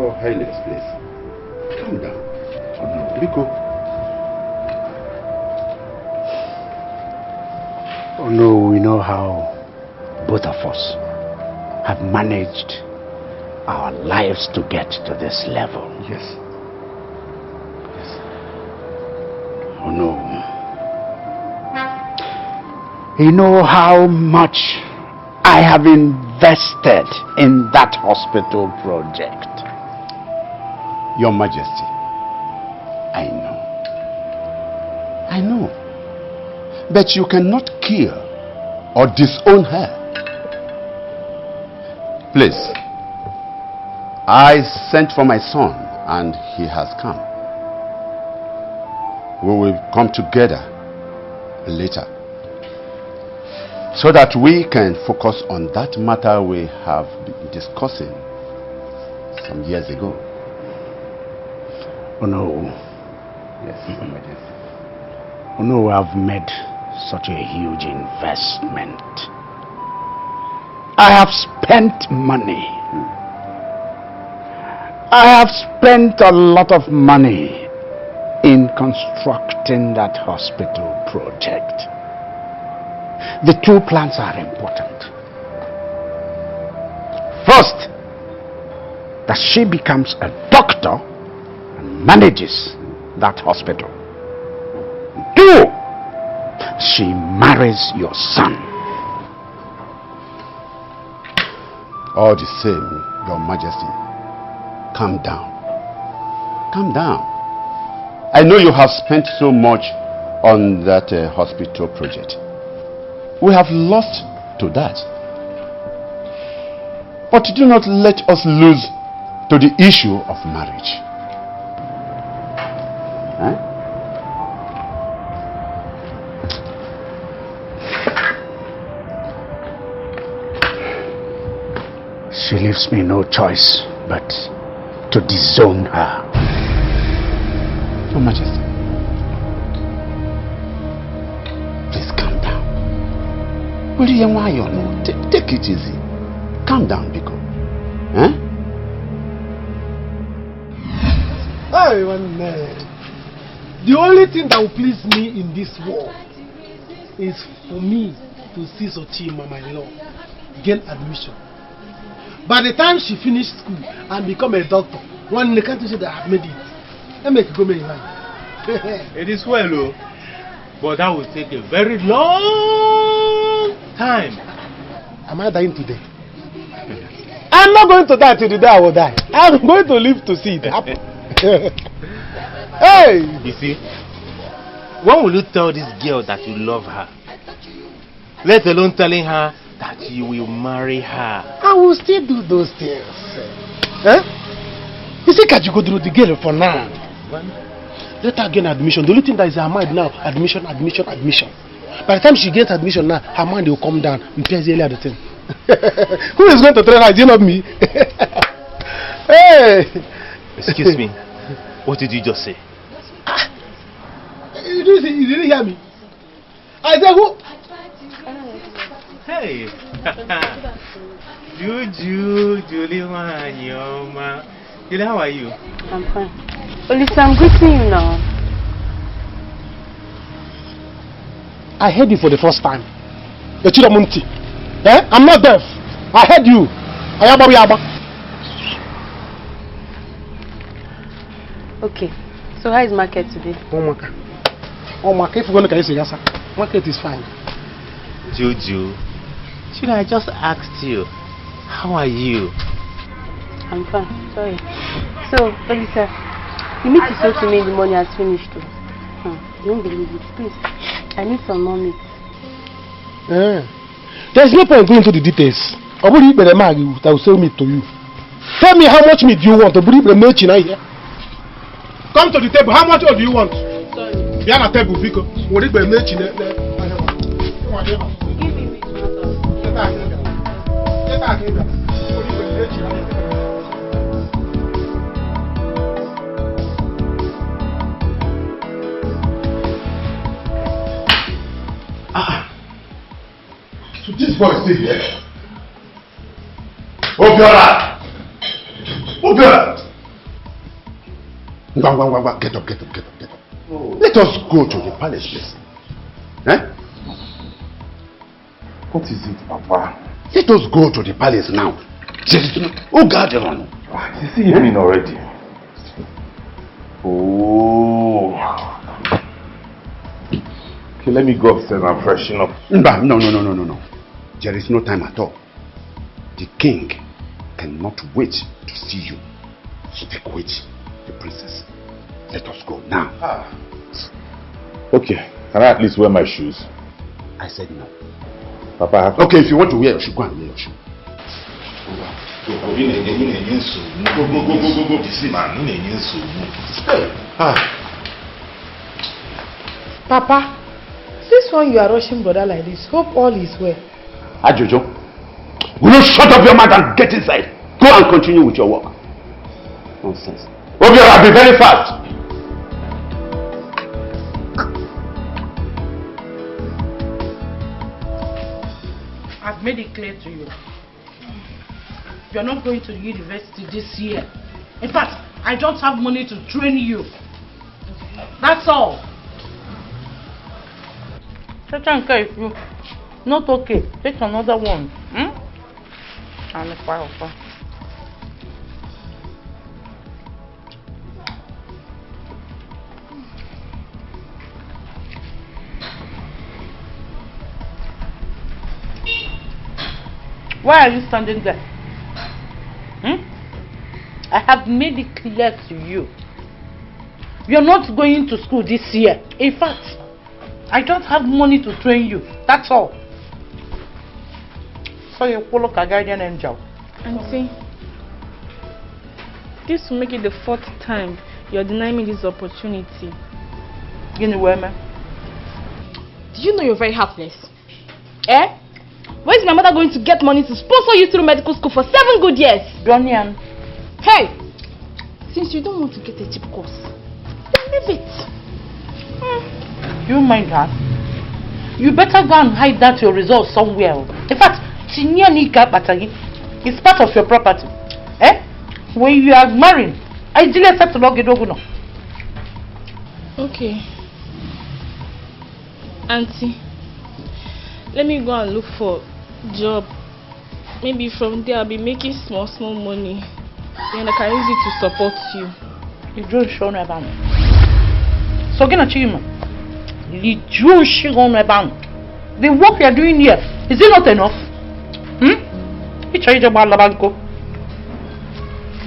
Your Highness, please. Calm down. Oh no, Biko. Oh no, we know how both of us have managed our lives to get to this level. Yes. Yes. Oh no. You know how much I have invested in that hospital project. Your Majesty, I know. I know. But you cannot kill or disown her. Please. I sent for my son and he has come. We will come together later so that we can focus on that matter we have been discussing some years ago. Oh no. Yes, Your Majesty. Oh no, I've made such a huge investment. I have spent money. I have spent a lot of money in constructing that hospital project. The two plans are important. First, that she becomes a doctor and manages that hospital. Two, she marries your son. All the same, Your Majesty, calm down. Calm down. I know you have spent so much on that hospital project. We have lost to that. But do not let us lose to the issue of marriage. Huh? She leaves me no choice but to disown her. Your Majesty, please calm down. Will you why you know? Take it easy. Calm down, Biko. Huh? Hey, one man. The only thing that will please me in this world is for me to see Sochima, my love, gain admission. By the time she finished school and become a doctor, one they can't say that I have made it. I make go make It is well, oh, but that will take a very long time. Am I dying today? I'm not going to die till the day I will die. I'm going to live to see it happen. Hey! You see, when will you tell this girl that you love her? Let alone telling her that you will marry her. I will still do those things. Eh? You see, can't you go through the girl for now? Let her gain admission. The only thing that is her mind now, admission. By the time she gets admission now, her mind will come down and pay the other thing. Who is going to train her? Is it not me? Hey! Excuse me. What did you just say? You didn't hear me. I said who? Hey! Julie, how are you? I'm fine. Well, listen, I'm greeting you now. I heard you for the first time. Eh? I'm not deaf. I heard you. Okay. So how is market today? Market. If you're going to say yes, market is fine. Juju, should I just asked you, how are you? I'm fine. Sorry. So, Elisa, you need to say to me the money has finished too. You won't believe it. Please, I need some more meat. There's no point going into the details. I will sell meat to you. Tell me how much meat you want. Come to the table. How much do you want? Sorry. Be on the table, Biko. Give me meat, So this boy is still here. Obiora! Get up. Oh. Let us go to the palace, please. Eh? What is it, Papa? Let us go to the palace now. Oh, God, is he evening already? Oh. Okay, let me go upstairs and freshen up. No. There is no time at all. The king cannot wait to see you. Speak with the princess. Let us go now. Okay, can I at least wear my shoes? I said no. Papa, okay, if you want to wear your shoe, go and wear your shoe. Go. This man, Papa, this one you are rushing brother like this. Hope all is well. Ajojo, will you shut up your mouth and get inside? Go and continue with your work. Nonsense. Obiora, be very fast. I've made it clear to you. You're not going to university this year. In fact, I don't have money to train you. That's all. If you not okay, take another one. And if I offer. Why are you standing there? I have made it clear to you. You're not going to school this year. In fact, I don't have money to train you. That's all. So you follow a guardian angel. Auntie, this will make it the 4th time you're denying me this opportunity. You know where, man? Do you know you're very heartless? Eh? Where's my mother going to get money to sponsor you through medical school for 7 good years? Ghanaian. Hey! Since you don't want to get a cheap course, then leave it. You mind that? You better go and hide that your results somewhere. In fact, it's part of your property. Eh? When you are married, I didn't accept to log it over. Okay. Auntie, let me go and look for a job. Maybe from there I'll be making small money. Then I can use it to support you. You don't show no about. So get a chima. You don't show no about. The work you are doing here, is it not enough?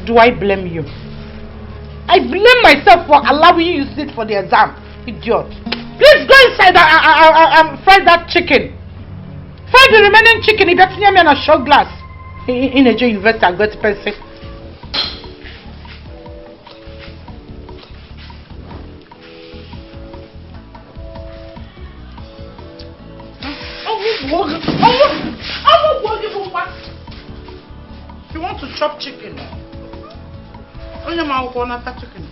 Do I blame you? I blame myself for allowing you to sit for the exam, idiot. Please go inside and fry that chicken. Fry the remaining chicken. If you're near me on a shot glass in a university, I got to pencil. You want to chop chicken? Only my want to chicken.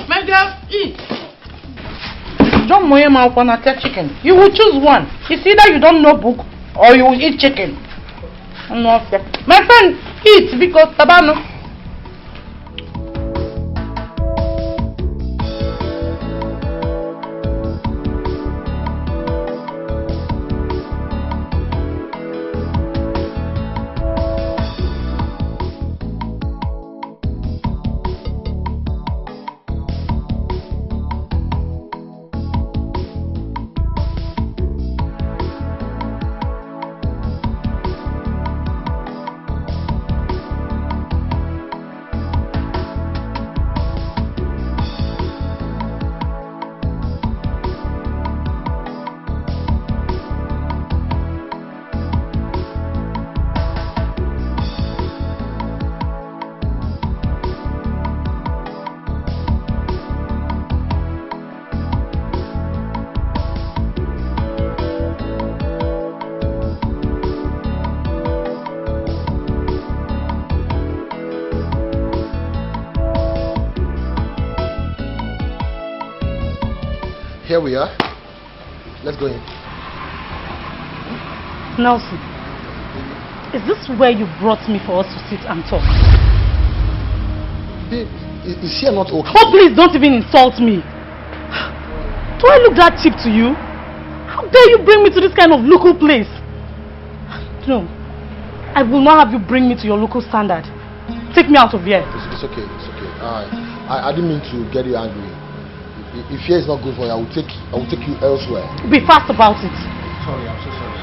My girl, eat. Don't worry, my want to chicken. You will choose one. It's either you don't know book or you will eat chicken. No, my friend, eat because tabano. Here we are. Let's go in. Nelson, is this where you brought me for us to sit and talk? Babe, is she not okay? Oh, please don't even insult me. Do I look that cheap to you? How dare you bring me to this kind of local place? No, I will not have you bring me to your local standard. Take me out of here. It's okay, it's okay. I didn't mean to get you angry. If here is not good for you, I will take you elsewhere. Be fast about it. Sorry, I'm so sorry.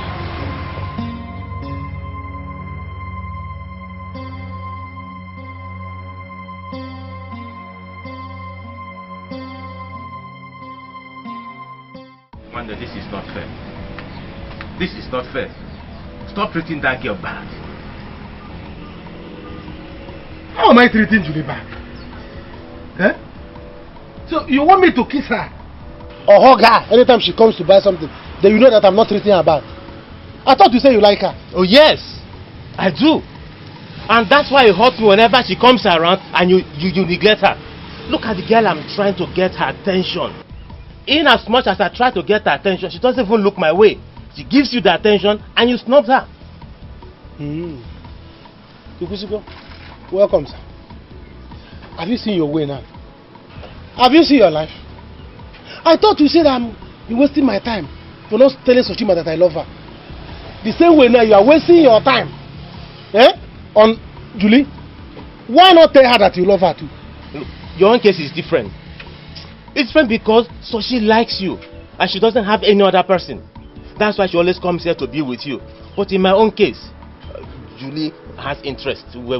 Wanda, this is not fair. This is not fair. Stop treating that girl bad. How am I treating Julie bad? Eh? So you want me to kiss her? Or hug her anytime she comes to buy something, then you know that I'm not treating her bad. I thought you said you like her. Oh yes, I do. And that's why it hurts me whenever she comes around and you neglect her. Look at the girl, I'm trying to get her attention. In as much as I try to get her attention, she doesn't even look my way. She gives you the attention and you snub her. Welcome, sir. Have you seen your way now? Have you seen your life? I thought you said you're wasting my time for not telling Sochima that I love her. The same way now you are wasting your time on Julie. Why not tell her that you love her too? Look, your own case is different. It's different because Sochi likes you and she doesn't have any other person. That's why she always comes here to be with you. But in my own case, Julie has interest where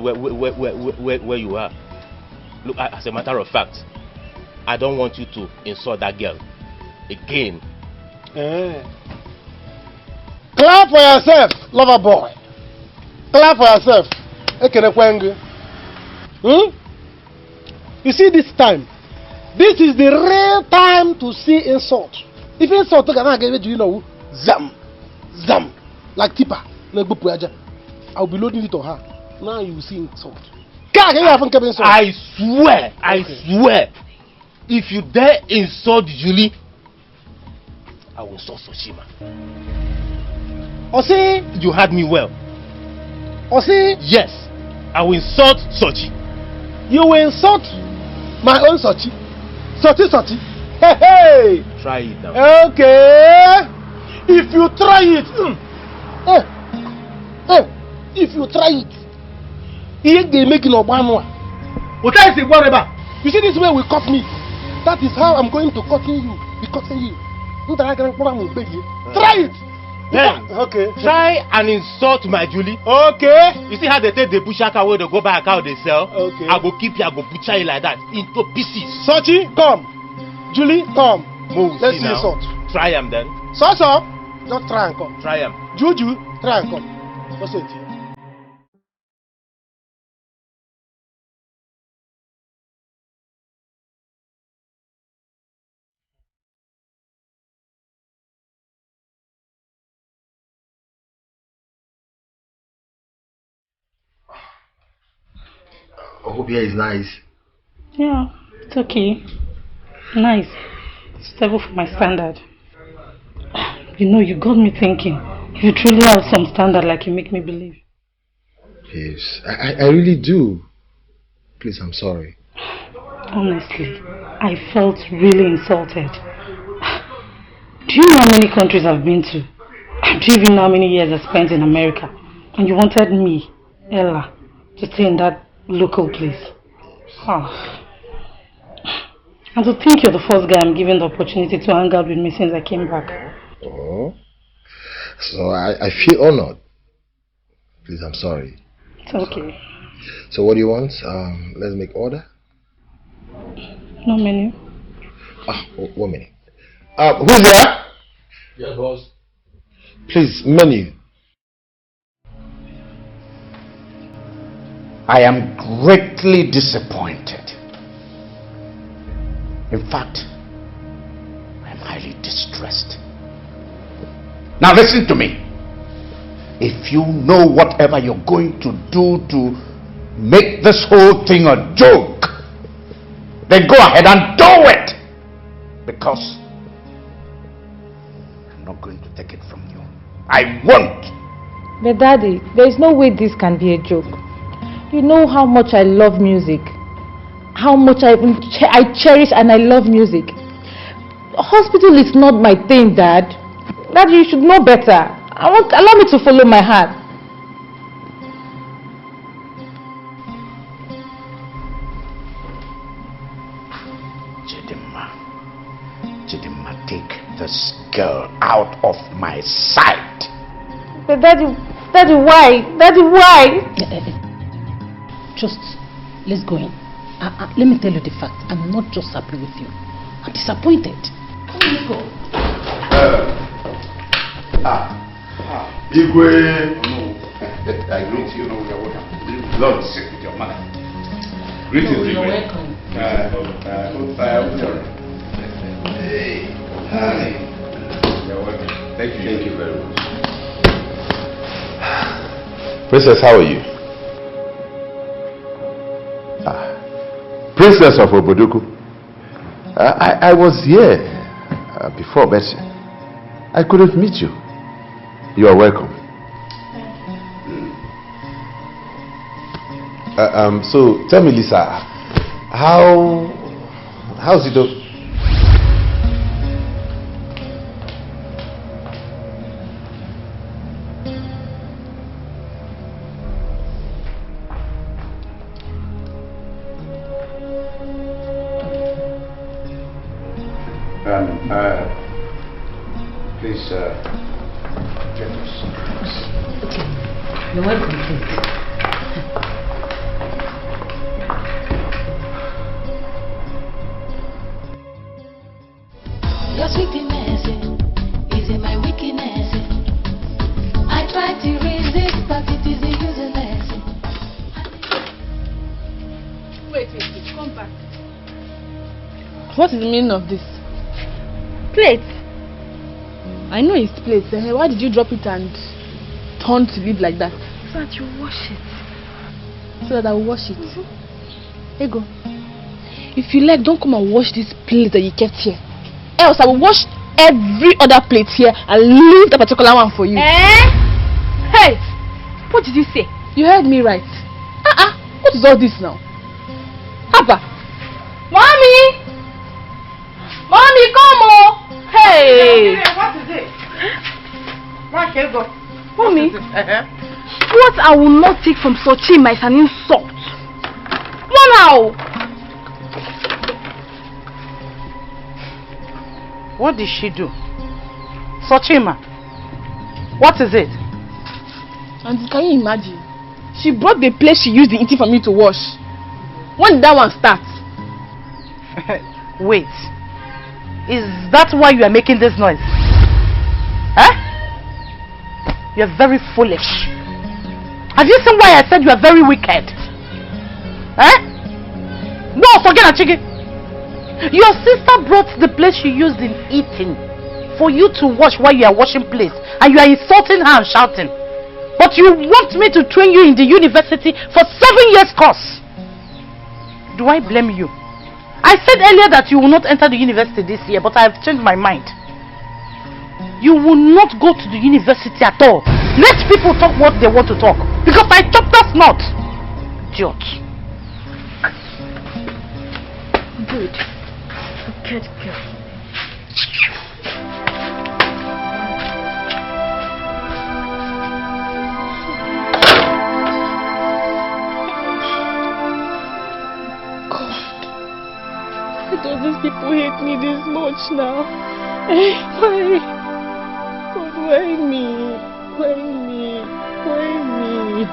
you are. Look, as a matter of fact, I don't want you to insult that girl again. Clap for yourself, lover boy. Clap for yourself. You see, this time, this is the real time to see insult. If insult, you know, zam, like tipper, I'll be loading it on her. Now you will see insult. I swear, if you dare insult Julie, I will insult Sochima. Osi, you heard me well. Osi, yes, I will insult Sochi. You will insult my own Sochi. Sochi. Hey. Try it now. Okay. If you try it, if you try it, they make no one. What I say, whatever. You see this way we cut me. That is how I'm going to cut you. Be cutting you. Try it. Then, okay. Try and insult my Julie. Okay. You see how they take the butcher cow where they go buy a cow they sell? Okay. I go keep you, I go butcher you like that into pieces. Sochi, come. Julie, come. Move. Let's see insult. Try him then. So. Just try and come. Try him. Juju, try and come. What's it? I hope here is nice. Yeah, it's okay. Nice. It's stable for my standard. You know, you got me thinking. If you truly have some standard like you make me believe. Yes, I really do. Please, I'm sorry. Honestly, I felt really insulted. Do you know how many countries I've been to? Do you even know how many years I spent in America? And you wanted me, Ella, to stay in that local place. And to think you're the first guy I'm given the opportunity to hang out with me since I came back. Oh, so I feel honored. Please, I'm sorry. It's okay. So what do you want? Let's make order. No menu. 1 minute. Who's there? Yes, boss. Please, menu. I am greatly disappointed. In fact, I am highly distressed. Now listen to me. If you know whatever you're going to do to make this whole thing a joke, then go ahead and do it. Because I'm not going to take it from you. I won't. But Daddy, there is no way this can be a joke. You know how much I love music. how much I cherish and I love music. Hospital is not my thing, Dad. Dad, you should know better. Allow me to follow my heart. Chidinma, take this girl out of my sight. But Daddy, why? Daddy, why? Just, let's go in. Let me tell you the fact. I'm not just happy with you. I'm disappointed. Come on, let's go. Iyke. I greet you. You're welcome. Lord, sit with your mother. Greetings, You're welcome. Hey. You're welcome. Thank you very much. Princess, how are you? Princess of Oboduku. I was here before, but I couldn't meet you. You are welcome. So tell me, Lisa, how's it? Please get us some drinks. Okay. You're welcome, please. Your sweetness is in my weakness. I try to resist, but it is useless. Wait, come back. What is the meaning of this? Plate. I know it's plates. Why did you drop it and turn to leave like that? So that you wash it. So that I will wash it. Here you go. If you like, don't come and wash this plate that you kept here. Else I will wash every other plate here and leave the particular one for you. Hey! What did you say? You heard me right. What is all this now? Abba! Mommy! Mommy, come on! Hey! What is it? Go. Mommy, what I will not take from Sochima is an insult. What now? What did she do? Sochima, what is it? And can you imagine? She brought the plate she used the eating for me to wash. When did that one start? Wait. Is that why you are making this noise? Huh? You are very foolish. Have you seen why I said you are very wicked? Huh? No, forget that, chicken. Your sister brought the plate she used in eating for you to wash while you are washing plates, and you are insulting her and shouting. But you want me to train you in the university for 7 years course. Do I blame you? I said earlier that you will not enter the university this year, but I have changed my mind. You will not go to the university at all. Let people talk what they want to talk, because I chop that not. Idiot. Good. Good girl. Why do these people hate me this much now? Why? God, why me? Why me? Why me?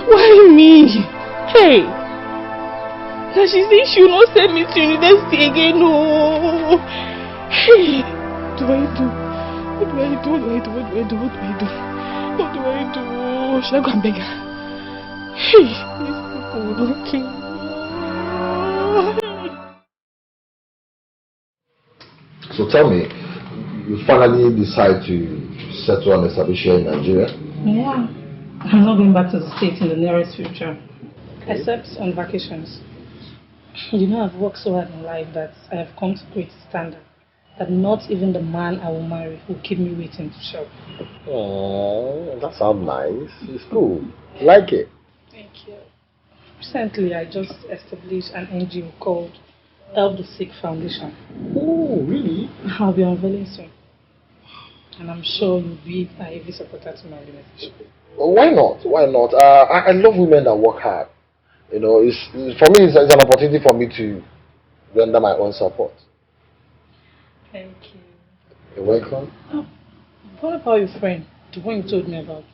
Why me? Hey! Now she says she will not send me to university again. No. Hey! What do I do? What do I do? What do I do? What do I do? What do I do? What do I do? Should I go and beg her? Hey! These people will not kill me. So tell me, you finally decide to settle and establish here in Nigeria? Yeah. I'm not going back to the States in the nearest future. Except on vacations. You know, I've worked so hard in life that I have come to great standard that not even the man I will marry will keep me waiting to shop. Oh, that sounds nice. It's cool. Like it. Thank you. Recently, I just established an NGO called Help the Sick Foundation. Oh, really? I'll be unveiling soon. And I'm sure you'll be a heavy supporter to my organization. Well, why not? Why not? I love women that work hard. You know, for me, it's an opportunity for me to render my own support. Thank you. You're welcome. Oh, what about your friend, the one you told me about?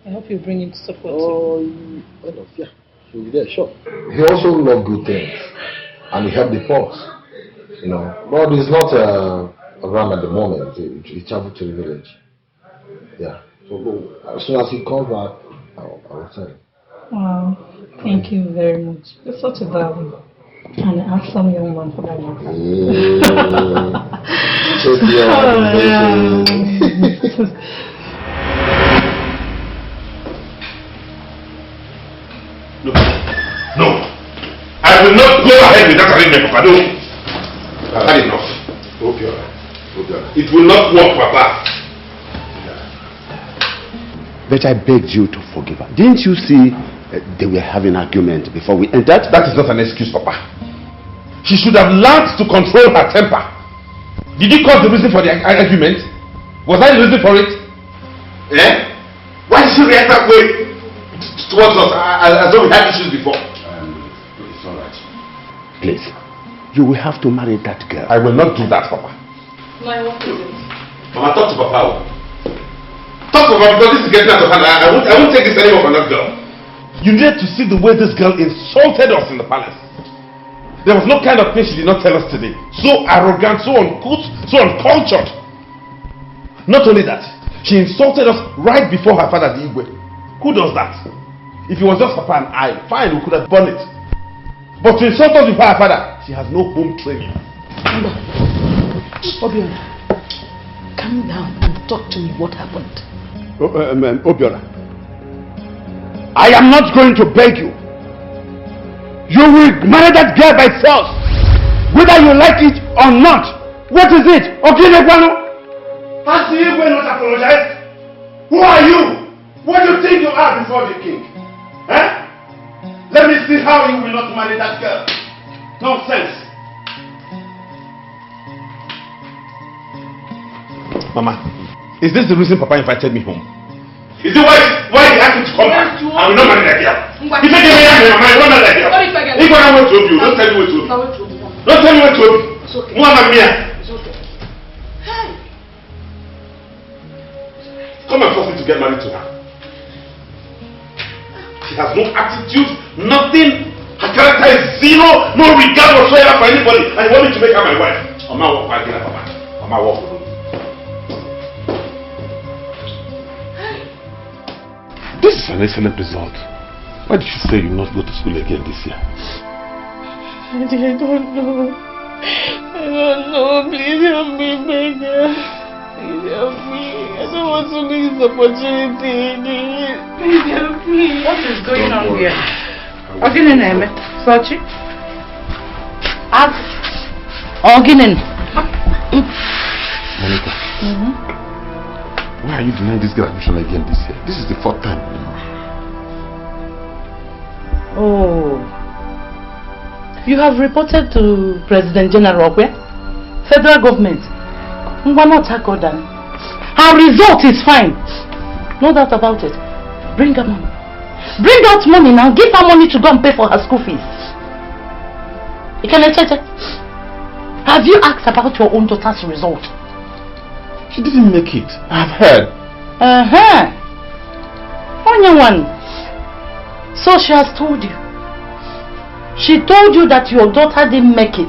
I hope you bring him to support you. Why not? Yeah, he'll be there, sure. He also loves good things, and he helped the poor. You know, but he's not around at the moment. He traveled to the village. Yeah. So as soon as he comes back, I'll tell him. Wow, thank you very much. You're such a darling. And a handsome young man for that matter. No. I will not go ahead with that arrangement, Papa. No. I've had enough. Okay. It will not work, Papa. But I begged you to forgive her. Didn't you see they were having an argument before we entered? That is not an excuse, Papa. She should have learned to control her temper. Did you cause the reason for the argument? Was I the reason for it? Eh? Why did she react that way towards us as though we had issues before? It's alright. Please, you will have to marry that girl. I will not do that, Papa. No, I won't do it. Mama, talk to Papa. Talk to Papa, because this is getting out of hand. I won't take this anymore from that girl. You need to see the way this girl insulted us in the palace. There was no kind of thing she did not tell us today. So arrogant, so uncouth, so uncultured. Not only that, she insulted us right before her father, the Iyke. Who does that? If it was just Papa and I, fine, we could have done it. But to insult us before her father, she has no home training. Obiora, calm down and talk to me. What happened? Obiora, I am not going to beg you. You will marry that girl by force, whether you like it or not. What is it? Okay, Nekwano? Has the Iyke not apologized? Who are you? What do you think you are before the king? Eh? Let me see how you will not marry that girl. Nonsense. Mama, is this the reason Papa invited me home? Is it why he asked me to come back? I will not marry that girl. If I get married, Mama, I will not marry that girl. If I want to you, don't tell me what to do. Don't tell me what to do. It's okay. It's okay. Hey. Come and force me to get married to her. She has no attitude, nothing. Her character is zero, no regard whatsoever for anybody. And you want me to make her my wife? Mama, walk back here, Papa. Mama, walk. This is an excellent result. Why did you say you will not go to school again this year? I don't know. I don't know. Please help me, beggar. Please help me. I don't want to lose this opportunity again. Please help me. What is going on here? Oginen Eme. Sochi? Oginen. Monica. Why are you denying this girl admission again this year? This is the fourth time. Oh. You have reported to President General Okwe? Federal government. Her result is fine. No doubt about it. Bring her money. Bring out money now. Give her money to go and pay for her school fees. Have you asked about your own daughter's result? She didn't make it. I've heard. Only one. So she has told you. She told you that your daughter didn't make it.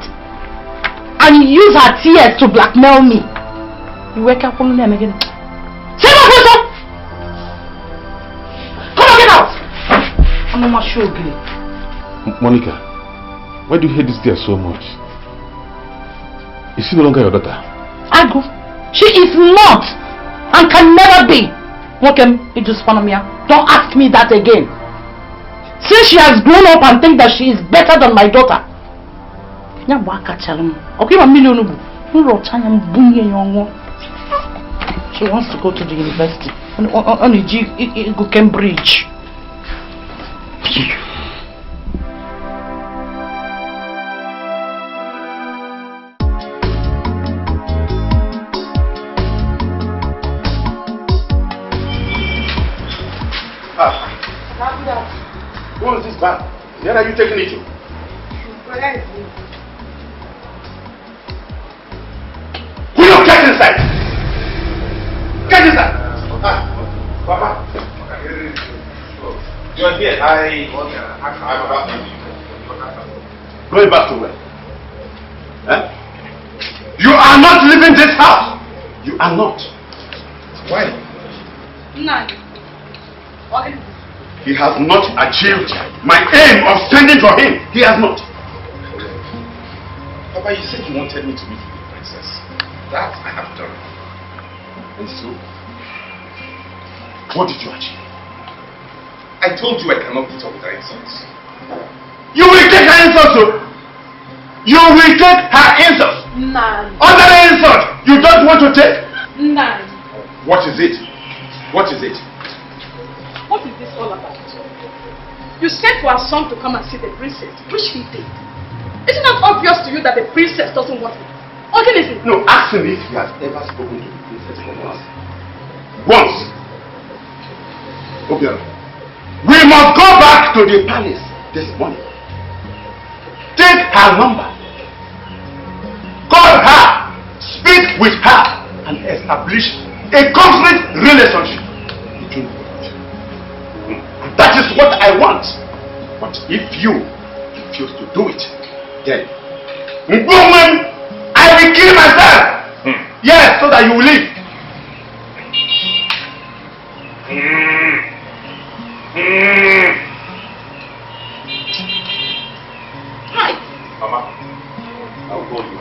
And you use her tears to blackmail me. You wake up on them again. Say no, Pastor! Come on, get out! I'm not sure. Monica, why do you hate this girl so much? Is she no longer your daughter? Agu. She is not and can never be. Don't ask me that again. Since she has grown up and think that she is better than my daughter. She wants to go to the university. On Cambridge. bag. Where are you taking it to? Will you get inside? Get inside! Papa. You're here. I'm about to. Going back to where? Eh? You are not leaving this house. You are not. Why? No. What is this? He has not achieved my aim of standing for him. He has not. Papa, you said you wanted me to meet with the princess. That I have done. And so, what did you achieve? I told you I cannot put up with her insults. You will take her insults too. You will take her insults. None. Under the insult you don't want to take? None. What is it? What is it? What is this all about? You said for our son to come and see the princess, which he did. Is it not obvious to you that the princess doesn't want it? Or can it? No, ask him if he has ever spoken to the princess for once. Once. Okay. We must go back to the palace this morning. Take her number. Call her. Speak with her and establish a complete relationship between them. That is what I want. But if you refuse to do it, then I will kill myself. Yes, so that you will live. Hi. Mama, I'll call you.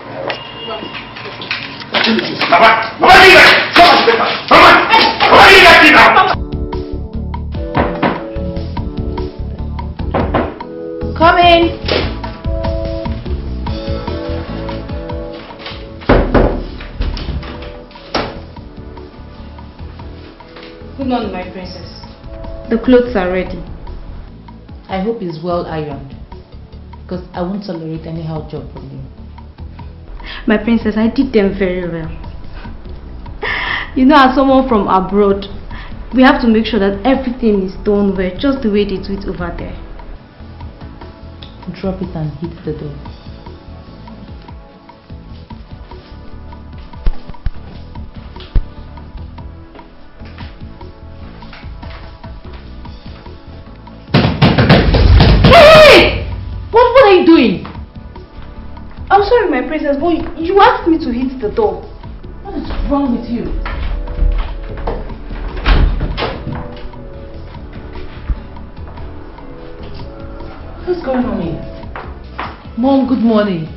Mama, leave it. Mama, leave it now. Come in. Good morning, my princess. The clothes are ready. I hope it's well ironed, because I won't tolerate anyhow job from you. My princess, I did them very well. You know, as someone from abroad, we have to make sure that everything is done well, just the way they do it over there. Drop it and hit the door. What are you doing? I'm sorry, my princess, but you asked me to hit the door. What is wrong with you? What's going on here? Mom, good morning.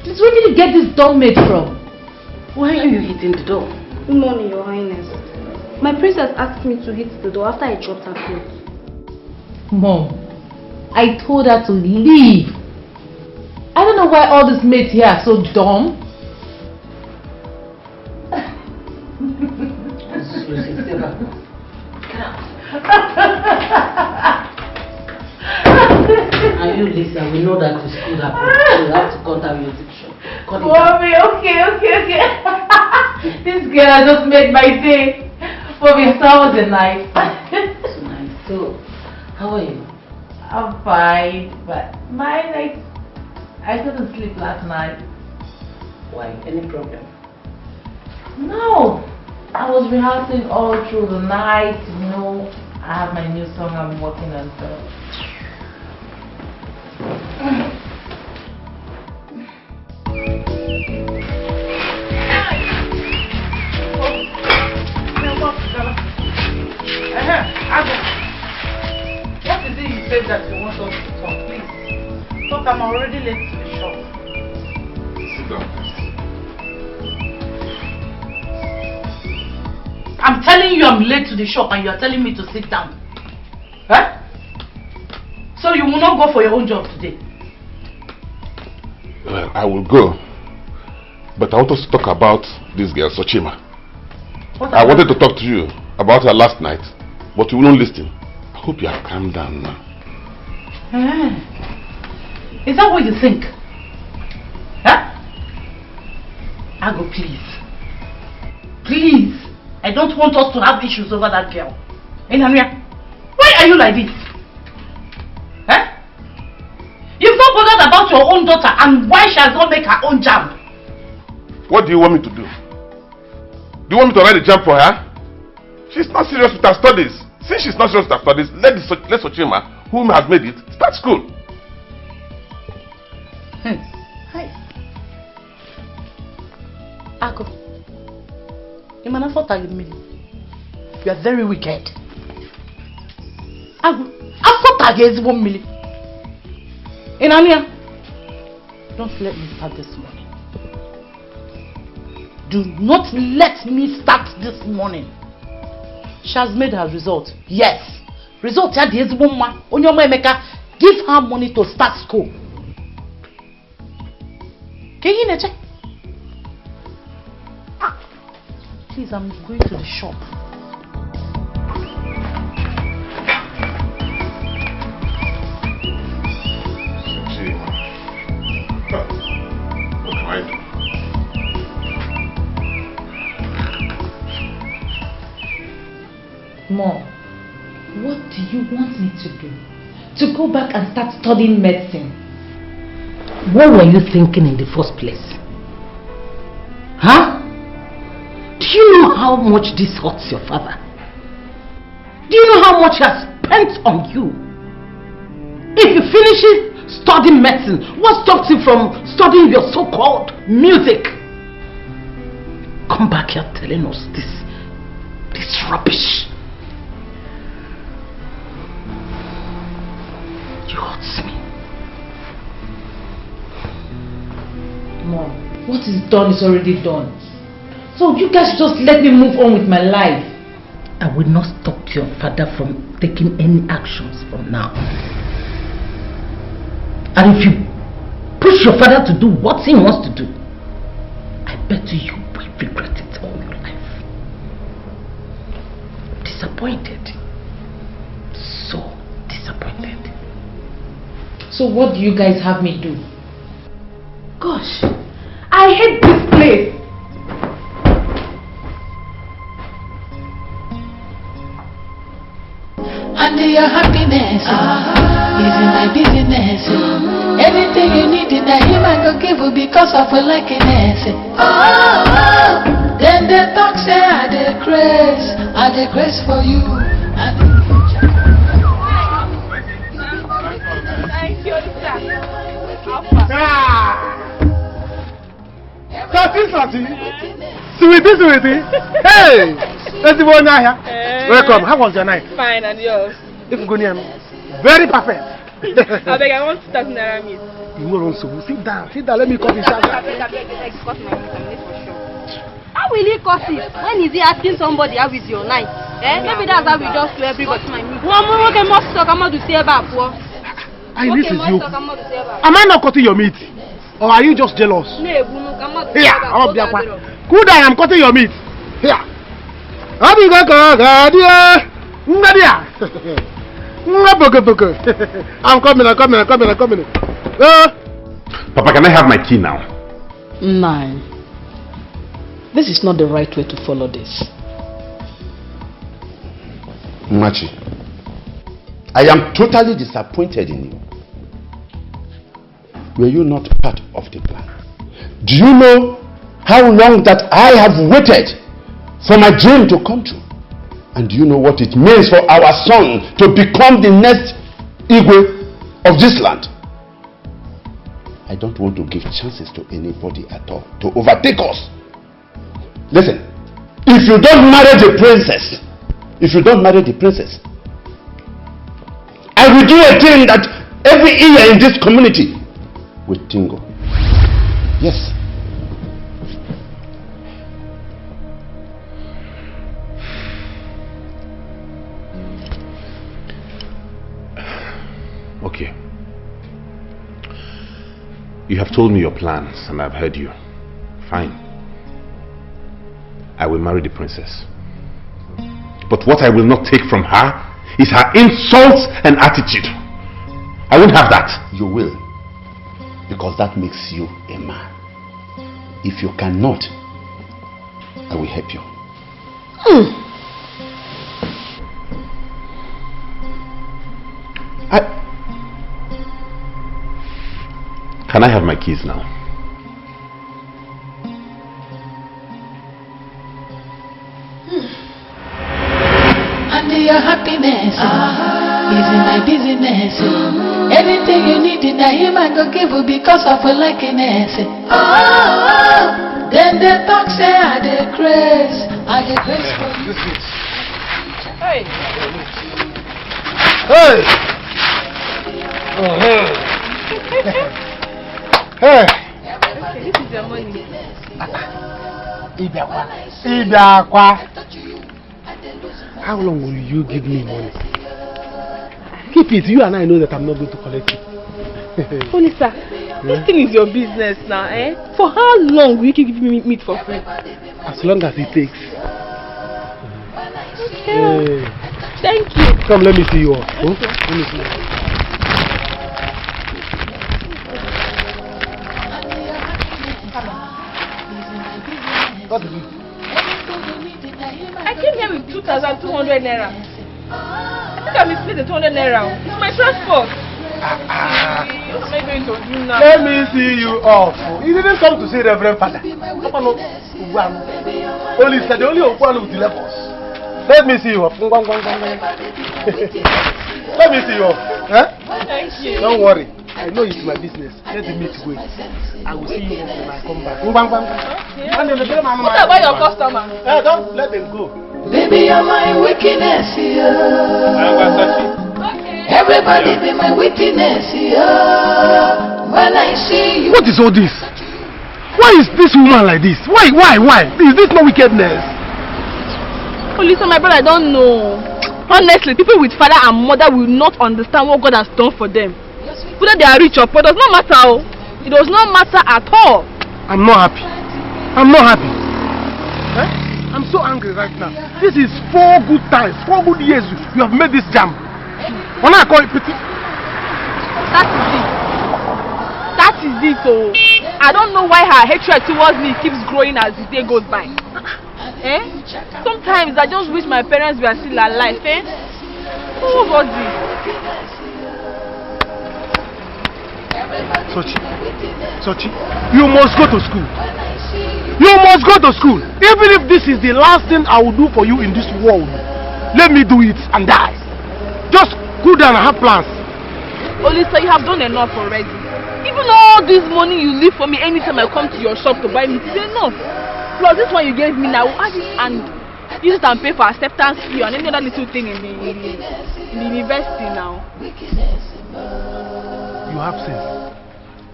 Please, where did you get this dumb maid from? Why are you hitting the door? Good morning, Your Highness. My princess asked me to hit the door after I dropped her clothes. Mom, I told her to leave. I don't know why all these maids here are so dumb. And you, Lisa, we know that this could happen. You have to cut out your diction. Mommy, okay. This girl has just made my day. Mommy, how was the night? So nice. So, how are you? I'm fine, but my night, I couldn't sleep last night. Why? Any problem? No, I was rehearsing all through the night. You know, I have my new song I'm working on, so. What is it you said that you want us to talk? Please. Talk, I'm already late to the shop. Sit down. I'm telling you I'm late to the shop and you are telling me to sit down. Huh? So you will not go for your own job today? Well, I will go. But I want us to talk about this girl, Sochima. I wanted to talk to you about her last night, but you won't listen. I hope you have calmed down now. Is that what you think? Huh? Ago, please. Please. I don't want us to have issues over that girl. Hey, Nanya, why are you like this? Huh? about your own daughter and why she has not made her own jam. What do you want me to do? Do you want me to write a jam for her? She's not serious with her studies. Since she's not serious with her studies, let Sochima, whom has made it, start school. Hi. Ako. You are very wicked. Ako. Inania. Don't let me start this morning. Do not let me start this morning. She has made her result. Yes. Result ya di ezigbo mma. Onye ọma Emeka, give her money to start school. Please, I'm going to the shop. What can I do? Mom, what do you want me to do? To go back and start studying medicine? What were you thinking in the first place? Huh? Do you know how much this hurts your father? Do you know how much he has spent on you? If he finishes studying medicine, what stops him from studying your so-called music? Come back here telling us this rubbish. It hurts me. Mom, what is done is already done. So you guys just let me move on with my life. I will not stop your father from taking any actions from now. And if you push your father to do what he wants to do, I bet you will regret it all your life. Disappointed. So disappointed. So what do you guys have me do? Gosh, I hate this place. And your happiness is in my business. Anything you need in that him I go give you because of a likeness. Then they talk say I dey grace for you. Sweetie. Hey! Let's go now here. Welcome. How was your night? Fine, and yours? If you go near me, very perfect. I beg, I want to talk Naira meat. You won't so sit down. Let me cut the shot. How will he cut it? When is he asking somebody how is your night? Maybe that's how we just do everybody. Am I not cutting your meat? Or are you just jealous? Here, cool down, I'm cutting your meat. Here. I'm coming. Papa, can I have my key now? Nine. This is not the right way to follow this. Machi, I am totally disappointed in you. Were you not part of the plan? Do you know how long that I have waited for my dream to come true? And do you know what it means for our son to become the next Iyke of this land? I don't want to give chances to anybody at all to overtake us. Listen, if you don't marry the princess, I will do a thing that every ear in this community will tingle. Yes. Okay. You have told me your plans and I've heard you. Fine. I will marry the princess. But what I will not take from her is her insults and attitude. I won't have that. You will. Because that makes you a man. If you cannot, I will help you. Can I have my keys now? And your happiness is in my business. Anything you need in him I go give you because of a likeness. Then they talk say I dey craze for you. Hey. Hey! Hey! Okay, this is your money. Ibiakwa. How long will you give me money? Keep it. You and I know that I'm not going to collect it. Olisa, this thing is your business now, eh? For how long will you keep giving me meat for free? As long as it takes. Okay. Thank you. Come, let me see you off. Okay. Let me see you off. What is it? I came here with 2,200 naira. I think I misplaced the 200 naira. It's my transport. What am I going to do now? Let me see you off. You didn't come to see Reverend Father. Only said the only one with the levels. Let me see you off. Let me see you off. Huh? Thank you. Don't worry. I know it's my business. Let the meat wait. I will see you when I come back. What about your customer? Don't let them go. Baby, you're my wickedness, Everybody be my witness, When I see you. What is all this? Why is this woman like this? Why? Is this not wickedness? Oh, listen, my brother, I don't know. Honestly, people with father and mother will not understand what God has done for them. Whether they are rich or poor, it does not matter. It does not matter at all. I'm not happy. Eh? I'm so angry right now. This is 4 good times, 4 good years you have made this jam. When I call it pity. That is it. Oh, I don't know why her hatred towards me keeps growing as the day goes by. Eh? Sometimes I just wish my parents were still alive. Eh? Who was this? Sochi, you must go to school. Even if this is the last thing I will do for you in this world, let me do it and die. Just cool down and have plans. Olisa, you have done enough already. Even all this money you leave for me anytime I come to your shop to buy meat is enough. Plus this one you gave me now, add it and use it and pay for acceptance fee and any other little thing in the university now.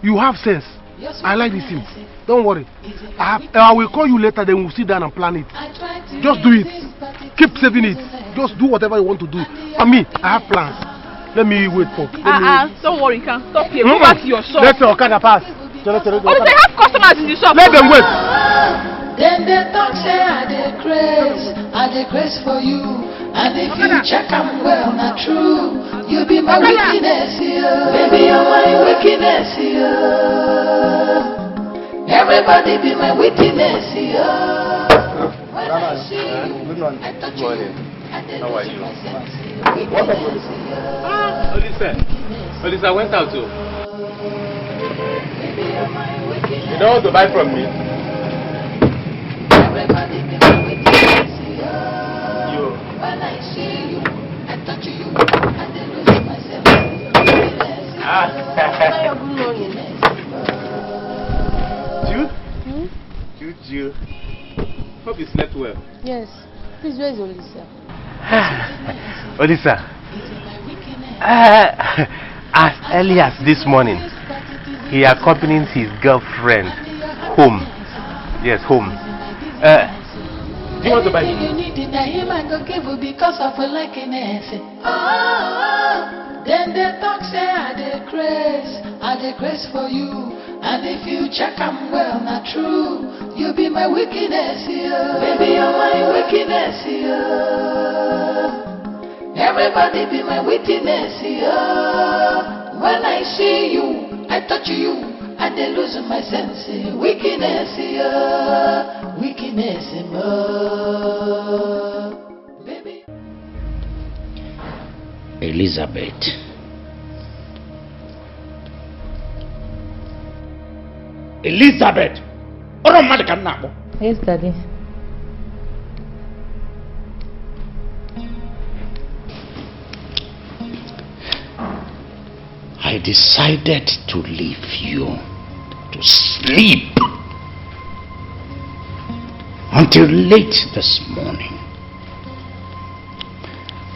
You have sense. I like this thing. Don't worry. I will call you later, then we'll sit down and plan it. Just do it. Keep saving it. Just do whatever you want to do. And me, I have plans. Let me wait for. Don't worry, you can stop here. Go back to your shop. Let the Okada pass. Oh, they have customers in the shop. Let them wait. Then they talk say I dey craze for you. And if you check I'm well, not true. You be my wickedness, Baby, you're my wickedness, Everybody be my witness, When I see you, Good morning. How are you? What are you? Olisa went out too. You don't want to buy from me? Everybody be my witness, You. When I see you, I touch you, and then lose myself. Good morning. Jude. Hope you slept well. Yes. Please, where is Olisa? Olisa. As early as this morning, he accompanied his girlfriend home. Yes, home. Do you want to buy it? You need it, him I go give you because of a likeness. Then they talk say I dey craze for you. And if you check I'm well, not true. You be my wickedness, Baby, you're my wickedness, Everybody be my witness, When I see you, I touch you, and they lose my sense. Wickedness, wickedness, baby. Elizabeth, Elizabeth. Yes, Daddy. I decided to leave you to sleep until late this morning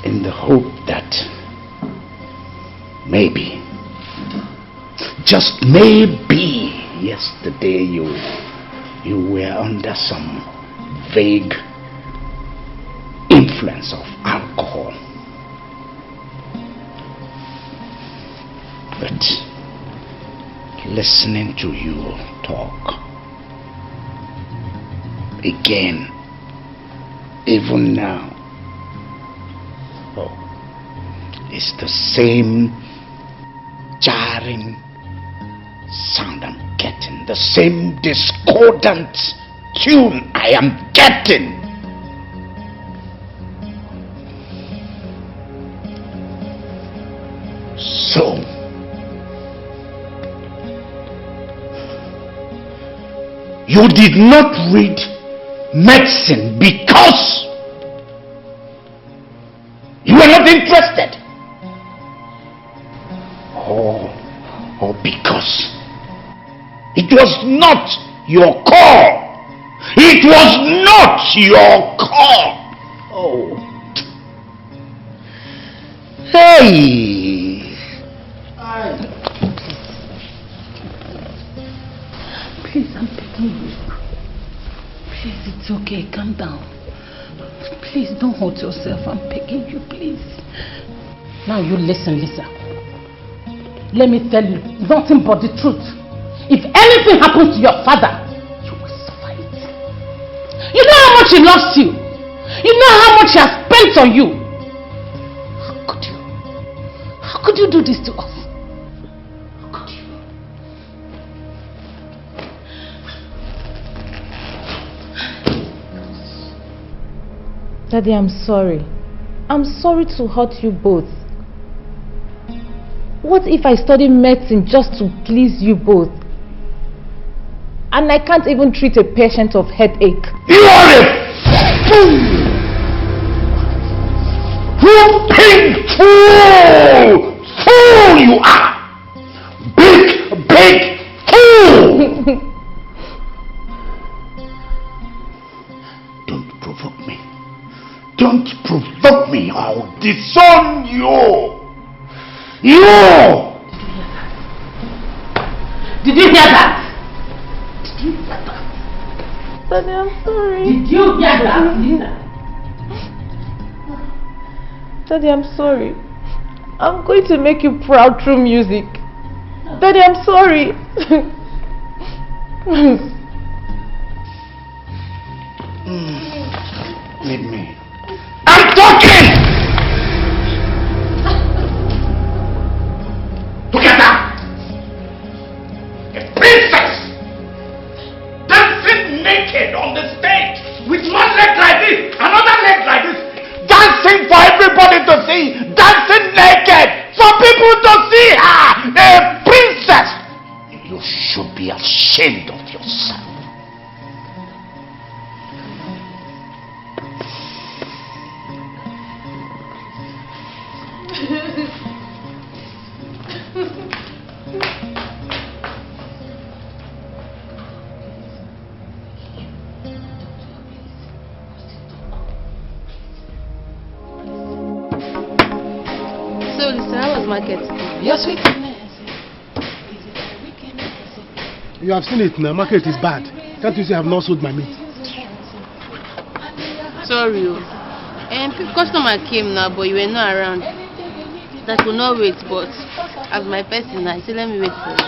in the hope that maybe, just maybe, yesterday you were under some vague influence of alcohol. But listening to you talk again, even now, it's the same jarring sound I'm getting, the same discordant tune I am getting. So you did not read medicine because you were not interested, or because it was not your call. It was not your call. Oh, hey. Please, I'm begging you. Please, it's okay. Calm down. Please, don't hurt yourself. I'm begging you, please. Now you listen, Lisa. Let me tell you nothing but the truth. If anything happens to your father, you will suffer it. You know how much he loves you. You know how much he has spent on you. How could you do this to us? Daddy, I'm sorry. I'm sorry to hurt you both. What if I study medicine just to please you both? And I can't even treat a patient of headache. You are a fool! You fool! Fool you are! Big fool! Don't provoke me. Don't provoke me. I'll disown you. You! Did you hear that? Did you hear that? Daddy, I'm sorry. Did you hear that, Lisa? Daddy, I'm sorry. I'm going to make you proud through music. Daddy, I'm sorry. Leave me. I'm talking! Look at that! A princess dancing naked on the stage with one leg like this, another leg like this, dancing for everybody to see, dancing naked for people to see her. A princess! You should be ashamed of yourself. So, Lisa, how was market? Yes, we can. You have seen it now. Market is bad. Can't you see I have not sold my meat? Sorry. Customer came now, but you were not around. I could not wait, but as my person, I said, let me wait for you.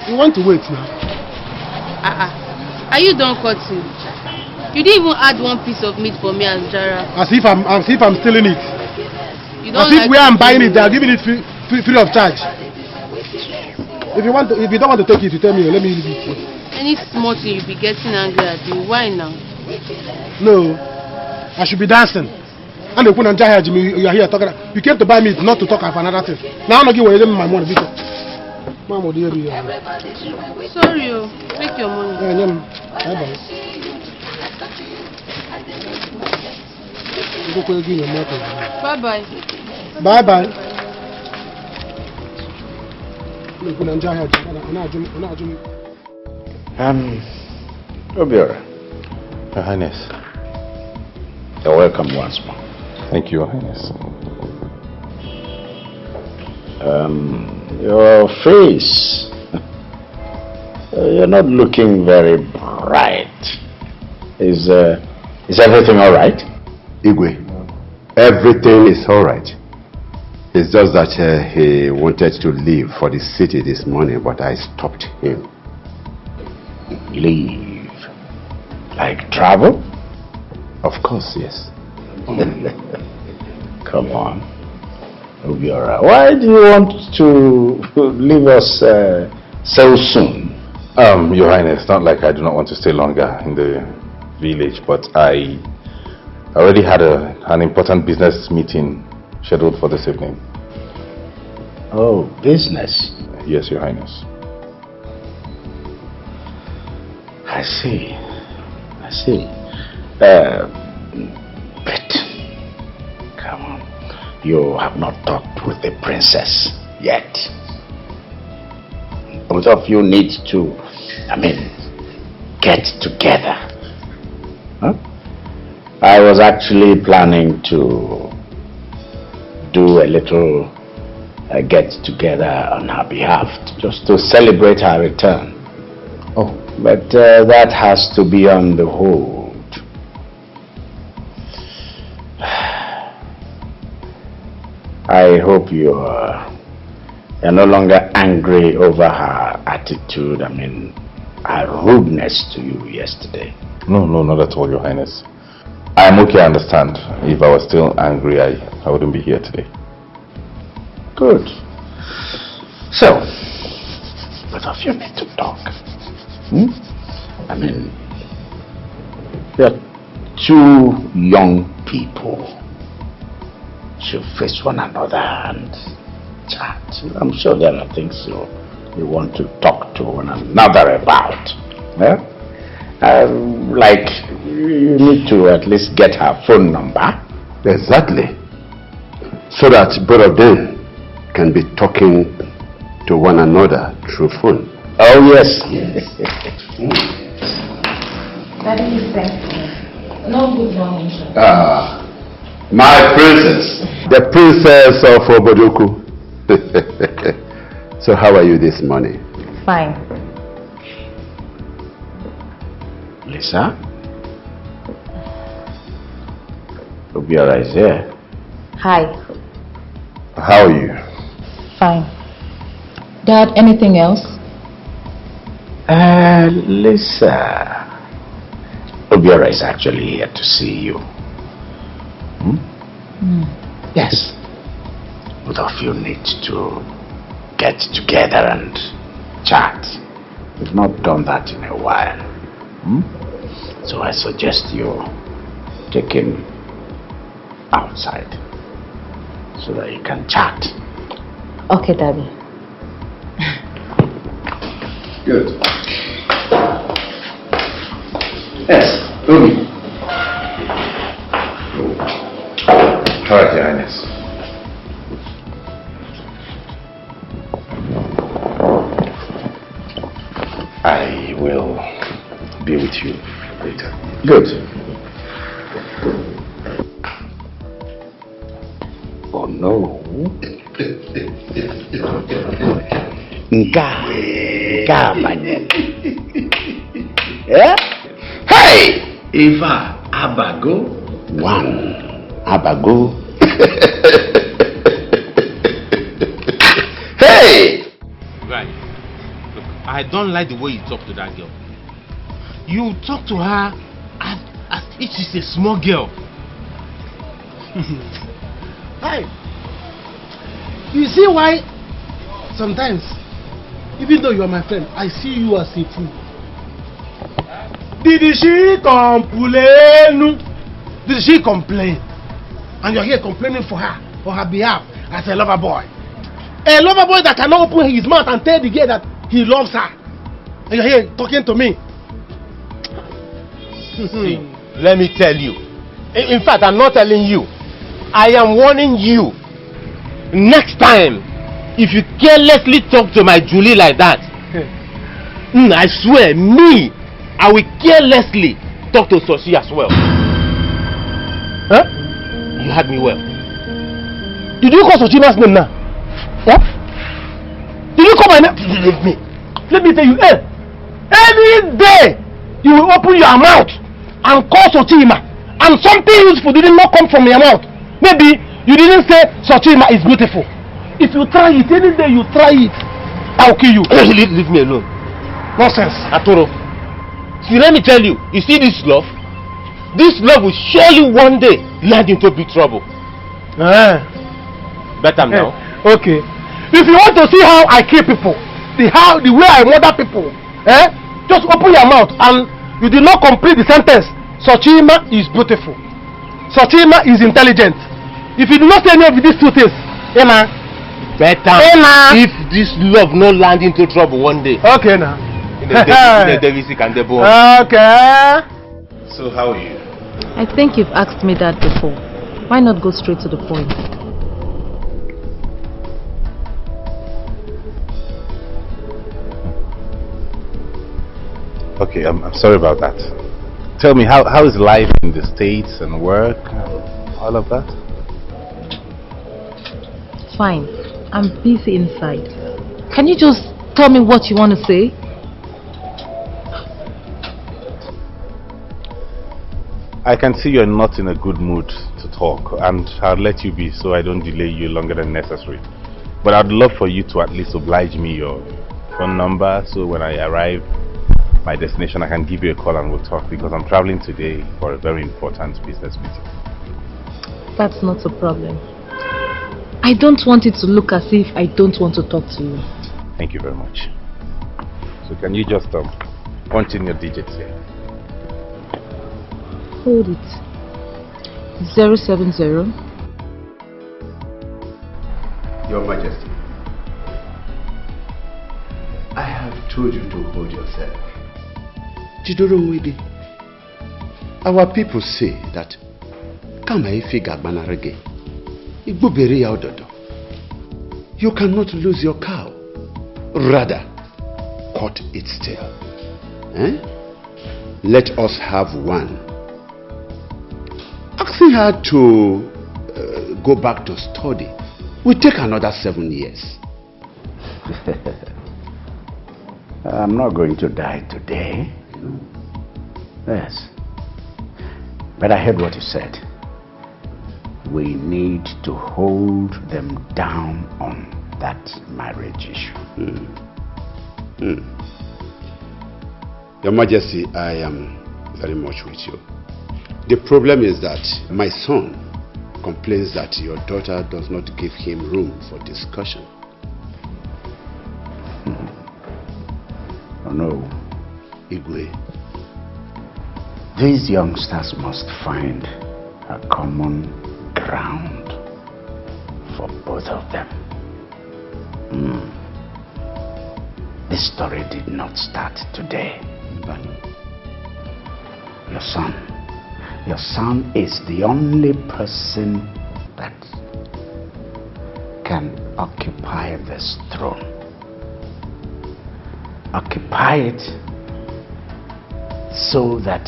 You want to wait now? Are you done cutting? You didn't even add one piece of meat for me and Jara. As if I'm stealing it. You don't as if like where I'm buying it, they are giving it free of charge. If you don't want to take it, you tell me. Let me leave it. Any small thing you be getting angry at me. Why now? No, I should be dancing. And you are here talking. You came to buy meat, not to talk of another thing. Now I'm not giving you my money. Mama, dear, Sorry, take your money. Bye-bye. Bye-bye. Bye-bye. Obiora. Your Highness. You're welcome once more. Thank you, Your Highness. Your face. You're not looking very bright. Is everything all right? Igwe, everything is all right. It's just that he wanted to leave for the city this morning, but I stopped him. Leave? Like travel? Of course, yes. Come on. Obiora, why do you want to leave us so soon? Your Highness, not like I do not want to stay longer in the village, but I already had an important business meeting scheduled for this evening. Oh, business? Yes, Your Highness. I see. But come on, you have not talked with the princess yet. Both of you need to, get together. Huh? I was actually planning to do a little get together on her behalf, just to celebrate her return. Oh, but that has to be on the hold. I hope you're no longer angry over her attitude, her rudeness to you yesterday. No, not at all, Your Highness. I'm okay, I understand. If I was still angry, I wouldn't be here today. Good. So, both of you need to talk. You're two young people. Should face one another and chat. I'm sure there are things you want to talk to one another about. Yeah? Like, you need to at least get her phone number. Exactly. So that both of them can be talking to one another through phone. Oh, yes. Daddy is thankful. No good morning, sir. My princess. The princess of Obodoku. So how are you this morning? Fine. Lisa? Obiora is here. Hi. How are you? Fine. Dad, anything else? Lisa. Obiora is actually here to see you. Yes. Both of you need to get together and chat. We've not done that in a while. So I suggest you take him outside so that you can chat. Okay, Daddy. Good. Yes, Umi. All right, Your Highness. I will be with you later. Good. Oh no. Yeah? Hey! Eva Abago. One Abago. Hey! Right. Look, I don't like the way you talk to that girl. You talk to her as if she's a small girl. Hi. You see why sometimes, even though you are my friend, I see you as a fool. Did she complain? Did she complain? And you're here complaining for her, on her behalf, as a lover boy. A lover boy that cannot open his mouth and tell the girl that he loves her. And you're here talking to me. See, let me tell you. In fact, I'm not telling you. I am warning you. Next time, if you carelessly talk to my Julie like that, I swear, I will carelessly talk to Soshi as well. Huh? You heard me well. Did you call Sochima's name now? What? Did you call my name? Let me tell you, any day you will open your mouth and call Sochima and something useful did not come from your mouth. Maybe you didn't say Sochima is beautiful. If you try it, any day you try it, I'll kill you. Leave me alone. Nonsense. Atoro. See, let me tell you, you see this love? This love will surely one day land into big trouble. Better now. Okay. If you want to see how I kill people, the way I murder people, just open your mouth and you did not complete the sentence. Sochima is beautiful. Sochima is intelligent. If you do not say any of these two things, better if this love no land into trouble one day. Okay now. Okay. So how are you? I think you've asked me that before. Why not go straight to the point? Okay, I'm sorry about that. Tell me, how is life in the States and work and all of that? Fine. I'm busy inside. Can you just tell me what you want to say? I can see you're not in a good mood to talk, and I'll let you be so I don't delay you longer than necessary. But I'd love for you to at least oblige me your phone number so when I arrive my destination I can give you a call and we'll talk, because I'm traveling today for a very important business meeting. That's not a problem. I don't want it to look as if I don't want to talk to you. Thank you very much. So can you just punch in your digits here? Hold it. 070. Your Majesty, I have told you to hold yourself. Our people say that Kama ifi gagbanarege, igbubere ya ododo. You cannot lose your cow. Rather, cut its tail. Let us have one. Asking her to go back to study will take another 7 years. I'm not going to die today. Yes. But I heard what you said. We need to hold them down on that marriage issue. Your Majesty, I am very much with you. The problem is that my son complains that your daughter does not give him room for discussion. Oh no, Igwe. These youngsters must find a common ground for both of them. This story did not start today. Your son is the only person that can occupy this throne. Occupy it so that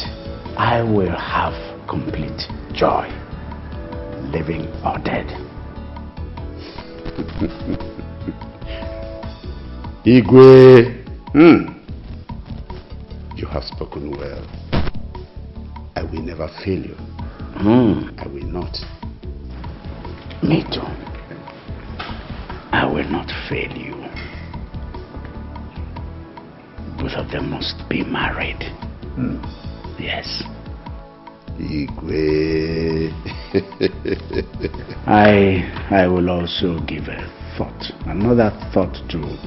I will have complete joy, living or dead. Igwe, you have spoken well. I will never fail you. I will not. Me too. I will not fail you. Both of them must be married. Yes. Igwe. I will also give another thought to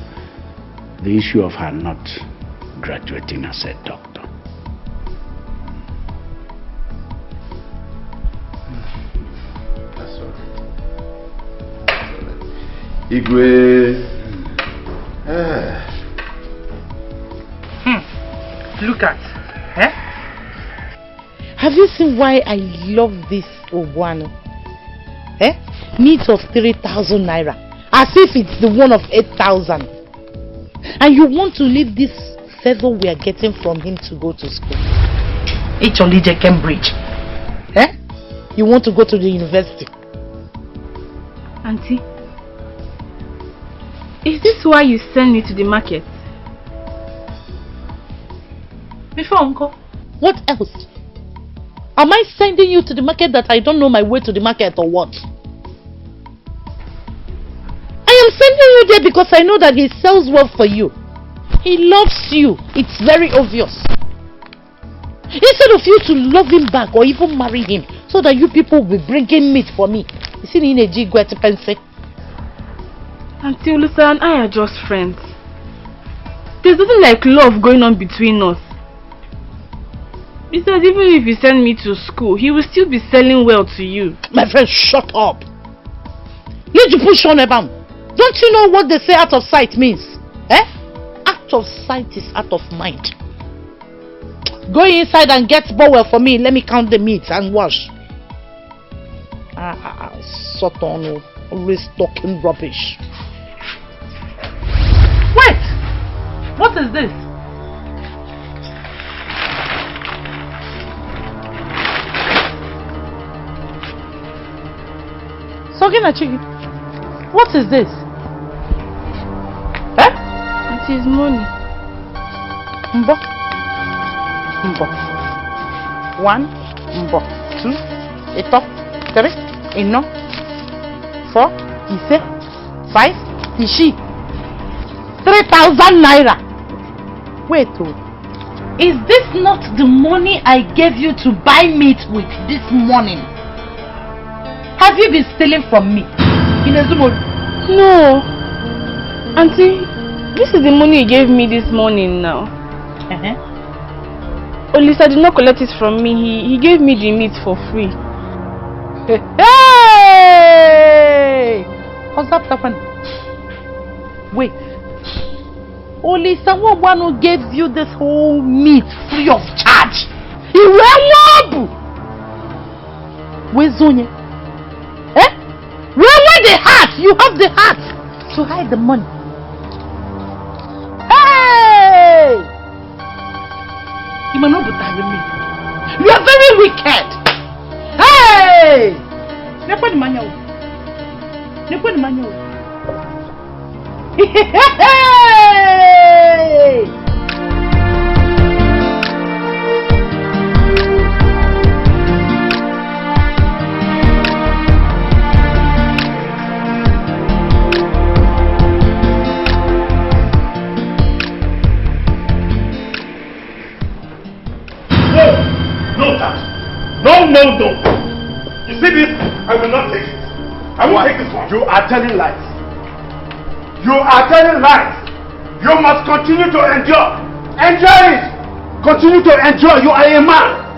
the issue of her not graduating as a doctor. Igwe. Look at. Have you seen why I love this Obuano? Meat of 3,000 naira. As if it's the one of 8,000. And you want to leave this feather we are getting from him to go to school. Iyke Cambridge. You want to go to the university. Auntie, is this why you send me to the market? Before, Uncle. What else? Am I sending you to the market that I don't know my way to the market or what? I am sending you there because I know that he sells well for you. He loves you. It's very obvious. Instead of you to love him back or even marry him so that you people will be bringing meat for me. You see, Nnaji go to pense. Auntie Olusa and I are just friends. There's nothing like love going on between us. Besides, even if you send me to school, he will still be selling well to you. My friend, shut up. You push on about. Don't you know what they say out of sight means? Out of sight is out of mind. Go inside and get bowel for me. Let me count the meat and wash. Sort on, always talking rubbish. Wait! What is this? Soginachi, what is this? It is money. Mbo. 1, mbo. 2, eto, 3, eno, 4, ise, 5, ishi. 3,000 naira. Wait, is this not the money I gave you to buy meat with this morning? Have you been stealing from me? No. Auntie, this is the money you gave me this morning now. Olisa did not collect it from me. He gave me the meat for free. Hey! What's up, Stefan? Wait. Olisa who gave you this whole meat free of charge? Where's Zonya? Where the heart? You have the heart to hide the money. Hey! You are very wicked. Hey! Hey! No. You see this? I will not take it. I will take this one. You are telling lies. You are telling lies. You must continue to endure. Enjoy it. Continue to enjoy. You are a man.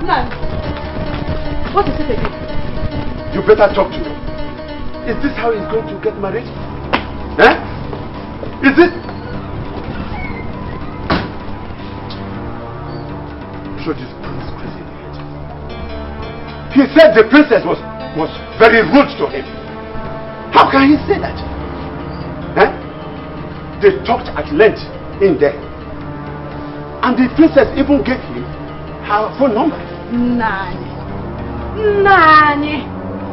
Man, what is it again? You better talk to me. Is this how he's going to get married? Is it? So this prince crazy. He said the princess was very rude to him. How can he say that? They talked at length in there. And the princess even gave him her phone number. Nani,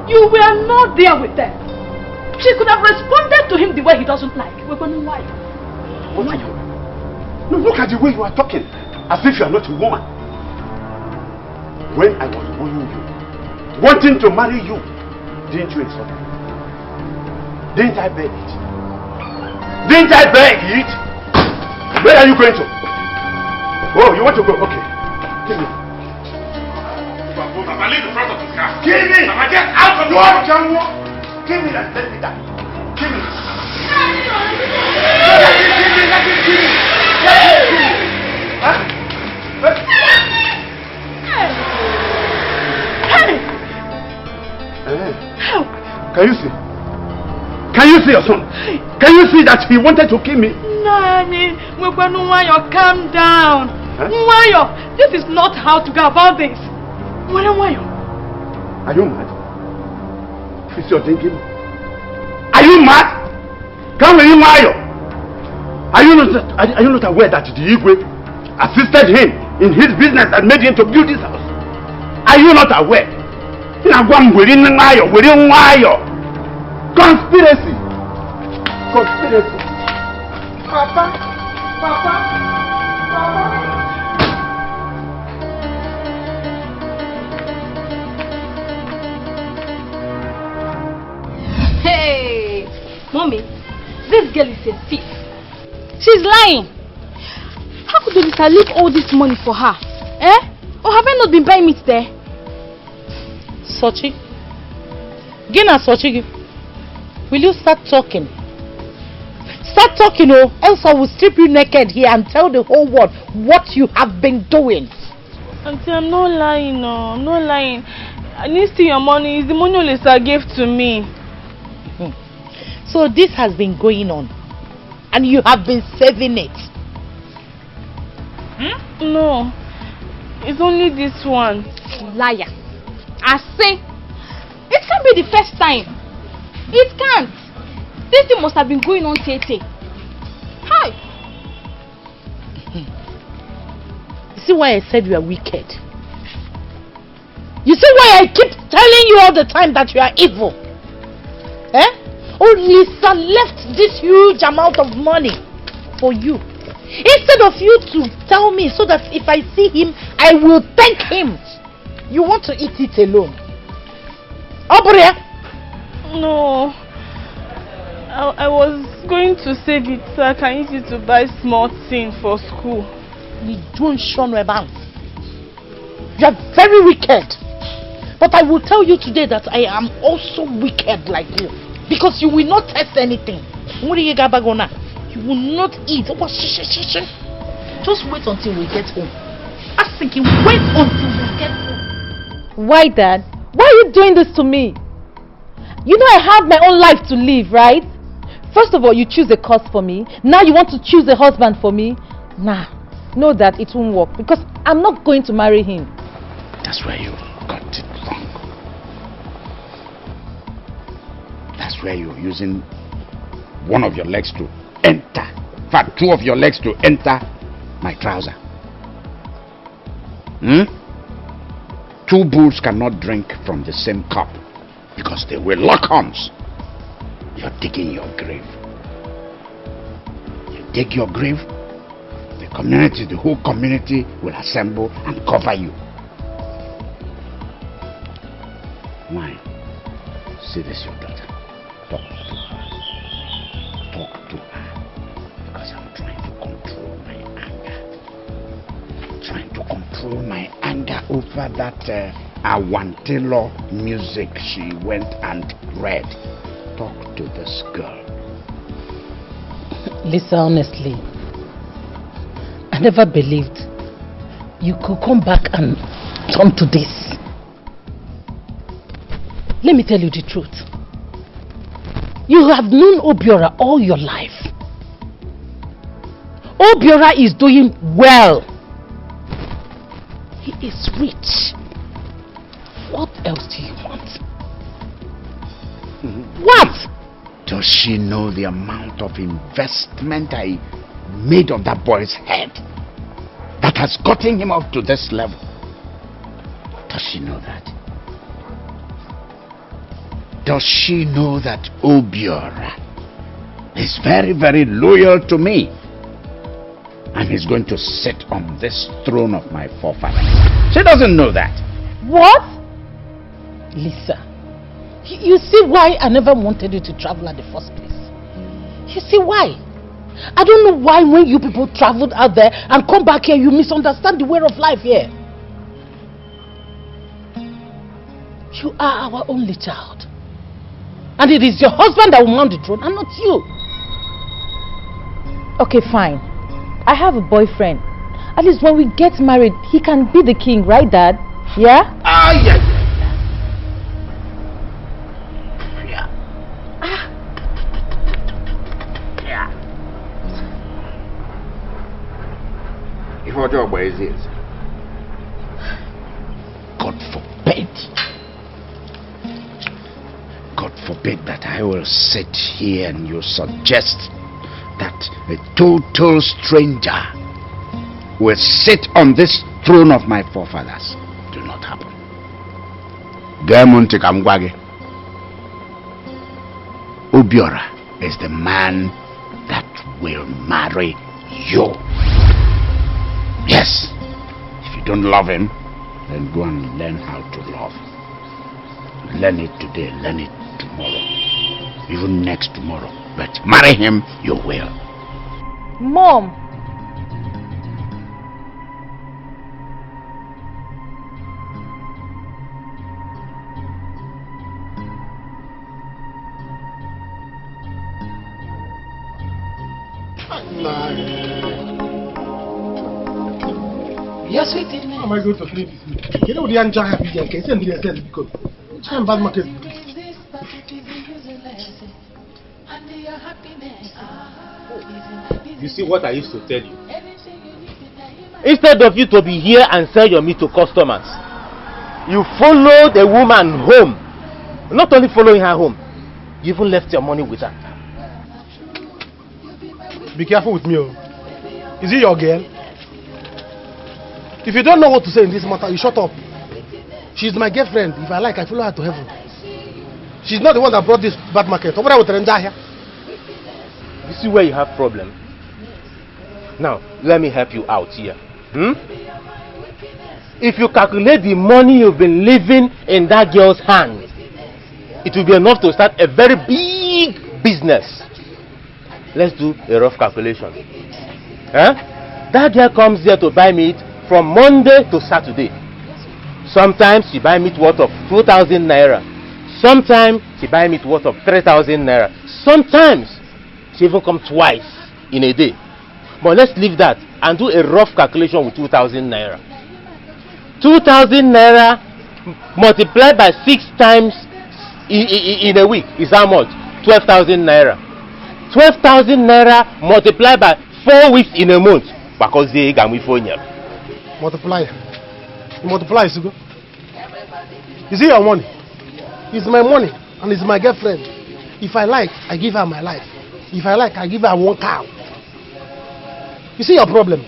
you were not there with them. She could have responded to him the way he doesn't like. We're going to lie. What are you? No, look at the way you are talking, as if you are not a woman. When I was warning you, wanting to marry you, didn't you insult me? Didn't I beg it? Didn't I beg it? Where are you going to? Oh, you want to go? Okay. Give me. Mama, leave the front of the car. Give me! Mama, get out of the car! Give me that. Let me down. Give me. Can you see? Can you see your son? Can you see that he wanted to kill me? Nani, calm down. Huh? This is not how to go about this. Are you mad? Is your thinking? Are you mad? Come here, Mayo. Are you not aware that the Iyke assisted him in his business and made him to build this house? Are you not aware? Conspiracy. Conspiracy. Papa. Hey, Mommy, this girl is a thief. She's lying. How could Lisa leave all this money for her? Or have I not been buying meat there? Sochi? Gina Sochi, will you start talking? Start talking, else I will strip you naked here and tell the whole world what you have been doing. Auntie, I'm not lying, no. I'm not lying. I need to see your money. It's the money Lisa gave to me. So this has been going on and you have been saving it. No. It's only this one. Liar. I say, it can't be the first time. It can't. This thing must have been going on tete. Hi. You see why I said you are wicked? You see why I keep telling you all the time that you are evil? Oh, Lisa left this huge amount of money for you. Instead of you to tell me so that if I see him, I will thank him. You want to eat it alone. Obria? No. I was going to save it so I can use it to buy small things for school. You don't show no bounds. You are very wicked. But I will tell you today that I am also wicked like you. Because you will not taste anything. You will not eat. Just wait until we get home. I'm thinking, wait until we get home. Why, Dad? Why are you doing this to me? You know I have my own life to live, right? First of all, you choose a cause for me. Now you want to choose a husband for me. Nah, know that it won't work because I'm not going to marry him. That's where you got it wrong. That's where you're using one of your legs to enter. In fact, two of your legs to enter my trouser. Two bulls cannot drink from the same cup because they will lock arms. You're digging your grave. You dig your grave, the community, the whole community will assemble and cover you. Why? See this, your daughter. Talk to her. Talk to her. Because I'm trying to control my anger. Trying to control my anger over that Awantelo music she went and read. Talk to this girl. Lisa, honestly, I never believed you could come back and turn to this. Let me tell you the truth. You have known Obiora all your life. Obiora is doing well. He is rich. What else do you want? What? Does she know the amount of investment I made on that boy's head that has gotten him up to this level? Does she know that? Does she know that Obiora is very, very loyal to me? And he's going to sit on this throne of my forefathers. She doesn't know that. What? Lisa, you see why I never wanted you to travel at the first place? You see why? I don't know why when you people traveled out there and come back here, you misunderstand the way of life here. You are our only child. And it is your husband that will mount the throne and not you. Okay, fine. I have a boyfriend. At least when we get married, he can be the king, right, Dad? Yeah? Ah, yes. Whatever is it? God forbid. God forbid that I will sit here and you suggest that a total stranger will sit on this throne of my forefathers. Do not happen. Gamunti Kamwage. Obiora is the man that will marry you. Yes. If you don't love him, then go and learn how to love. Learn it today, learn it tomorrow, even next tomorrow. But marry him, you will. Mom. Yes, we did. How am I going to clean this meat? You know the angel happy again. Can send me a sense because I'm bad market. You see what I used to tell you? Instead of you to be here and sell your meat to customers, you followed a woman home. Not only following her home, you even left your money with her. Be careful with me. Is it your girl? If you don't know what to say in this matter, you shut up. She's my girlfriend. If I like, I follow her to heaven. She's not the one that brought this bad market. Over there with Renja. You see where you have problem? Now, let me help you out here. If you calculate the money you've been leaving in that girl's hand, it will be enough to start a very big business. Let's do a rough calculation. That girl comes here to buy meat from Monday to Saturday. Sometimes she buy meat worth of 2,000 naira. Sometimes she buy meat worth of 3,000 naira. Sometimes she even comes twice in a day. But let's leave that and do a rough calculation with 2,000 naira. 2,000 naira multiplied by 6 times in a week is how much? 12,000 naira. 12,000 naira multiplied by 4 weeks in a month. Because they got me for you. Multiply. You multiply, Sugo. Is it your money? It's my money and it's my girlfriend. If I like, I give her my life. If I like, I give her 1 cow. You see your problem?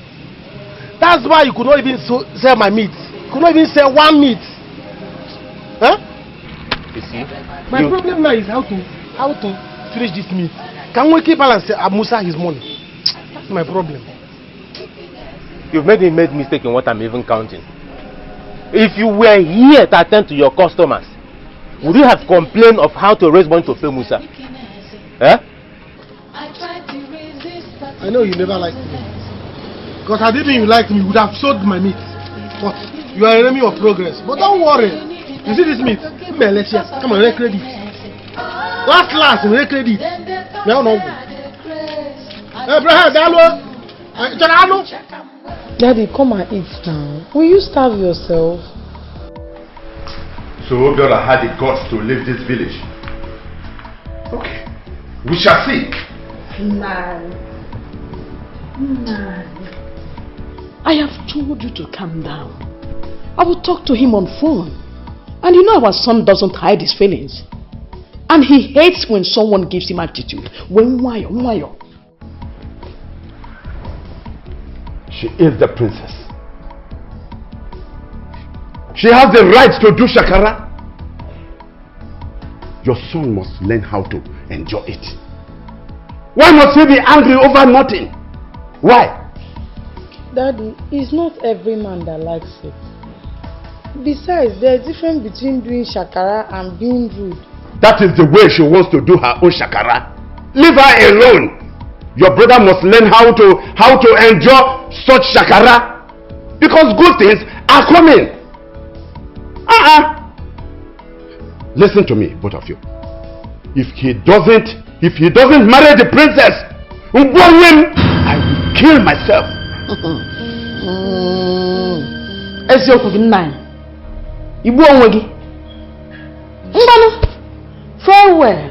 That's why you could not even sell my meat. You could not even sell 1 meat. Huh? You see? My problem now is how to finish this meat. Can we keep balance Musa his money? That's my problem. You've made a mistake in what I'm even counting. If you were here to attend to your customers, would you have complained of how to raise money to pay Musa? I know you never liked me. Because had it been you liked me, you would have sold my meat. But you are an enemy of progress. But don't worry. You see this meat? Come on, credit. Last, we credit. No. Abraham, Daddy, come and eat now. Will you starve yourself? So Obiora had the guts to leave this village. Okay, we shall see. Man. I have told you to calm down. I will talk to him on phone. And you know our son doesn't hide his feelings. And he hates when someone gives him attitude. When She is the princess. She has the right to do shakara. Your son must learn how to enjoy it. Why must he be angry over nothing? Why? Daddy, it's not every man that likes it. Besides, there's a difference between doing shakara and being rude. That is the way she wants to do her own shakara. Leave her alone. Your brother must learn how to enjoy such shakara. Because good things are coming. Listen to me, both of you. If he doesn't marry the princess, I will kill myself. Farewell.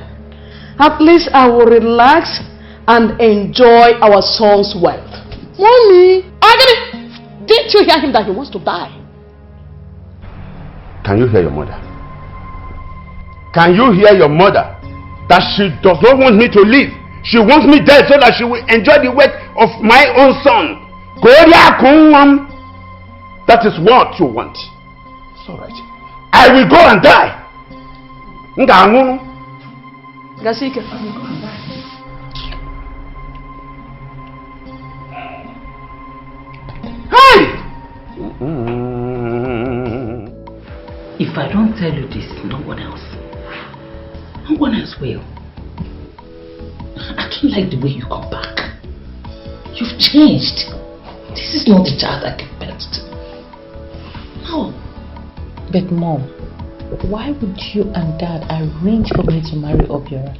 At least I will relax and enjoy our son's wealth. Mommy! Didn't you hear him that he wants to die? Can you hear your mother? Can you hear your mother? That she does not want me to live. She wants me dead so that she will enjoy the work of my own son. That is what you want. It's alright. I will go and die. Gasike. Hey! If I don't tell you this, no one else will. I don't like the way you come back. You've changed. This is not the child I gave birth to. No. But Mom, why would you and Dad arrange for me to marry Obiora?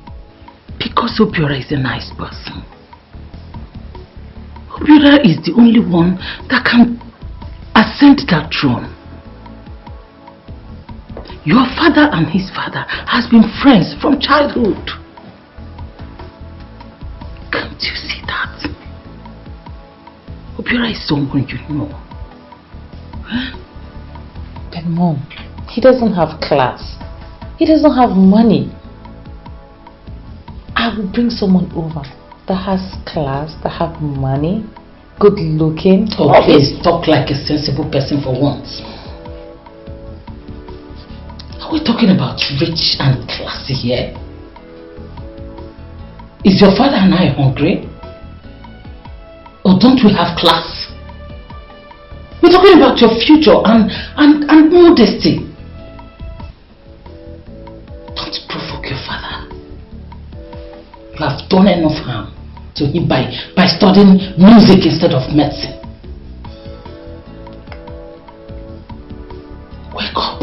Because Obiora is a nice person. Obiora is the only one that can ascend that throne. Your father and his father has been friends from childhood. Can't you see that? Obiora is someone you know. Huh? But Mom, he doesn't have class. He doesn't have money. I will bring someone over that has class, that have money, good looking. Oh, please talk like a sensible person for once. Are we talking about rich and classy here? Is your father and I hungry? Or don't we have class? We're talking about your future and modesty. Don't provoke your father. You have done enough harm to him by studying music instead of medicine. Wake up.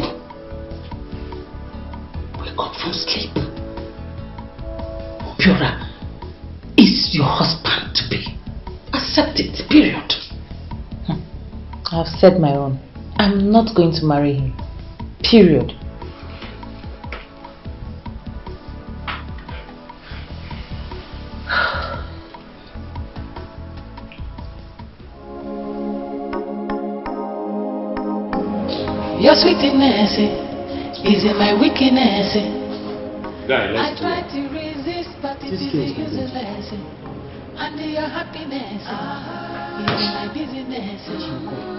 Wake up from sleep. Obiora is your husband to be. Accept it, period. I've said my own. I'm not going to marry him. Period. Your sweetness is in my weakness. I try to resist, but it is useless. And your happiness is in my business.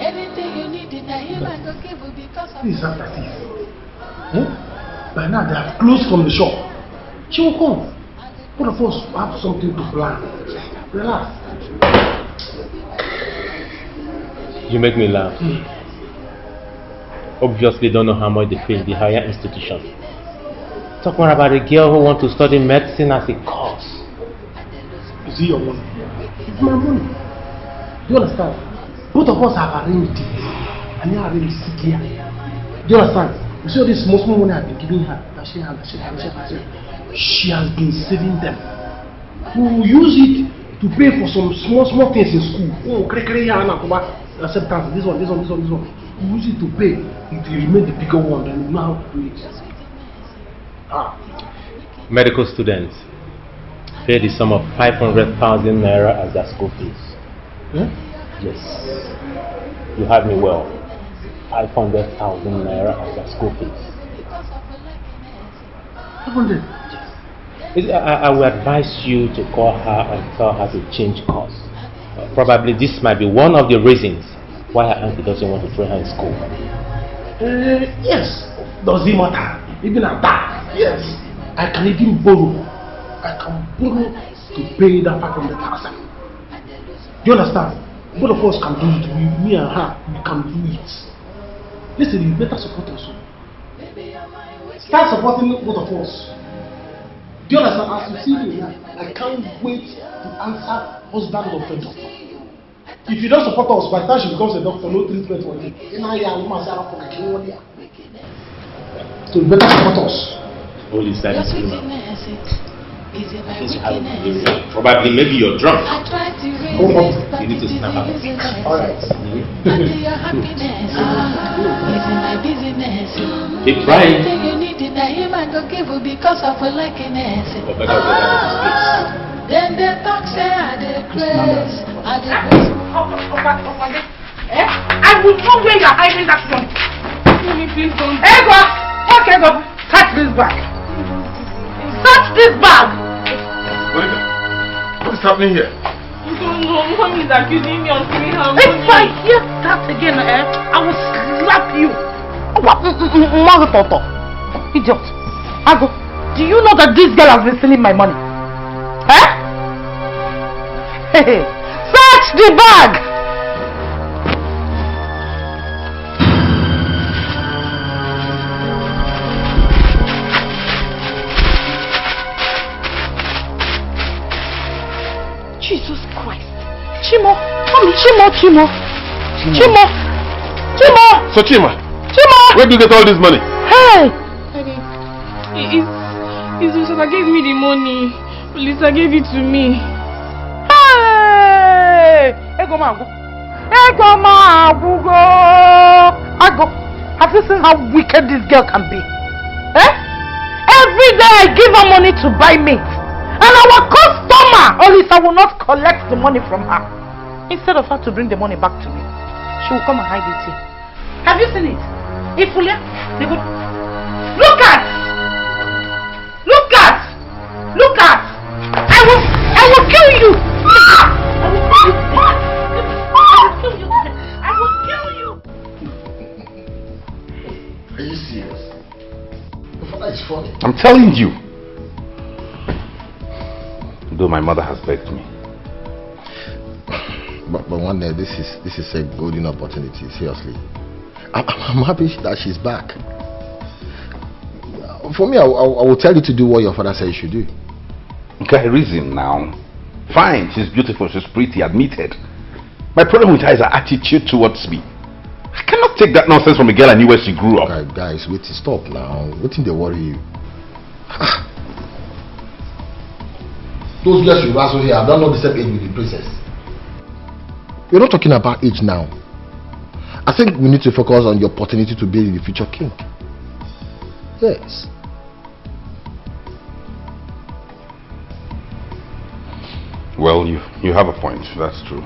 Anything you need in a human go give you because of Please, after this. By now they have closed from the shop. She will come. Both of us have something to plan. Relax. You make me laugh. Obviously don't know how much they pay in the higher institution. Talk more about a girl who wants to study medicine as a course. Is it your money? It's my money. Do you understand? Both of us have arranged it. And you arranged it here. Do you understand? You see all this small money I've been giving her. She has been saving them. We will use it to pay for some small things in school. Oh, acceptance. This one. We use it to pay. It will remain the bigger one. Then we know how to do it. Medical students pay the sum of 500,000 naira as their school fees. Yes. You have me well. 500,000 naira as their school fees. 500? I would advise you to call her and tell her to change course. Probably this might be one of the reasons why her auntie doesn't want to train her in school. Yes. Does it matter? Even at that, yes. I can even borrow. I can borrow to pay that 500,000. Do you understand? Both of us can do it. Me and her, we can do it. Listen, you better support us. Start supporting both of us. Do you understand? As you see me now, I can't wait to answer husband of a doctor. If you don't support us, by the time she becomes a doctor, no treatment for you. So you better support us. Holy silence. Probably maybe you're drunk. You need to snap out. Alright. Keep trying. Because of a likeness. Then they talk say I dey craze. I will know where you are hiding that money. Mommy, please don't. Ego! Okay, go. Search this bag. Search this bag. What is happening here? I don't know. Mommy is accusing me of stealing her money. If I hear that again, I will slap you. Idiot. Ago, do you know that this girl has been stealing my money? Search the bag! Jesus Christ. Chimo. Mommy, Chimo. So Chima, Chimo! where do you get all this money? Hey! It's Lisa that gave me the money. Lisa gave it to me. Hey! Ego Mago, have you seen how wicked this girl can be? Every day I give her money to buy meat. And our customer, Olisa, will not collect the money from her. Instead of her to bring the money back to me, she will come and hide it here. Have you seen it? Ifulia, look at! I will kill you! I will kill you! Are you serious? Your father is funny. I'm telling you. Though my mother has begged me. But one day, this is a golden opportunity, seriously. I'm happy that she's back. For me, I will tell you to do what your father said you should do. Okay, reason now. Fine, she's beautiful, she's pretty, admitted. My problem with her is her attitude towards me. I cannot take that nonsense from a girl I knew where she grew up. Okay, guys, wait, stop now. What thing they worry you? Those girls you wrestle here, I don't know the same age with the princess. We're not talking about age now. I think we need to focus on your opportunity to be the future king. Yes. Well, you have a point, that's true.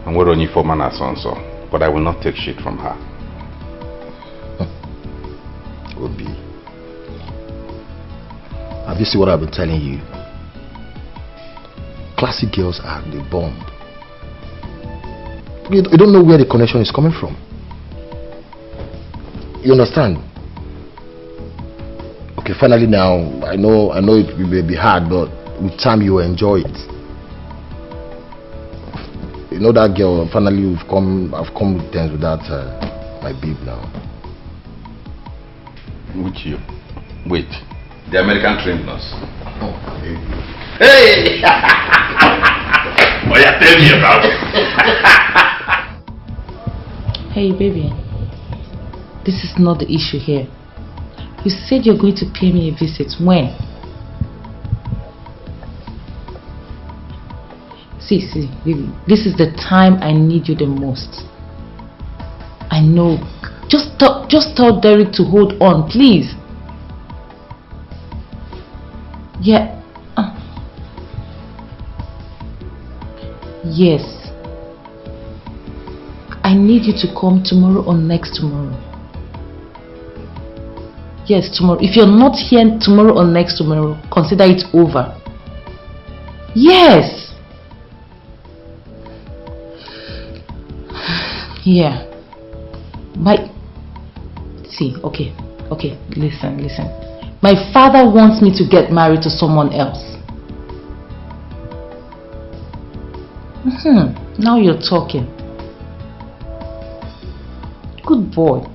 And we're only for man so, but I will not take shit from her. Obi, have you seen what I've been telling you? Classic girls are the bomb. You don't know where the connection is coming from. You understand? Okay, finally now, I know it may be hard, but with time you will enjoy it. You know that girl, finally I've come to terms with that, my babe now. With you? Wait, the American trained nurse. Oh, hey! Oh yeah, tell me about it. Hey baby, this is not the issue here. You said you're going to pay me a visit. When? See, baby, this is the time I need you the most. I know. Just tell Derek to hold on, please. Yeah. Yes. I need you to come tomorrow or next tomorrow. Yes, tomorrow. If you're not here tomorrow or next tomorrow, consider it over. Yes. Yeah. Okay, listen. My father wants me to get married to someone else. Now you're talking. Good boy.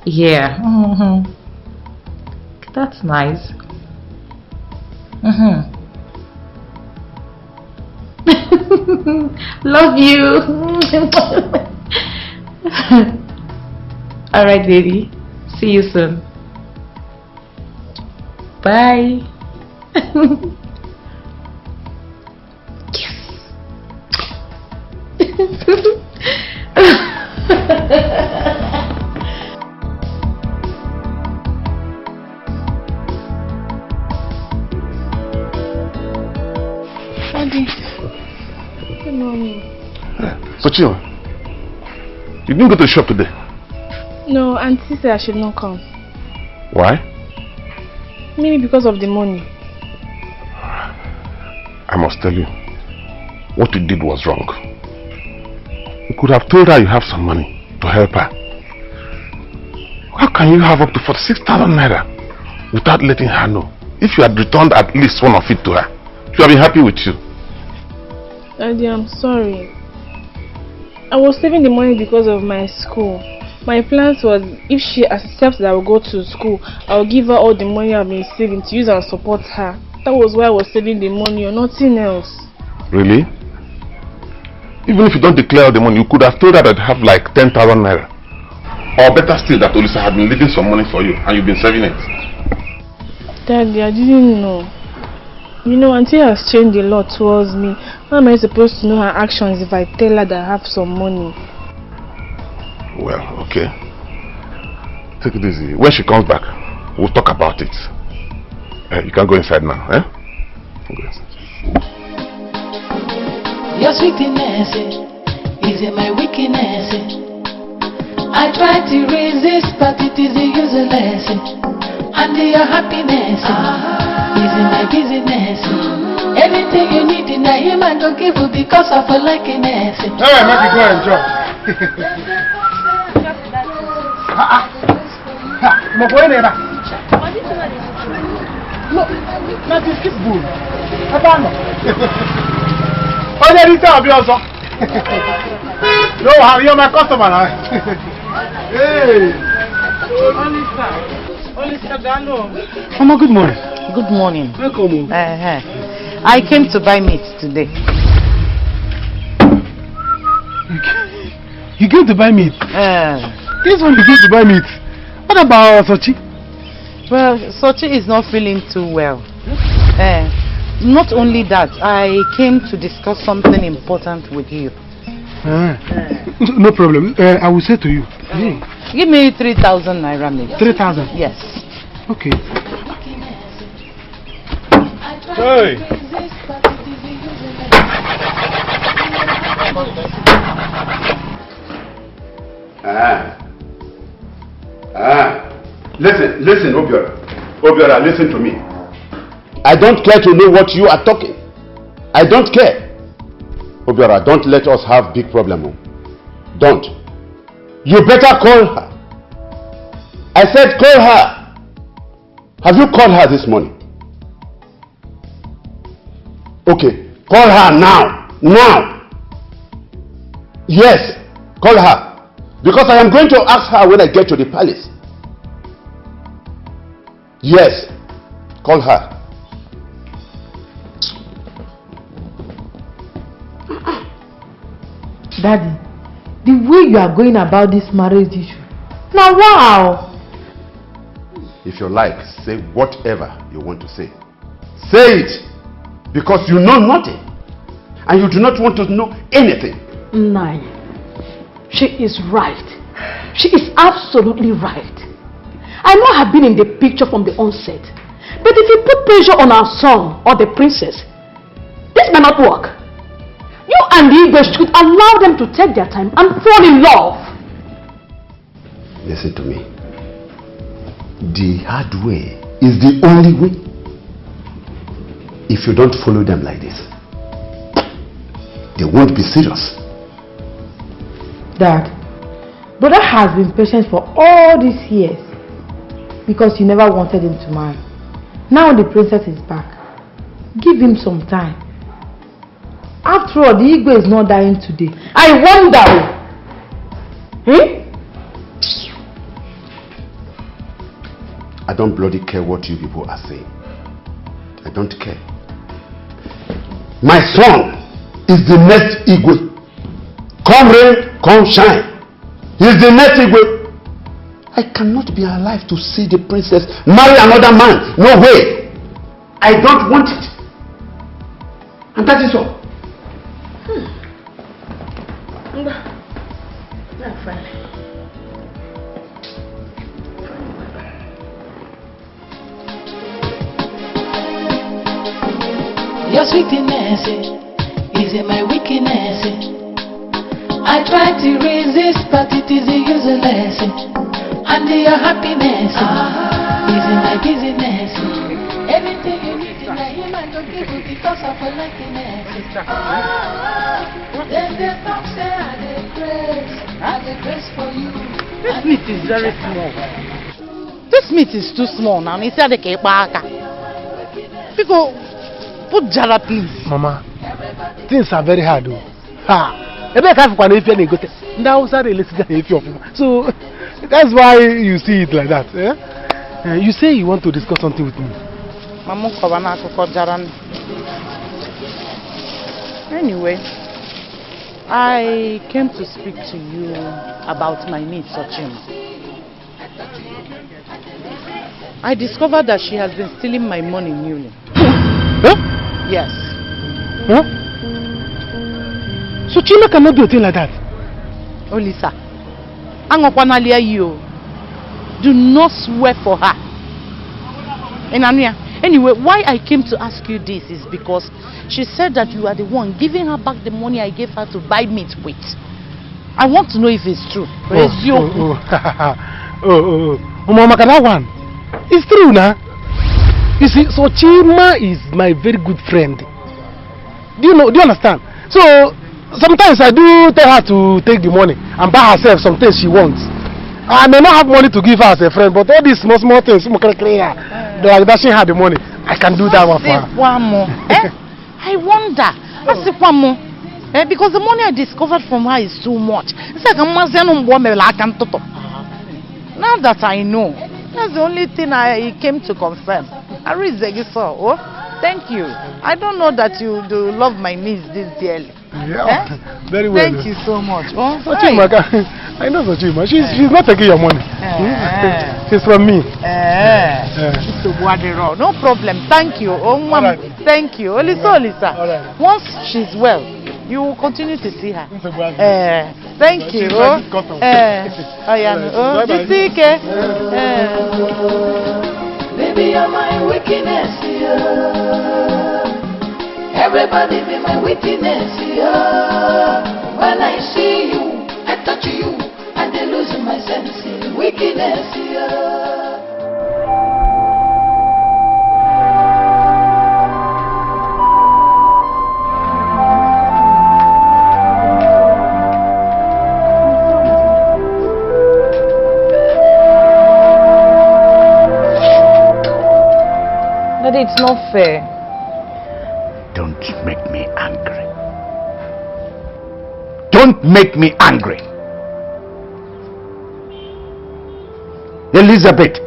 Yeah. That's nice. Love you. All right, baby. See you soon. Bye. Daddy, Sochima, you didn't go to the shop today? No, Auntie said I should not come. Why? Maybe because of the money. I must tell you, what you did was wrong. You could have told her you have some money to help her. How can you have up to 46,000 naira without letting her know? If you had returned at least one of it to her, she would have been happy with you. Daddy, I'm sorry. I was saving the money because of my school. My plans was, if she accepts that I will go to school, I will give her all the money I've been saving to use and support her. That was why I was saving the money or nothing else. Really? Even if you don't declare the money, you could have told her that you have like 10,000 naira. Or better still, that Olisa had been leaving some money for you and you've been saving it. Daddy, I didn't know. You know, Auntie has changed a lot towards me. How am I supposed to know her actions if I tell her that I have some money? Well, okay. Take it easy. When she comes back, we'll talk about it. You can go inside now, eh? Go inside. Your sweetness is my weakness. I try to resist, but it is useless. And your happiness is my business. Anything you need in a human go give you because of a likeness. Hey, make you go enjoy. No, not this is good. Oh, there is a also. No, you're my customer now. Hey. Mama, good morning. Good morning. Welcome. I came to buy meat today. You came to buy meat? This one you came to buy meat. What about Sochi? Well, Sochi is not feeling too well. Not only that, I came to discuss something important with you. No problem. I will say to you. Give me 3,000 naira maybe. 3,000? Yes. Okay. Hey! Listen, Obiora, listen to me. I don't care to know what you are talking. I don't care. Obiora, don't let us have big problem. Don't. You better call her. I said call her. Have you called her this morning? Okay, call her now. Now. Yes, call her. Because I am going to ask her when I get to the palace. Yes, call her. Daddy, the way you are going about this marriage issue. Now, wow! If you like, say whatever you want to say. Say it! Because you know nothing. And you do not want to know anything. Nai, she is right. She is absolutely right. I know I have been in the picture from the onset. But if you put pressure on our son or the princess, this may not work. You and Iyke should allow them to take their time and fall in love. Listen to me. The hard way is the only way. If you don't follow them like this, they won't be serious. Dad, brother has been patient for all these years because you never wanted him to marry. Now the princess is back. Give him some time. After all, the Iyke is not dying today. I wonder. I don't bloody care what you people are saying. I don't care. My son is the next Iyke. Come rain, come shine. He's the next Iyke. I cannot be alive to see the princess marry another man. No way. I don't want it. And that is all. Your sweetness is my weakness. I try to resist, but it is useless. And your happiness is in my business. Anything you need in my him, I don't give you because of a likeness. Then the talk say I the grace for you. This meat is very small. This meat is too small now. It's the cake baka. People, put jara please. Mama, things are very hard though. Ha! So that's why you see it like that. Eh? You say you want to discuss something with me. Anyway, I came to speak to you about my niece, Sochin. I discovered that she has been stealing my money newly. Huh? Yes. Huh? So Chima cannot do a thing like that? Oh, Lisa, do not swear for her. Anyway, why I came to ask you this is because she said that you are the one giving her back the money I gave her to buy meat with. I want to know if it's true. Mama, that one. It's true now. You see, so Chima is my very good friend. Do you understand? So sometimes I do tell her to take the money and buy herself some things she wants. I may not have money to give her as a friend, but all these small things, like dashing her the money, I can do that one for her. I wonder. Because the money I discovered from her is too much. It's like now that I know, that's the only thing I came to confirm. Oh, thank you. I don't know that you do love my niece this dearly. Yeah, very well. Thank you so much. Oh, Chima, I know Chima. She's not taking your money. She's from me. No problem. Thank you. Oh, right. Thank you. Olisa. Right. Once she's well, you will continue to see her. Thank you. Iyke. Baby, you're my weakness, yeah. Everybody be my witness, yeah. When I see you, I touch you, and I lose my senses. Wickedness, yeah. But it's not fair. Don't make me angry. Don't make me angry. Elizabeth,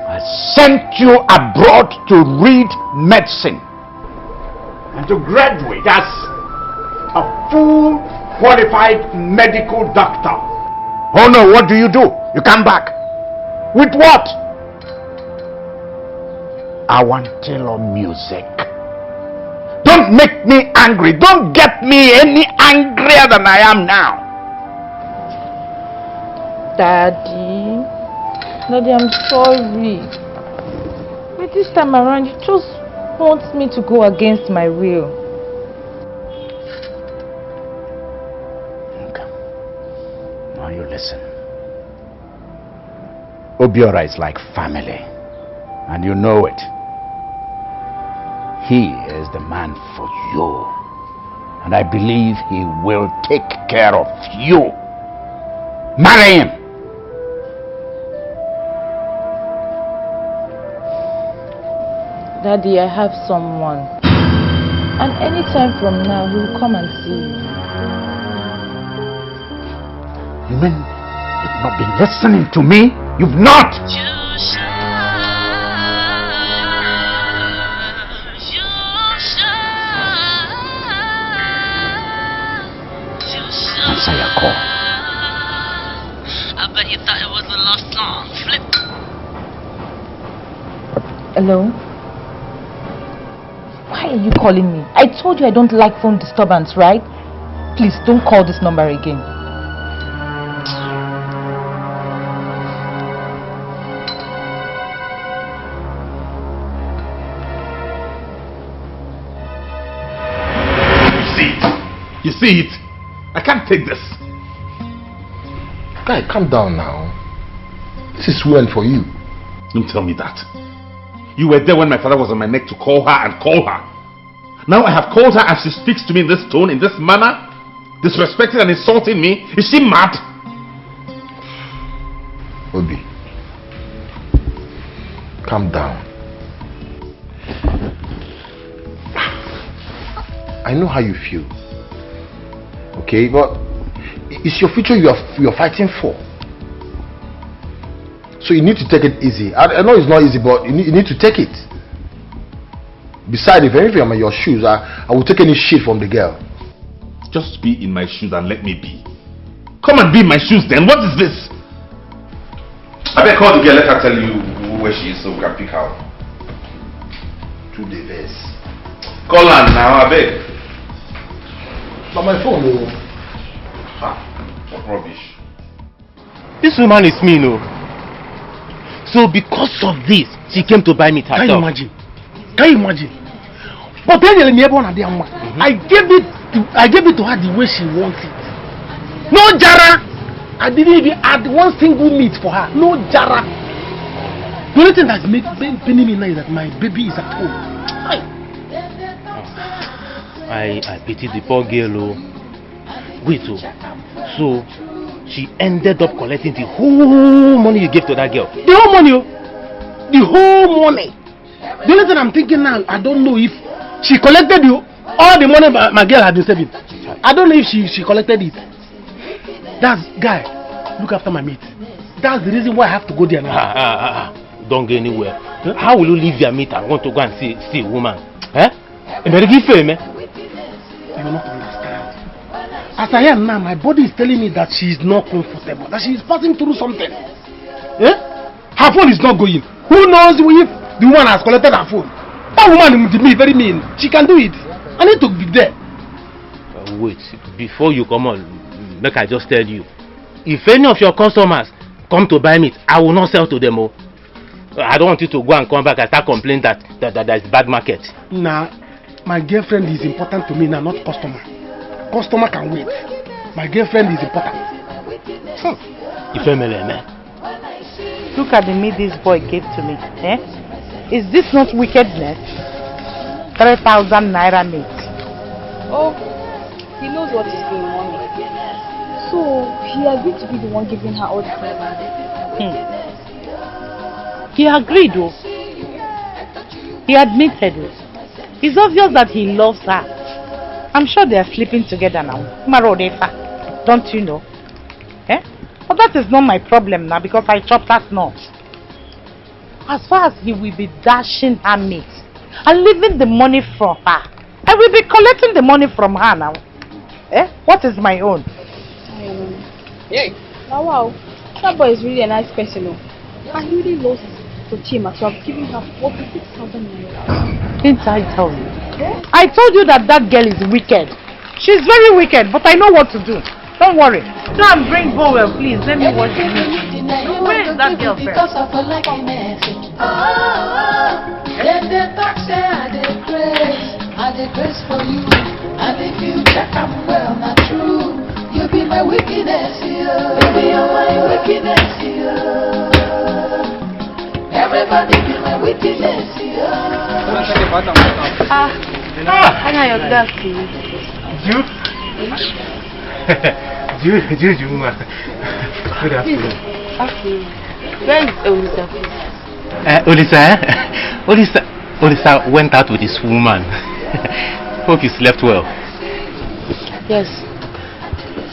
I sent you abroad to read medicine and to graduate as a full qualified medical doctor. Oh no, what do? You come back. With what? I want Taylor music. Don't make me angry. Don't get me any angrier than I am now. Daddy, I'm sorry. But this time around, you just want me to go against my will. Okay. Now you listen. Obiora is like family, and you know it. He is the man for you, and I believe he will take care of you. Marry him. Daddy, I have someone, and anytime from now he will come and see you. You mean you've not been listening to me? You've not. Answer your call. I bet you thought it was the last song. Flip. Hello? Why are you calling me? I told you I don't like phone disturbance, right? Please don't call this number again. You see it? I can't take this. Guy, calm down now. This is well for you. Don't tell me that. You were there when my father was on my neck to call her and call her. Now I have called her and she speaks to me in this tone, in this manner, disrespecting and insulting me. Is she mad? Obi, calm down. I know how you feel. Okay, but it's your future you are fighting for. So you need to take it easy. I know it's not easy, but you need to take it. Besides, if anything I'm in your shoes, I will take any shit from the girl. Just be in my shoes and let me be. Come and be in my shoes then. What is this? I better call the girl, let her tell you where she is so we can pick her up. To the verse. Call her now, I beg. But my phone, though. What rubbish. This woman is mean, no. So because of this, she came to buy me herself. Can you imagine? Can you imagine? But then I gave it to her the way she wants it. No jara. I didn't even add one single meat for her. No jara. The only thing that's paining me now is that my baby is at home. I pity the poor girl. Wait, so she ended up collecting the whole money you gave to that girl. The whole money, the whole money. The only thing I'm thinking now, I don't know if she collected all the money my girl had been saving. I don't know if she collected it. That's guy, look after my meat. That's the reason why I have to go there now. Don't go anywhere. Huh? How will you leave your meat and want to go and see a woman? Eh? You will not understand. As I am now, my body is telling me that she is not comfortable, that she is passing through something. Eh? Her phone is not going. Who knows if the woman has collected her phone? That woman is very mean. She can do it. I need to be there. Wait, before you come on, make I just tell you. If any of your customers come to buy meat, I will not sell to them. Oh. I don't want you to go and come back and start complaining that there is bad market. Nah, my girlfriend is important to me now, not customer. Customer can wait. My girlfriend is important. Look at the meat this boy gave to me. Eh? Is this not wickedness? 3,000 naira meat. Oh, he knows what is going on. So he agreed to be the one giving her all the money. He agreed, though. He admitted it. It's obvious that he loves her. I'm sure they are sleeping together now. Marodefa, don't you know? Eh? But that is not my problem now because I chopped that nut. As far as he will be dashing her meat and leaving the money from her, I will be collecting the money from her now. Eh? What is my own? Hey. Now, wow, that boy is really a nice person. And he really loves to Chima, so I've given her 46,000 naira. Didn't I tell you? I told you that girl is wicked. She's very wicked, but I know what to do. Don't worry. Go and bring Bowel, please. Let me watch it. Where is that girl first? Then they talk say I dey grace for you. And if you check I'm well, not true. You be my wickedness, yeah. Baby, you're my wickedness, yeah. Everybody be my wickedness, yeah. I know your gas, please. Good afternoon. Where is Olisa? Olisa went out with his woman. Hope you slept well. Yes.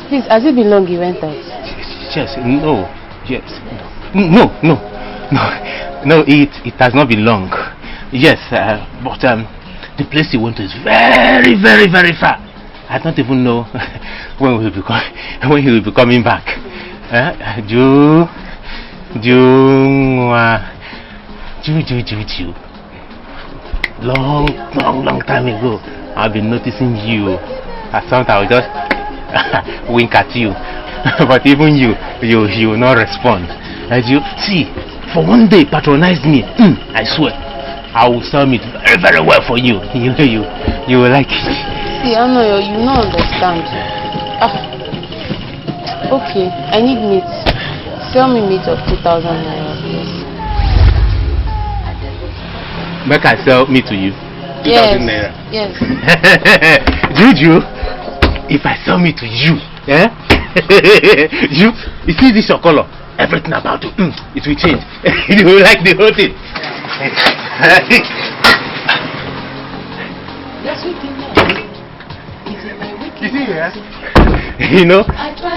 Please, has it been long he went out? Yes, no. Yes. No, it has not been long. Yes, but the place he went to is very, very, very far. I don't even know when he will be coming back. Ju. Long time ago, I've been noticing you. At some time I will just wink at you, but even you will not respond. As you see, for one day patronize me. I swear, I will sell it very, very well for you. You will like it. See, I know you don't understand. Okay, I need meat. Sell me meat of 2,000 naira, please. Make I sell meat to you? 2,000 naira? Yes. Juju, if I sell meat to you, you see this your color? Everything about it, it will change. You will like the whole thing. You see, you know,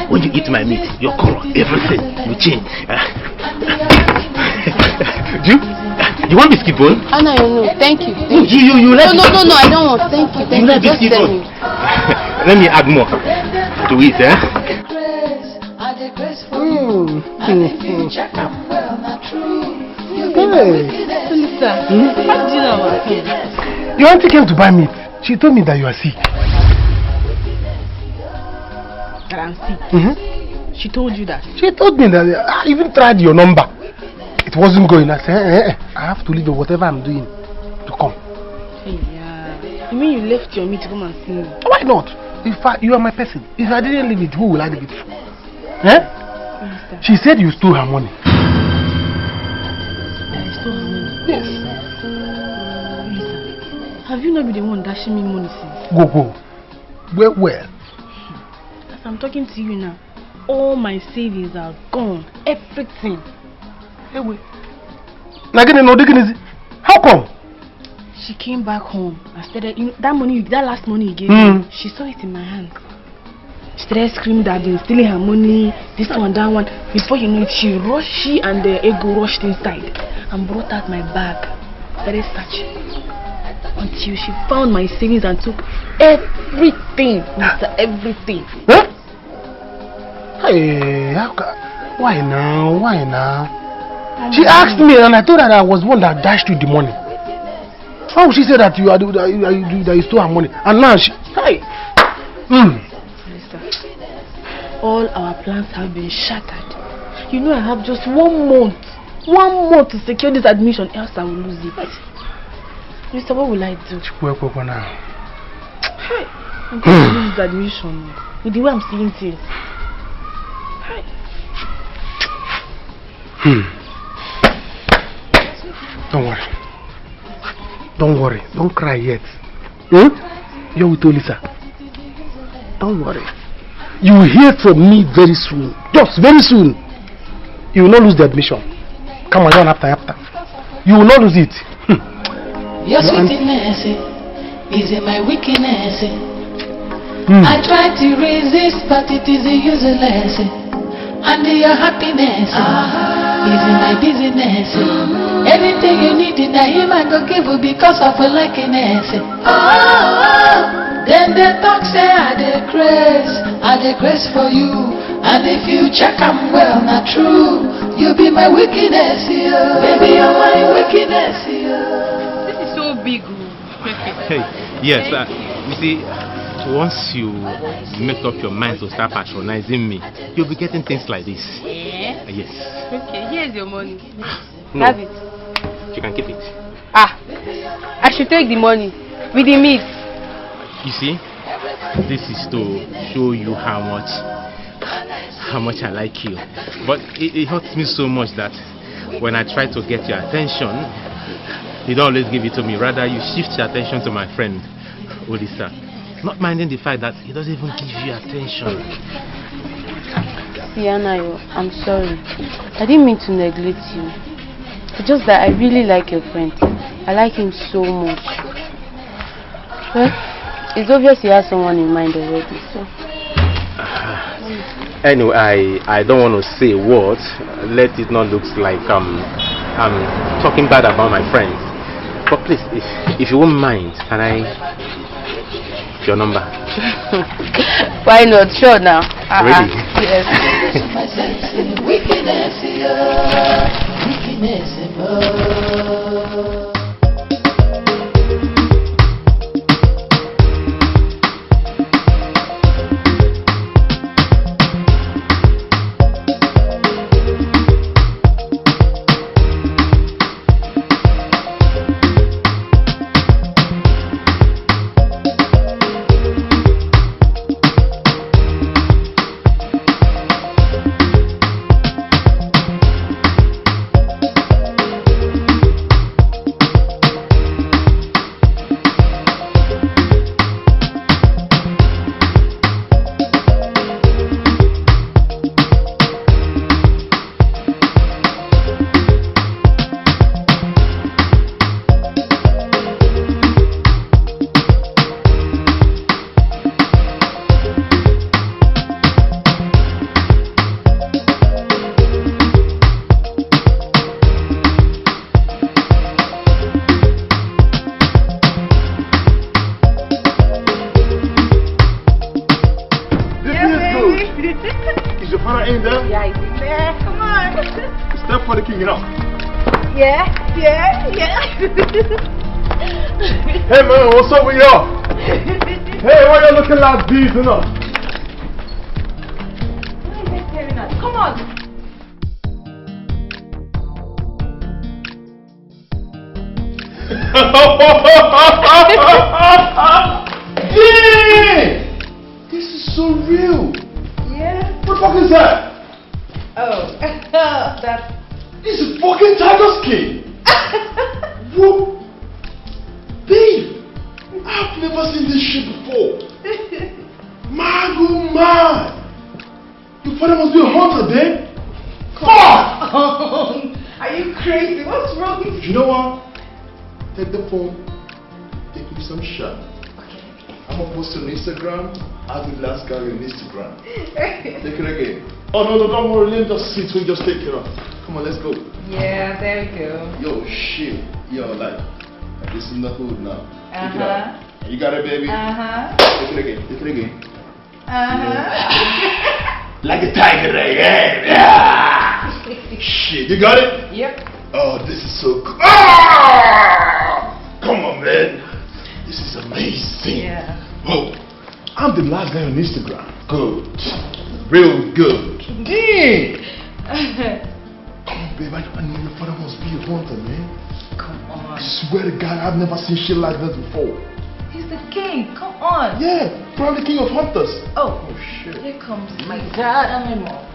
when you eat my meat, your color, everything will change. You want biscuit bone? Anna, no, thank you. You like no, I don't want. Thank you. You like Just biscuit tell bone? me. Let me add more to it, Lisa, How did you know about him? your auntie came to buy meat. She told me that you are sick. That I'm sick. She told you that? She told me that I even tried your number. It wasn't going. I said, I have to leave whatever I'm doing to come. Hey, you mean you left your meat to come and see me? Why not? You are my person. If I didn't leave it, who will I leave it for? She said you stole her money. I stole her money? Yes. Have you not been the one dashing me money since? Go. Well. As I'm talking to you now, all my savings are gone. Everything. Hey, wait. How come? She came back home and started, that last money you gave me, she saw it in my hand. She started screaming that I've been stealing her money, this one, that one. Before you know it, she and the ego rushed inside and brought out my bag. Started searching until she found my savings and took everything, Mr. Everything. Huh? Hey, why now? She asked me and I told her that I was one that dashed you the money. How would she say that you stole her money? And now she... Hey! Mister, all our plans have been shattered. You know I have just 1 month. 1 month to secure this admission, else I will lose it. Mister, what will I do? Hey, I'm going to lose this admission. With the way I'm seeing things. Hey. Don't worry. Don't cry yet. You're with Lisa. Don't worry. You will hear from me very soon. Just very soon. You will not lose the admission. Come on, after. You will not lose it. Your sweetness is in my weakness. I try to resist, but it is useless. And your happiness is in my business. Anything you need in him I go give you because of a likeness. Then they talk say I dey grace for you. And if you check I'm well, not true. You be my wickedness, baby, you're my wickedness. This is so big. Hey, yes, you see, once you make up your mind to start patronizing me, you'll be getting things like this. Yeah? Yes. Okay, here's your money. No. Have it. You can keep it. I should take the money with the meat. You see, this is to show you how much I like you. But it hurts me so much that when I try to get your attention, you don't always give it to me. Rather, you shift your attention to my friend, Odisa. Not minding the fact that he doesn't even give you attention. Sianayo, I'm sorry. I didn't mean to neglect you. It's just that I really like your friend. I like him so much. Well, it's obvious you have someone in mind already, so... Anyway, I don't want to say what. Let it not look like I'm talking bad about my friends. But please, if you won't mind, can I... your number? Why not? Sure now. Really? Yes. Is your father in there? Yeah, he's in there. Come on. Step for the king, you know. Yeah. Hey man, what's up with y'all? Hey, why y'all looking like these, you know? Why are they staring at us? Come on. Yeah! This is so real. Yeah. What the fuck is that? Oh, that's... This is fucking tiger skin. Whoa. Babe, I've never seen this shit before. My good man. Your father must be a hunter then. Fuck! Are you crazy? What's wrong with you? You know what? Take the phone. Take me some shot. Okay. I'm gonna post it on Instagram. I'll be the last guy on Instagram. Take it again. Oh no, don't worry. Let me just sit. We just take it off. Come on, let's go. Yeah, there we go. Yo, shit. Yo, like this is the hood now. Take it Uh-huh. out. You got it, baby. Uh-huh. Take it again. Take it again. Uh-huh. Like a tiger again. Yeah. Shit, you got it? Yep. Oh, this is so cool. Ah! Come on, man. This is amazing. Yeah. Whoa. I'm the last guy on Instagram. Good. Real good. Damn. Come on, babe. I know your father must be a hunter, man. Come on. I swear to God, I've never seen shit like this before. He's the king. Come on. Yeah, probably king of hunters. Oh. Oh, shit. Here comes my dad and my mom.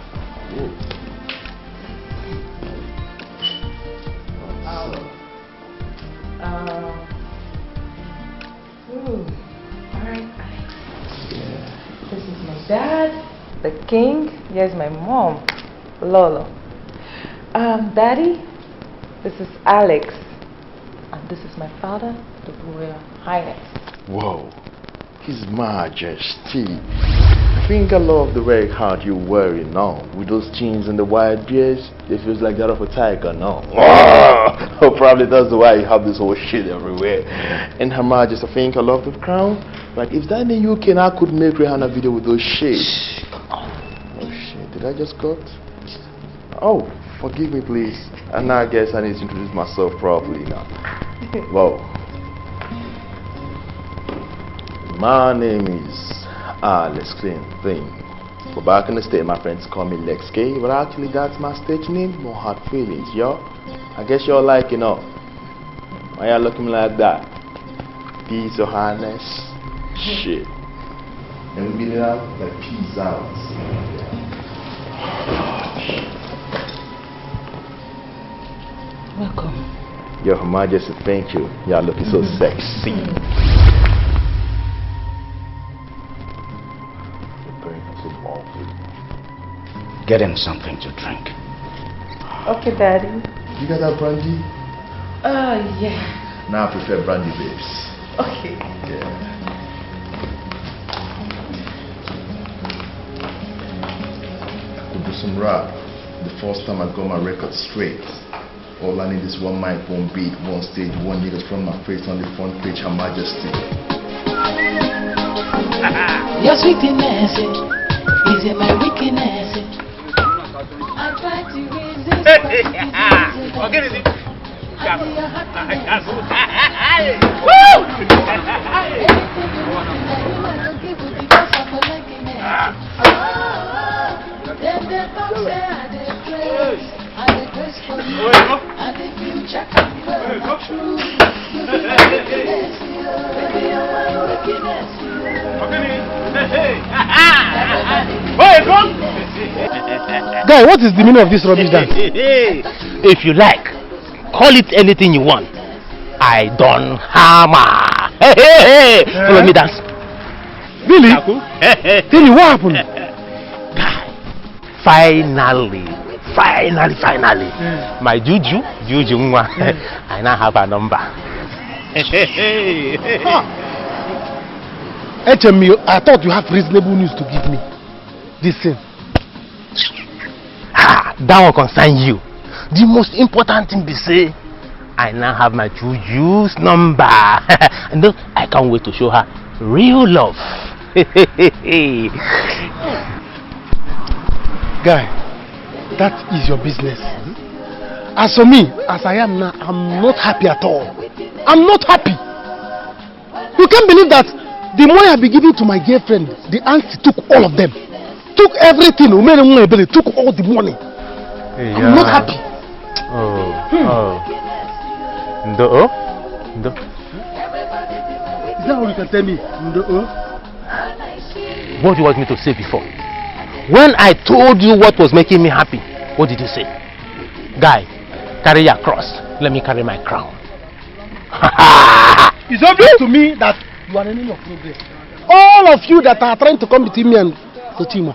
Whoa. Alright. This is my dad, the king. Here's my mom, Lolo. Daddy, this is Alex. And this is my father, the Royal Highness. Whoa, His Majesty. I think I love the way hard you wear it now. With those jeans and the wide beards, it feels like that of a tiger now. Oh, probably that's why you have this whole shit everywhere. And Her Majesty, I think I love the crown. Like, if that in the UK, I could make Rihanna video with those shades. Oh shit, did I just cut? Oh, forgive me please. And now I guess I need to introduce myself properly now. Whoa. My name is Alex Clean Thing. But back in the state, my friends call me Lex K, but actually that's my stage name. No hard feelings, yo. I guess y'all like, you know. Why y'all looking like that? Peace or harness? Shit. And we beat it out like peace out. Welcome. Yo, Her Majesty, thank you. Y'all looking so sexy. Get him something to drink. Okay, Daddy. You got that brandy? Yeah. Now I prefer brandy, babes. Okay. Yeah. I could do some rap. The first time I got my record straight. All I need is one mic, one beat, one stage, one nigga from my face on the front page, Her Majesty. Your sweetness is in my weakness. I try to resist, but then the talk say I disgrace. I disgrace for you. And if you check out well, true. You be my wickedness, baby, you're my wickedness. Guy, what is the meaning of this rubbish dance? If you like, call it anything you want. I don't hammer. Follow me dance. Really? Tell me what happened? Guy, finally, my juju nwa. I now have a number. HMU, I thought you have reasonable news to give me. Listen. That one concern you. The most important thing they say, I now have my juju's number. And I can't wait to show her real love. Guy, that is your business. As for me, as I am now, I'm not happy at all. I'm not happy. You can't believe that the money I've been giving to my girlfriend, the auntie took all of them. Took everything. Took all the money. Hey, I'm not happy. Ndo? Is that all you can tell me? What do you want me to say before? When I told you what was making me happy, what did you say? Guy, carry your cross. Let me carry my crown. It's obvious to me that you are enemy of progress. All of you that are trying to come between me and Sochima,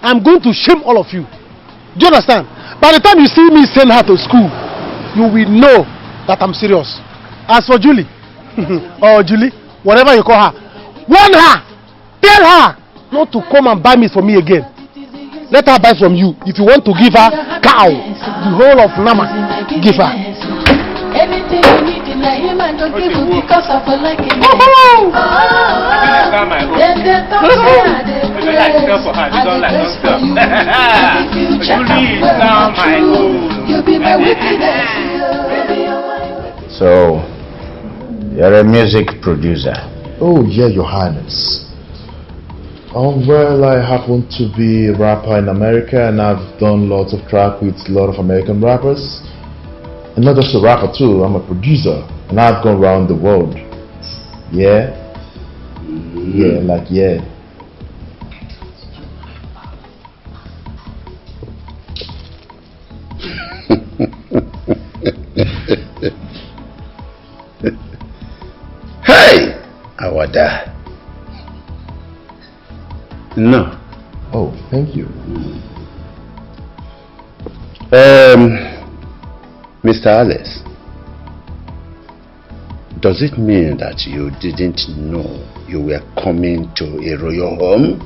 I'm going to shame all of you. Do you understand? By the time you see me send her to school, you will know that I'm serious. As for Julie, or Julie, whatever you call her, warn her, tell her not to come and buy meat for me again. Let her buy from you. If you want to give her cow, the whole of Nama, give her. Everything you need in a him and don't give you because of a liking. Then they talk they praise. You'll be my witness. So, you're a music producer? Oh yeah, Your Highness. Well, I happen to be a rapper in America, and I've done lots of track with a lot of American rappers. And not just a rapper too, I'm a producer, and I've gone around the world. Yeah? Yeah, like yeah. Hey! Awada. No. Oh, thank you. Mr. Alice, does it mean that you didn't know you were coming to a royal home?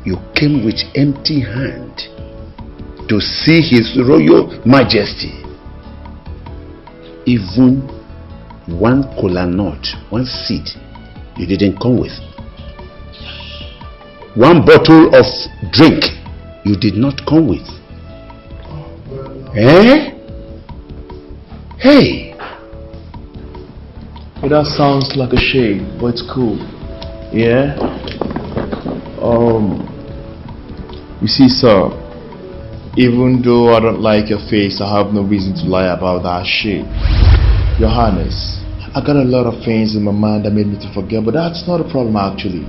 You came with empty hand to see His Royal Majesty. Even one kola nut, one seed, you didn't come with. One bottle of drink, you did not come with. Eh? Hey! Well, that sounds like a shame, but it's cool. Yeah? You see, sir, even though I don't like your face, I have no reason to lie about that shit. Your Highness, I got a lot of things in my mind that made me to forget, but that's not a problem actually.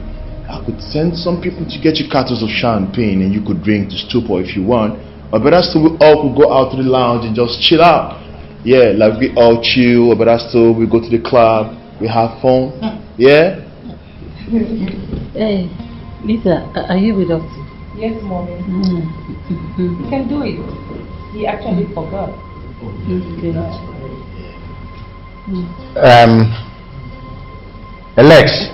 I could send some people to get you cartons of champagne and you could drink to stupor if you want. Or better still, we all could go out to the lounge and just chill out. Yeah, like we all chill, or better still, we go to the club, we have fun. Yeah? Hey, Lisa, are you with us? Yes, Mommy. You can do it. He actually forgot. Alex,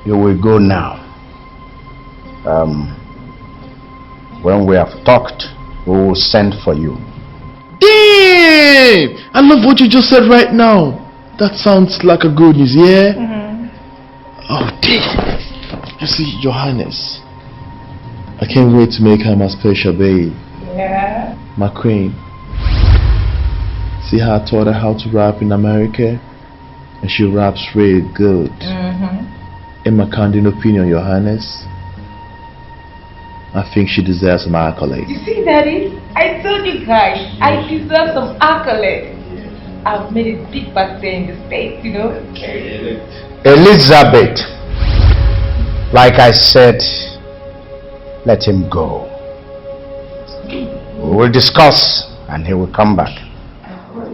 you will go now. When we have talked, we will send for you. Damn! I love what you just said right now. That sounds like a good news, yeah? Oh, damn. You see, Your Highness, I can't wait to make her my special babe. Yeah. My queen. See how I taught her how to rap in America? And she raps really good. In my candid opinion, Your Highness, I think she deserves some accolades. You see, Daddy? I told you guys, I deserve some accolades. I've made it big back there in the States, you know? Elizabeth, like I said, let him go. We will discuss and he will come back.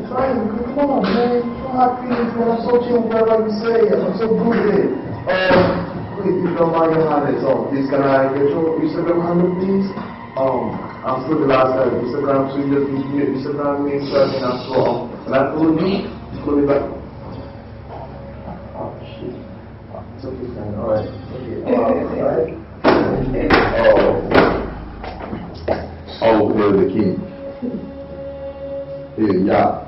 Come on, man. I'm happy, man. I'm so chill, whatever you say. I'm so good with it. Please, if you don't mind, Your Highness, please, can I get your Instagram handle, please? I'm still the last guy. Instagram, so you just Instagram me, search, and I'm so, and I follow you, follow me back. Oh, shit. It's okay, man. Alright. Okay. Alright. Oh, we're the king. Here, yeah.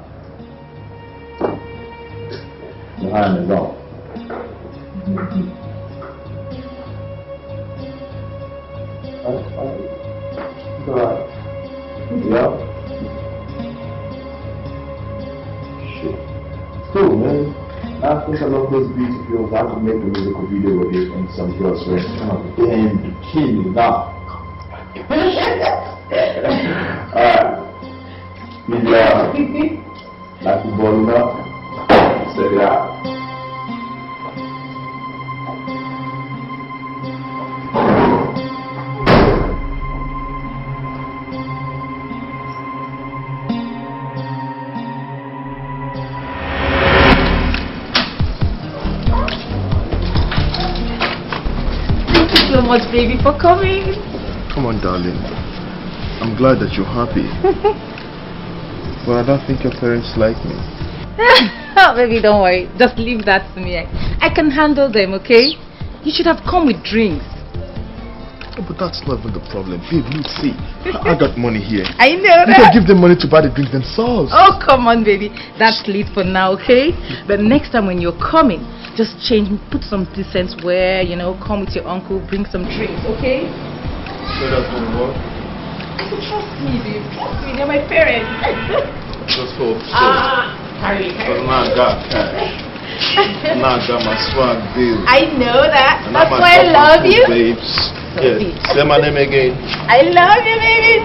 behind the wall. Yeah. Shit. Cool, man. I think I love those beats of yours. I could make a musical video with it and some girls were kind of damn bikini now. Alright. Like the ball up. Check it out. Thank you so much, baby, for coming. Come on, darling. I'm glad that you're happy. But I don't think your parents like me. Oh, baby, don't worry. Just leave that to me. I can handle them, okay? You should have come with drinks. Oh, but that's not even the problem. Babe, look, see. I got money here. I know You can give them money to buy the drinks themselves. Oh, come on, baby. That's late for now, okay? But next time when you're coming, just change, put some decent wear, you know, come with your uncle, bring some drinks, okay? So that's gonna work? Trust me, babe. Trust me, they're my parents. Just hope so. Harry. But now I got cash. Now I got my swag deal. I know that. And That's I'm why I love you. Babes. Yeah. Say my name again. I love you, baby.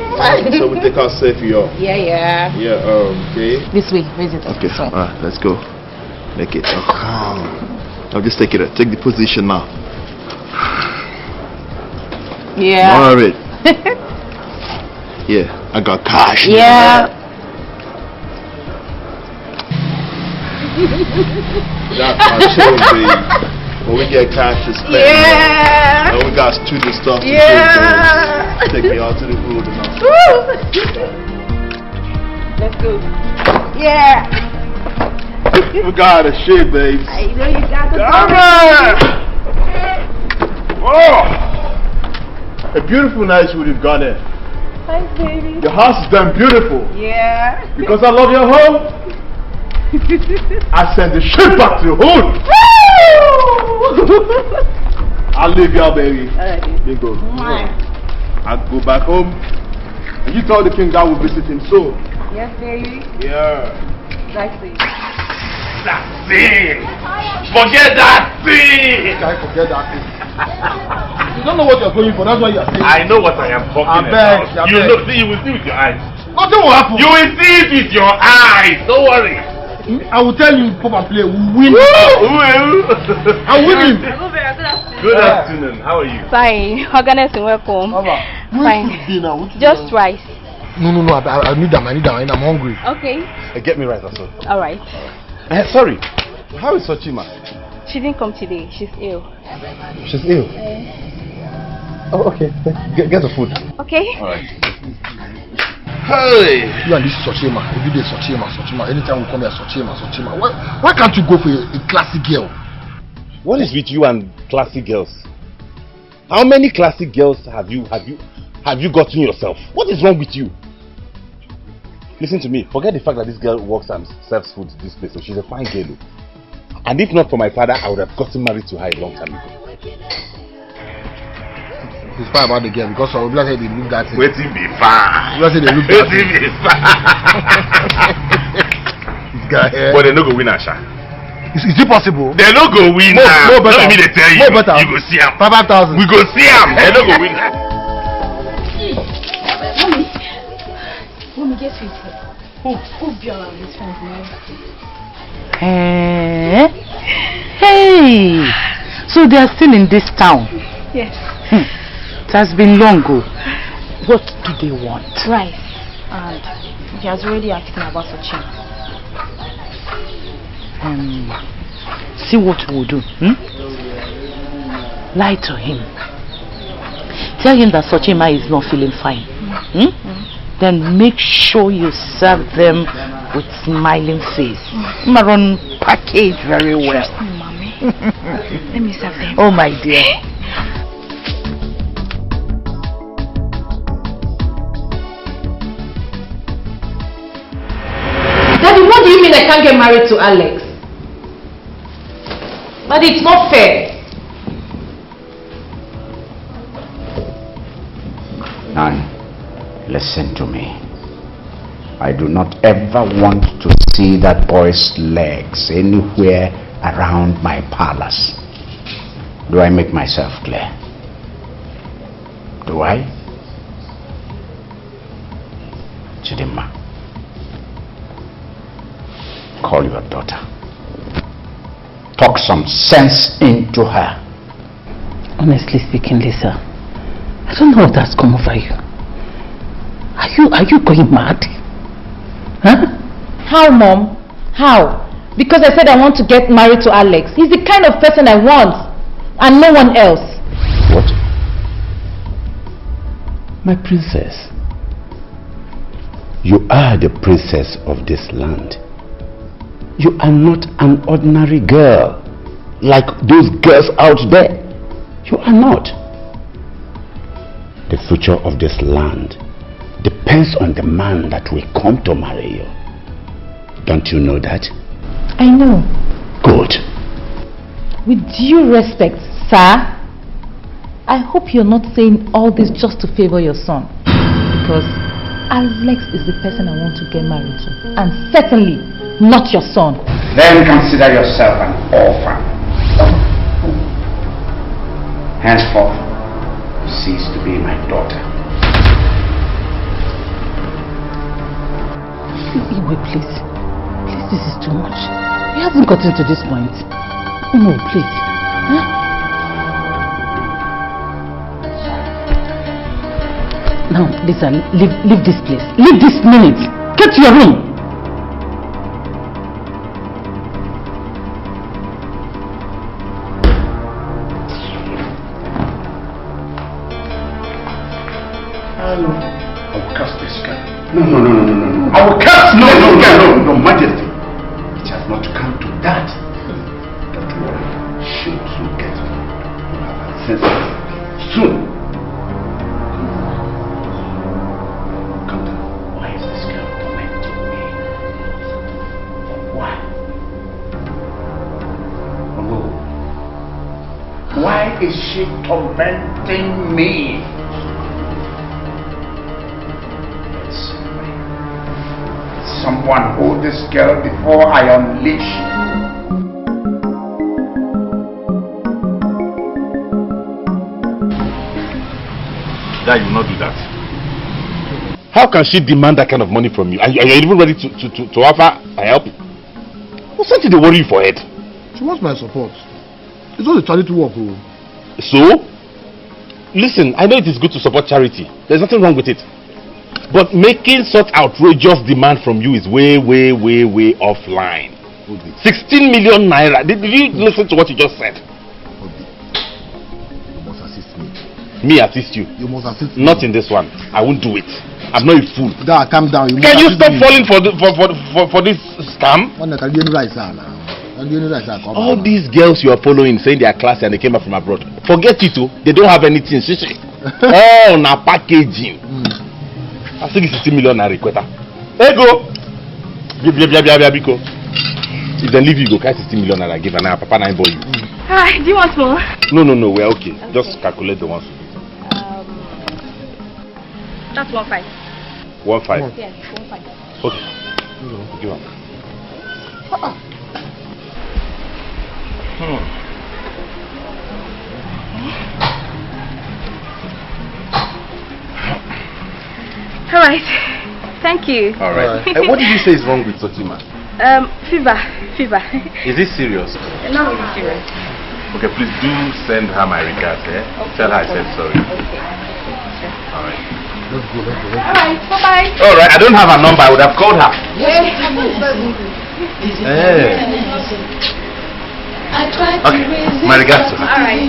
So we take our selfie off. Yeah. Yeah, okay. This way. Where's it? Okay, alright, let's go. Make it. I'll just take it. Take the position now. Yeah. Alright. Yeah, I got cash. Yeah. That's my show, baby. When we get cash to spend, Yeah. and we got studio stuff to Yeah. do, take me out to the road and all. Woo. Let's go. Yeah. We got a shit, babes. I know you got the Oh! A beautiful night we've gone in. Thanks, baby. Your house is done beautiful. Yeah. Because I love your home, I send the shit back to the hood. I'll leave y'all, baby. Alright. You go. I'll go back home. And you tell the king that we'll visit him soon. Yes, baby. Yeah. That's it. That thing! Forget that thing! Can't forget that thing. You don't know what you're going for, that's why you're saying. I know what I am talking about. You know, see, you will see with your eyes. Nothing will happen. You will see it with your eyes. Don't worry. I will tell you, pop and play, we win. I'm winning. Good afternoon. How are you? Fine. Organizing, welcome. Fine. Just rice. No, I need them. I'm hungry. Okay. Get me right also. All right. Sorry. How is Sochima? She didn't come today. She's ill. She's ill. Oh, okay. Get the food. Okay. All right. Hey! You and this Sochima. Every day Sochima. Anytime we come here, Sochima. Why can't you go for a classy girl? What is with you and classy girls? How many classy girls have you gotten yourself? What is wrong with you? Listen to me. Forget the fact that this girl works and serves food to this place. So she's a fine girl. And if not for my father, I would have gotten married to her a long time ago. It's fine about the girl because I will say they look that thing. Waiting be fine. You say they look that thing. Waiting be fine. This guy here. But they no go win Asha. Is it possible? They no go win now. No better. Let me tell you. No better. You go see him. 5,000. We go see him. They no go win. Mommy, get sweet. Who be all of these friends now? Hey, so they are still in this town. Yes. It has been long ago. What do they want? Rice. And he has already asked me about Sachin. See what we'll do. Lie to him. Tell him that Sochima is not feeling fine. Then make sure you serve them with smiling face. Maroon package very well. Trust me, Mommy. Let me serve them. Oh my dear. Daddy, what do you mean I can't get married to Alex? But it's not fair. Nan, listen to me. I do not ever want to see that boy's legs anywhere around my palace. Do I make myself clear? Do I? Chidimma, call your daughter. Talk some sense into her. Honestly speaking, Lisa, I don't know what has come over you. Are you going mad? Huh? How, Mom? How? Because I said I want to get married to Alex. He's the kind of person I want, and no one else. What? My princess, you are the princess of this land. You are not an ordinary girl like those girls out there. You are not. The future of this land depends on the man that will come to marry you. Don't you know that? I know. Good. With due respect, sir, I hope you're not saying all this just to favor your son. Because Alex is the person I want to get married to. And certainly not your son. Then consider yourself an orphan. Henceforth, you cease to be my daughter. Iyke, please. Please, this is too much. He hasn't gotten to this point. No, please. Huh? Now, listen, leave this place. Leave this minute. Get to your room. I will curse this girl. No. I will curse no, Majesty. It has not come to that. Don't worry. She will soon get to have her senses. Soon. Come down. Why is this girl tormenting me? Why? Oh, why is she tormenting me? Someone hold this girl before I unleash. Dad, you will not do that. How can she demand that kind of money from you? Are you even ready to offer her help? What's something to worry you for head? She wants my support. It's not a charity work. So? Listen, I know it is good to support charity. There's nothing wrong with it. But making such outrageous demand from you is way offline. 16 million naira. Did you listen to what you just said? You must assist me. Me assist you? You must assist me. Not in this one. I won't do it. I'm not a fool. Dad, calm down. Can you stop falling for this scam? All these girls you are following saying they are classy and they came back from abroad. Forget it too. They don't have anything. Oh, na packaging. I think it's 16 million naira. Hey, go. If they leave you, go carry 16 million naira. Give an hour. Papa, I boy you. Hi, do you want more? No, we're okay. Just calculate the ones. That's 1.5. 1.5? Yes, 1.5. Okay. Give on. Alright. Thank you. Alright. What did you say is wrong with Sotima? Fever. Is this serious? Not really serious. Okay, please do send her my regards, eh? Okay. Tell her I said sorry. Okay. Alright. Let's go. Alright, bye-bye. Alright, I don't have her number. I would have called her. Okay, my regards to her. Alright.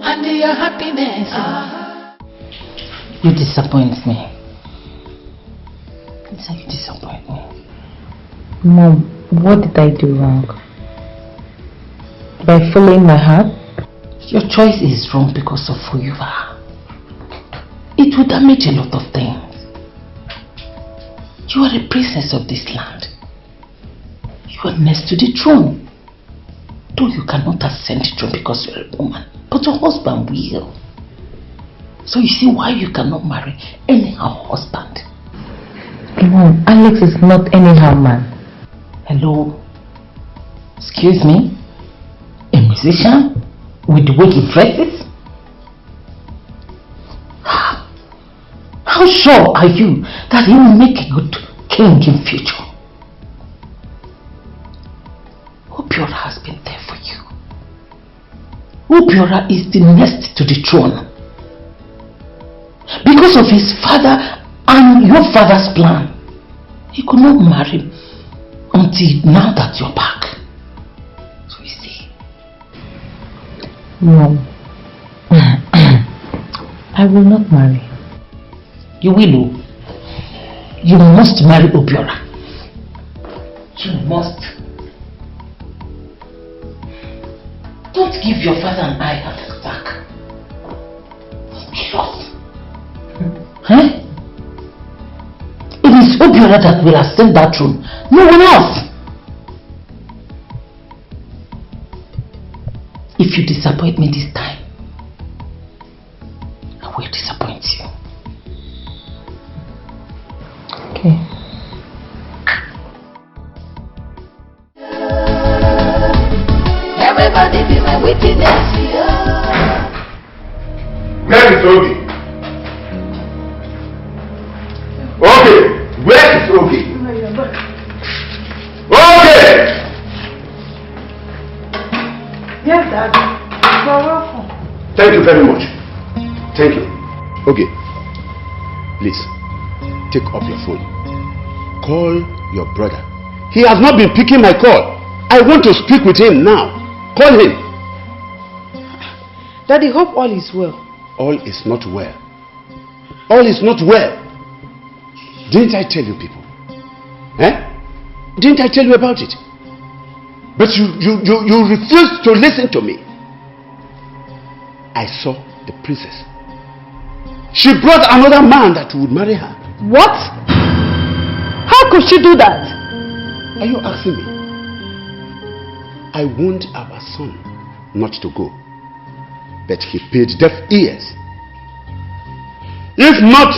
And your happiness. You disappoint me. Lisa, you disappoint me. Mom, what did I do wrong? By following my heart? Your choice is wrong because of who you are. It will damage a lot of things. You are a princess of this land. You are next to the throne. Although you cannot ascend the throne because you're a woman, but your husband will. So you see why you cannot marry anyhow husband. Mom, Alex is not anyhow man. Hello? Excuse me? A musician? With the way he dresses? How sure are you that he will make a good king in future? Obiora has been there for you. Obiora is the next to the throne. Because of his father and your father's plan, he could not marry until now that you're back. So you see. No. I will not marry. You will. You must marry Obiora. You must. Don't give your father and I heart attack. Shut. Huh? It is Obiora that will ascend that throne. No one else. If you disappoint me this time, I will disappoint you. Okay. Everybody be my witness. Where is Obi? Okay, where is Obi? Okay! Yes, Daddy. You're welcome. Thank you very much. Thank you. Okay. Please, take up your phone. Call your brother. He has not been picking my call. I want to speak with him now. Call him. Daddy, hope all is well. All is not well. All is not well. Didn't I tell you people? Eh? Didn't I tell you about it? But you refused to listen to me. I saw the princess. She brought another man that would marry her. What? How could she do that? Are you asking me? I warned our son not to go, but he paid deaf ears. If not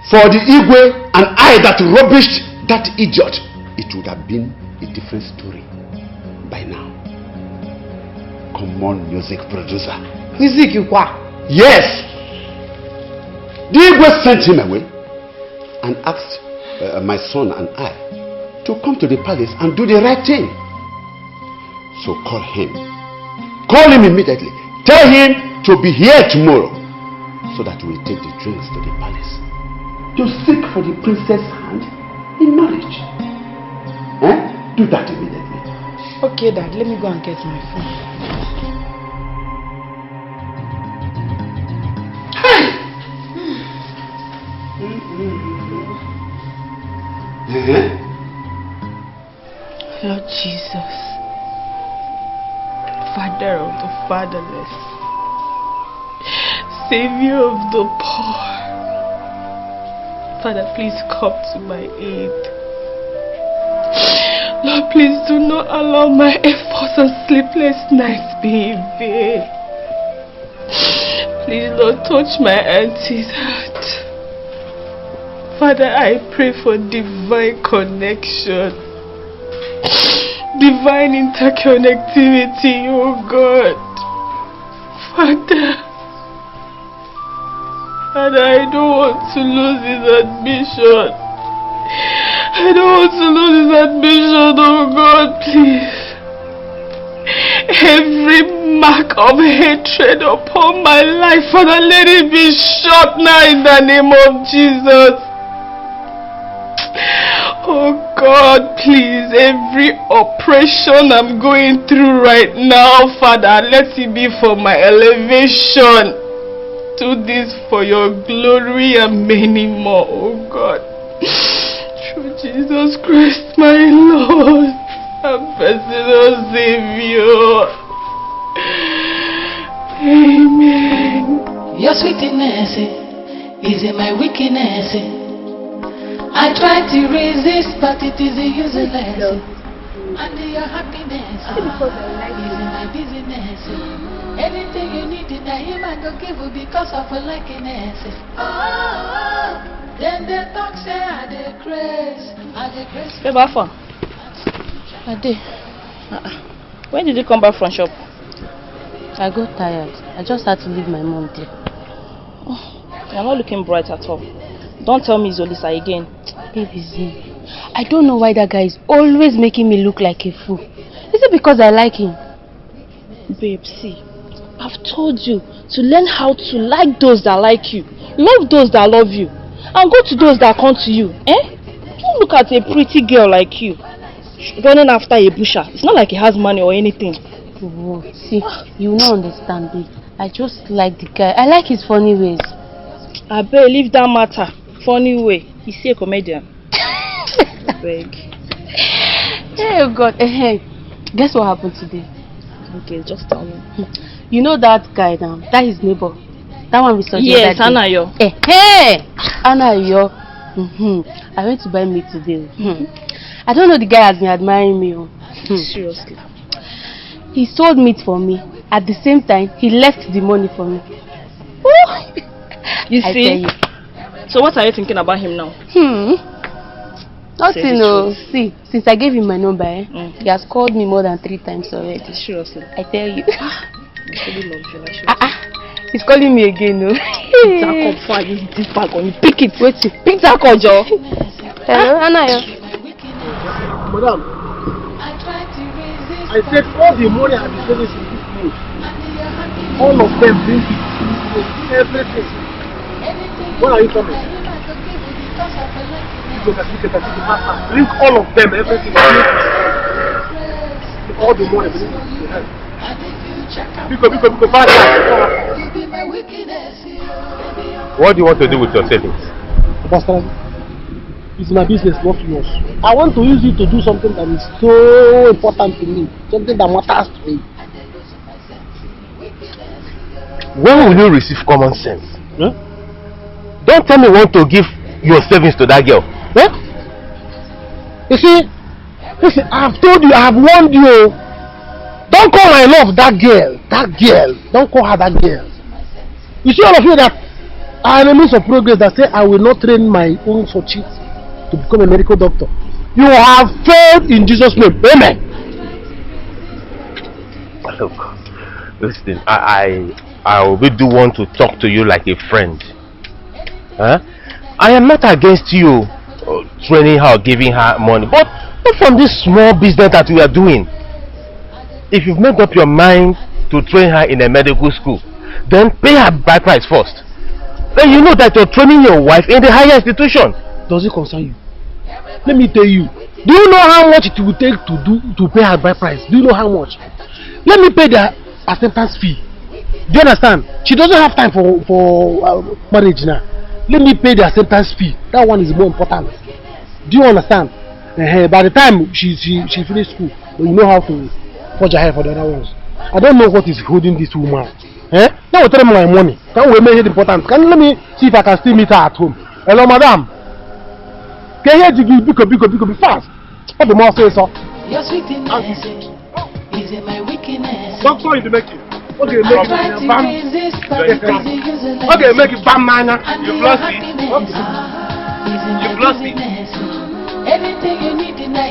for the Iyke and I that rubbished that idiot, it would have been a different story by now. Come on, music producer. Music, you what? Yes. The Iyke sent him away and asked my son and I to come to the palace and do the right thing. So call him. Call him immediately. Tell him to be here tomorrow so that we'll take the drinks to the palace to seek for the princess' hand in marriage. Eh? Do that immediately. Okay, Dad, let me go and get my phone. Lord Jesus, Father of the fatherless, Savior of the poor, Father, please come to my aid. Lord, please do not allow my efforts and sleepless nights be in vain. Please, Lord, touch my auntie's heart. Father, I pray for divine connection, divine interconnectivity, oh God. Father, I don't want to lose his admission. I don't want to lose his admission, oh God, please. Every mark of hatred upon my life, Father, let it be shot now in the name of Jesus. Oh God, please, every oppression I'm going through right now, Father, let it be for my elevation. Do this for your glory and many more, oh God. Through Jesus Christ, my Lord and personal Savior. Amen. Your sweetness is in my weakness. I try to resist, but it is useless. And your happiness because I like is in my business. Anything you need in the him I go give you because of a likeness. Oh, then they talk say I dey craze. Babe, how far? I did. When did you come back from shop? I got tired. I just had to leave my mom there. You're not looking bright at all. Don't tell me Zolisa again. Baby Z, I don't know why that guy is always making me look like a fool. Is it because I like him? Babe, see, I've told you to learn how to like those that like you, love those that love you, and go to those that come to you. Don't look at a pretty girl like you running after a busher. It's not like he has money or anything. Oh, see, you don't understand, babe. I just like the guy. I like his funny ways. I better leave that matter. Funny way. He's a comedian. Beg. Hey, oh God. Hey, guess what happened today? Okay, just tell me. You know that guy now? That his neighbor. That one we saw. Yes, Anayo. Hey, Anayo. I went to buy meat today. I don't know, the guy has been admiring me. Seriously. He sold meat for me. At the same time, he left the money for me. You see? So what are you thinking about him now? Nothing, no. See, since I gave him my number, he has called me more than 3 times already. Seriously? I tell you. He's calling me again, no? Pick that up for you, this bag on you. Pick it. Wait, pick that up, Joe. Hello, Anayo. Madam, I said all the money I've been saving in this month, all of them bring it. Everything. When are you coming? Bring all of them, everything. All the money. Because what do you want to do with your savings? Pastor, it's my business, not yours. I want to use it to do something that is so important to me, something that matters to me. When will you receive common sense? Don't tell me you want to give your savings to that girl. You see, listen, I have told you, I have warned you. Don't call my love that girl. That girl. Don't call her that girl. You see, all of you that are enemies of progress that say I will not train my own Sochi to become a medical doctor. You have failed in Jesus' name. Amen. Look, listen, I will do want to talk to you like a friend. I am not against you training her, giving her money, but not from this small business that we are doing. If you've made up your mind to train her in a medical school, then pay her by price first. Then you know that you're training your wife in the higher institution. Does it concern you? Let me tell you. Do you know how much it will take to pay her by price? Do you know how much? Let me pay the acceptance fee. Do you understand? She doesn't have time for marriage now. Let me pay the acceptance fee. That one is more important. Do you understand? By the time she finished school, you know how to forge ahead for the other ones. I don't know what is holding this woman. Now we tell me my money. Can we make it important? Let me see if I can still meet her at home. Hello, madam. Can you hear you be fast? What the mouth says, sir? Your sweetness is in my weakness. Don't call you to make it. Okay, make it bam. Okay, make it bam, man. You lost it. You lost it. Anything you need in the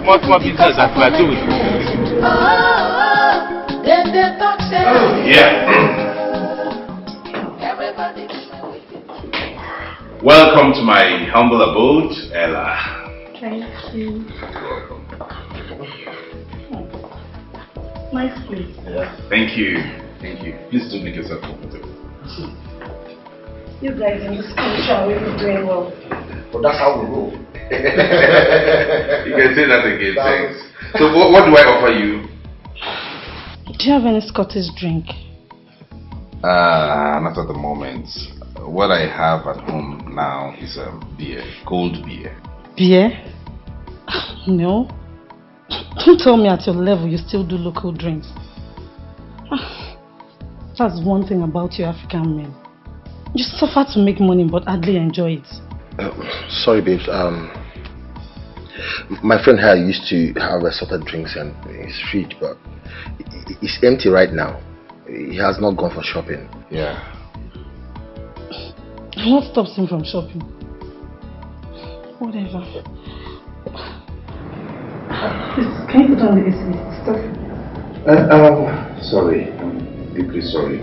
What business that we are doing? Then they talk say. Yeah. Welcome to my humble abode, Ella. Thank you. Nice place. Yeah. Thank you. Thank you. Please do make yourself comfortable. You guys in this country are really doing well. But that's how we roll. You can say that again, thanks. So what do I offer you? Do you have any Scottish drink? Not at the moment. What I have at home now is beer, cold beer. Beer? No. Don't tell me at your level you still do local drinks. That's one thing about you African men. You suffer to make money but hardly enjoy it. Sorry babes, My friend here used to have assorted drinks in his fridge, but it's empty right now. He has not gone for shopping. Yeah. What stops him from shopping? Whatever. Please, can you put on the AC? Stuff. Sorry. I'm deeply sorry.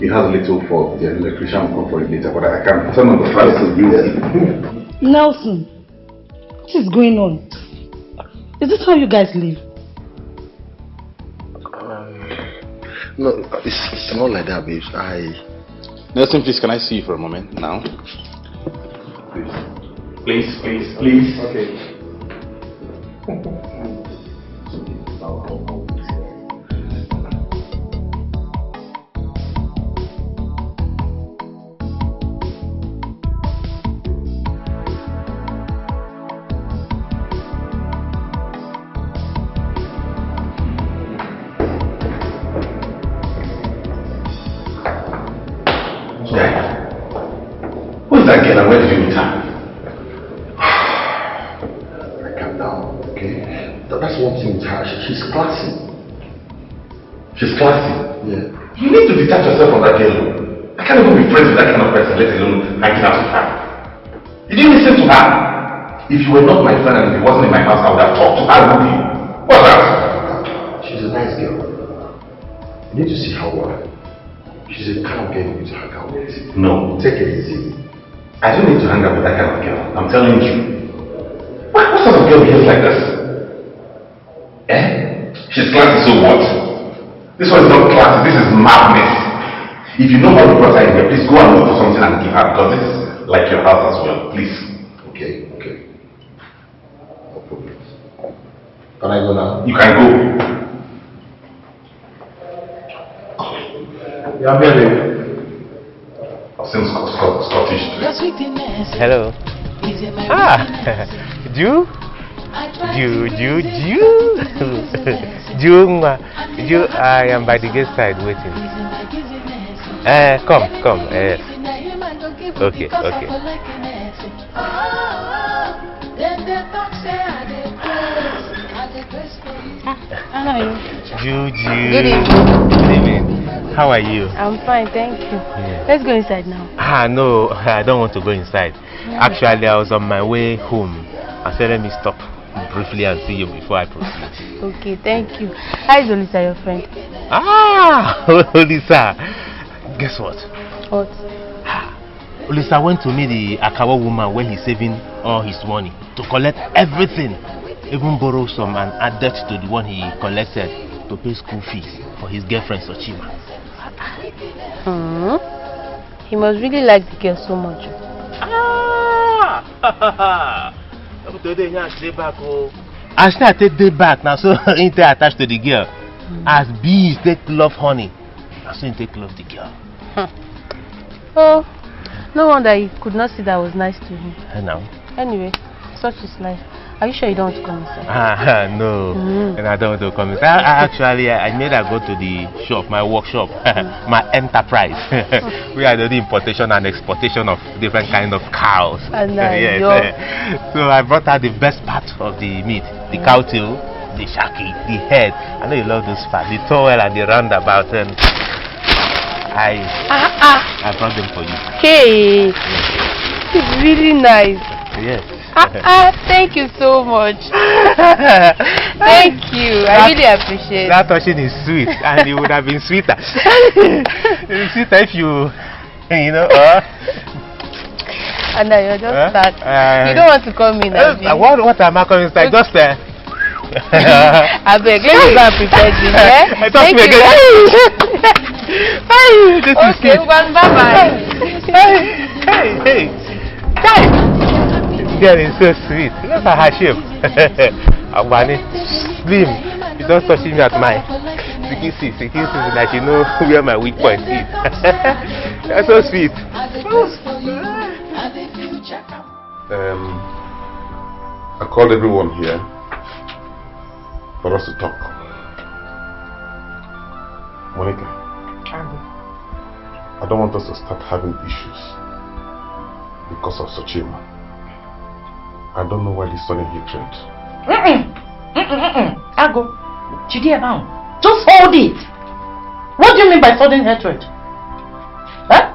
It has a little fault. The electrician will come for it later, but I can turn on the flash to use it. Nelson, what is going on? Is this how you guys live? No, it's not like that, babes. Nelson, please, can I see you for a moment now? Please. Okay. Who's that girl and where did you meet her? Calm down, okay? That's one thing with her. She's classy. She's classy? Yeah. You need to detach yourself from that girl. I can't even be friends with that kind of person, let alone hanging out with her. You didn't listen to her. If you were not my friend and if it wasn't in my house, I would have talked to her rudely. What's that? She's a nice girl. You need to see her work. She's a kind of girl you need to hang out with. No. Take it easy. I don't need to hang out with that kind of girl. I'm telling you. What sort of girl behaves like this? She's classy, so what? This one is not classy, this is madness. If you know how to brought her in here, please go and look for something and give her, because this is like your house as well. Please. Okay. No problem. Can I go now? You can go. Yeah, baby. I'll sing Scottish. Hello. Ju, I am by the gate side waiting. Come. Yes. Okay. How are you? Good evening. Good evening. How are you? I'm fine, thank you. Yeah. Let's go inside now. No, I don't want to go inside. Actually, I was on my way home. I said, let me stop briefly and see you before I proceed. Okay, thank you. How is Olisa, your friend? Olisa. Guess what? What? Olisa went to meet the Akawa woman when he's saving all his money to collect everything, even borrow some and add that to the one he collected to pay school fees for his girlfriend Sochima. He must really like the girl so much. I still take day back now, so ain't they attached to the girl. As bees take love honey, I still take love the girl. Oh, no wonder he could not see that I was nice to him. Now. Anyway, such is life. Are you sure you don't want to come inside? No, and I don't want to come inside. I made her go to the shop, my workshop, my enterprise, where I do the importation and exportation of different kind of cows. Yes. So I brought her the best part of the meat, the cow tail, the shaki, the head. I know you love those parts, the towel and the roundabout. And I brought them for you. Hey, it's really nice. Yes. Thank you so much. Thank you. I really appreciate it. That touching is sweet, and it would have been sweeter. Sweeter if you know. And now you're just stuck. You don't want to come in. What am I coming inside? Just I beg, let me go and prepare this. Thank you. This is okay, bye-bye. Hey. Girl is so sweet. Look at her shape. Abani, slim. You don't touch me at my Sikisi like you know where my weak point is. That's so sweet. I called everyone here for us to talk. Monica, I don't want us to start having issues because of Sochima. I don't know why this sudden hatred. Ago, just hold it. What do you mean by sudden hatred? Huh?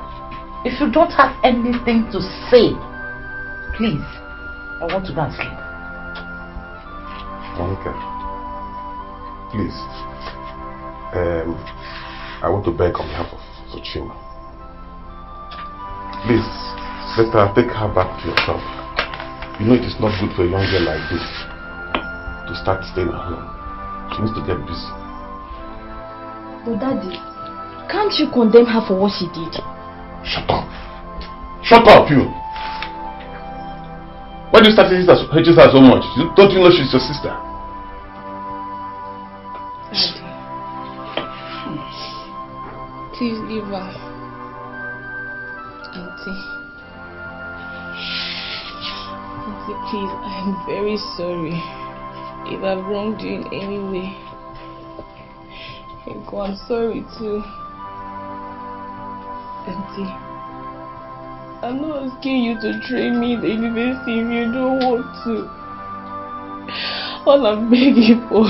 If you don't have anything to say, please, I want to go and sleep. Monica, please. I want to beg on behalf of Sochima. Please, let her take her back to yourself. You know it is not good for a young girl like this to start staying at home. She needs to get busy. But Daddy, can't you condemn her for what she did? Shut up. Shut up, you. Why do you start hating her so much? Don't you know she's your sister? Please leave her. Auntie, please, I am very sorry if I've wronged you in any way. Iyke, I'm sorry too. Auntie, I'm not asking you to train me in the university if you don't want to. All I'm begging for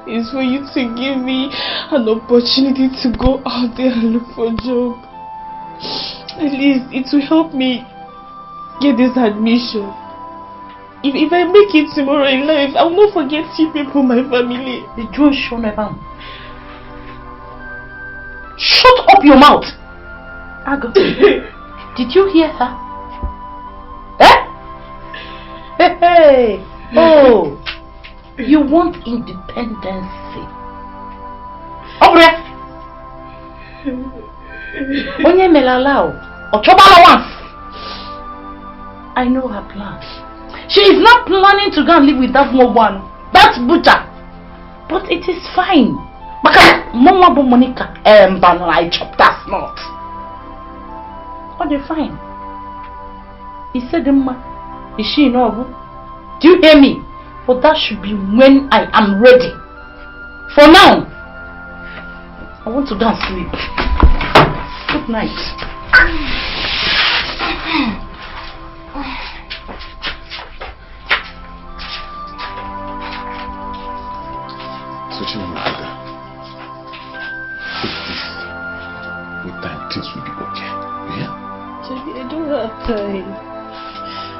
is for you to give me an opportunity to go out there and look for a job. At least it will help me get this admission. If I make it tomorrow in life, I will not forget you people, my family. The Jewish Shoneban. Shut up your mouth! Ago, did you hear her? Eh? Hey! Oh! You want independency? Obre! Onye melalao, ochobala once. I know her plan. She is not planning to go and live with that one. That's butcher. But it is fine. Because Mama Bo Monica I chop that snot. But they're fine. He said, is she in Ogu? Do you hear me? But that should be when I am ready. For now, I want to go and sleep. Good night. Sochima, my brother, take this. With time, things will be okay. Yeah? Jenny, I don't have time.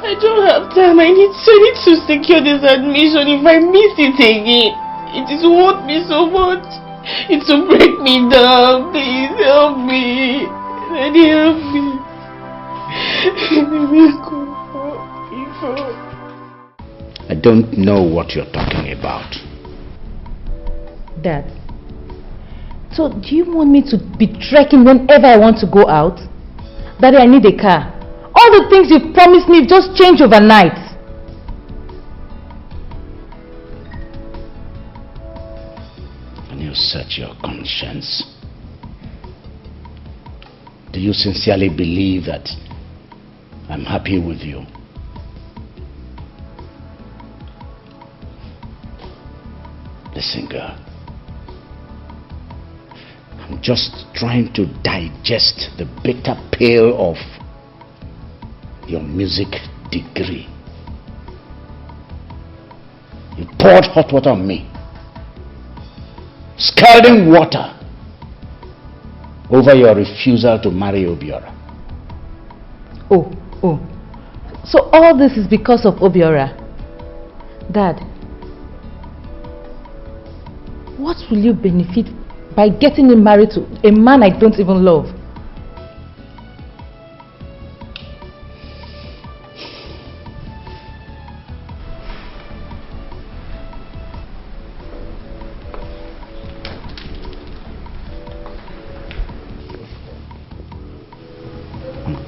I don't have time. I need to secure this admission. If I miss it again, it is hurt me so much. It will break me down. Please help me. Daddy, help me. I don't know what you're talking about. Dad, so do you want me to be trekking whenever I want to go out? Daddy, I need a car. All the things you've promised me just change overnight. Can you search your conscience? Do you sincerely believe that I'm happy with you? Listen, girl. I'm just trying to digest the bitter pill of your music degree. You poured hot water on me, scalding water, over your refusal to marry Obiora. Oh. So all this is because of Obiora. Dad, what will you benefit by getting me married to a man I don't even love?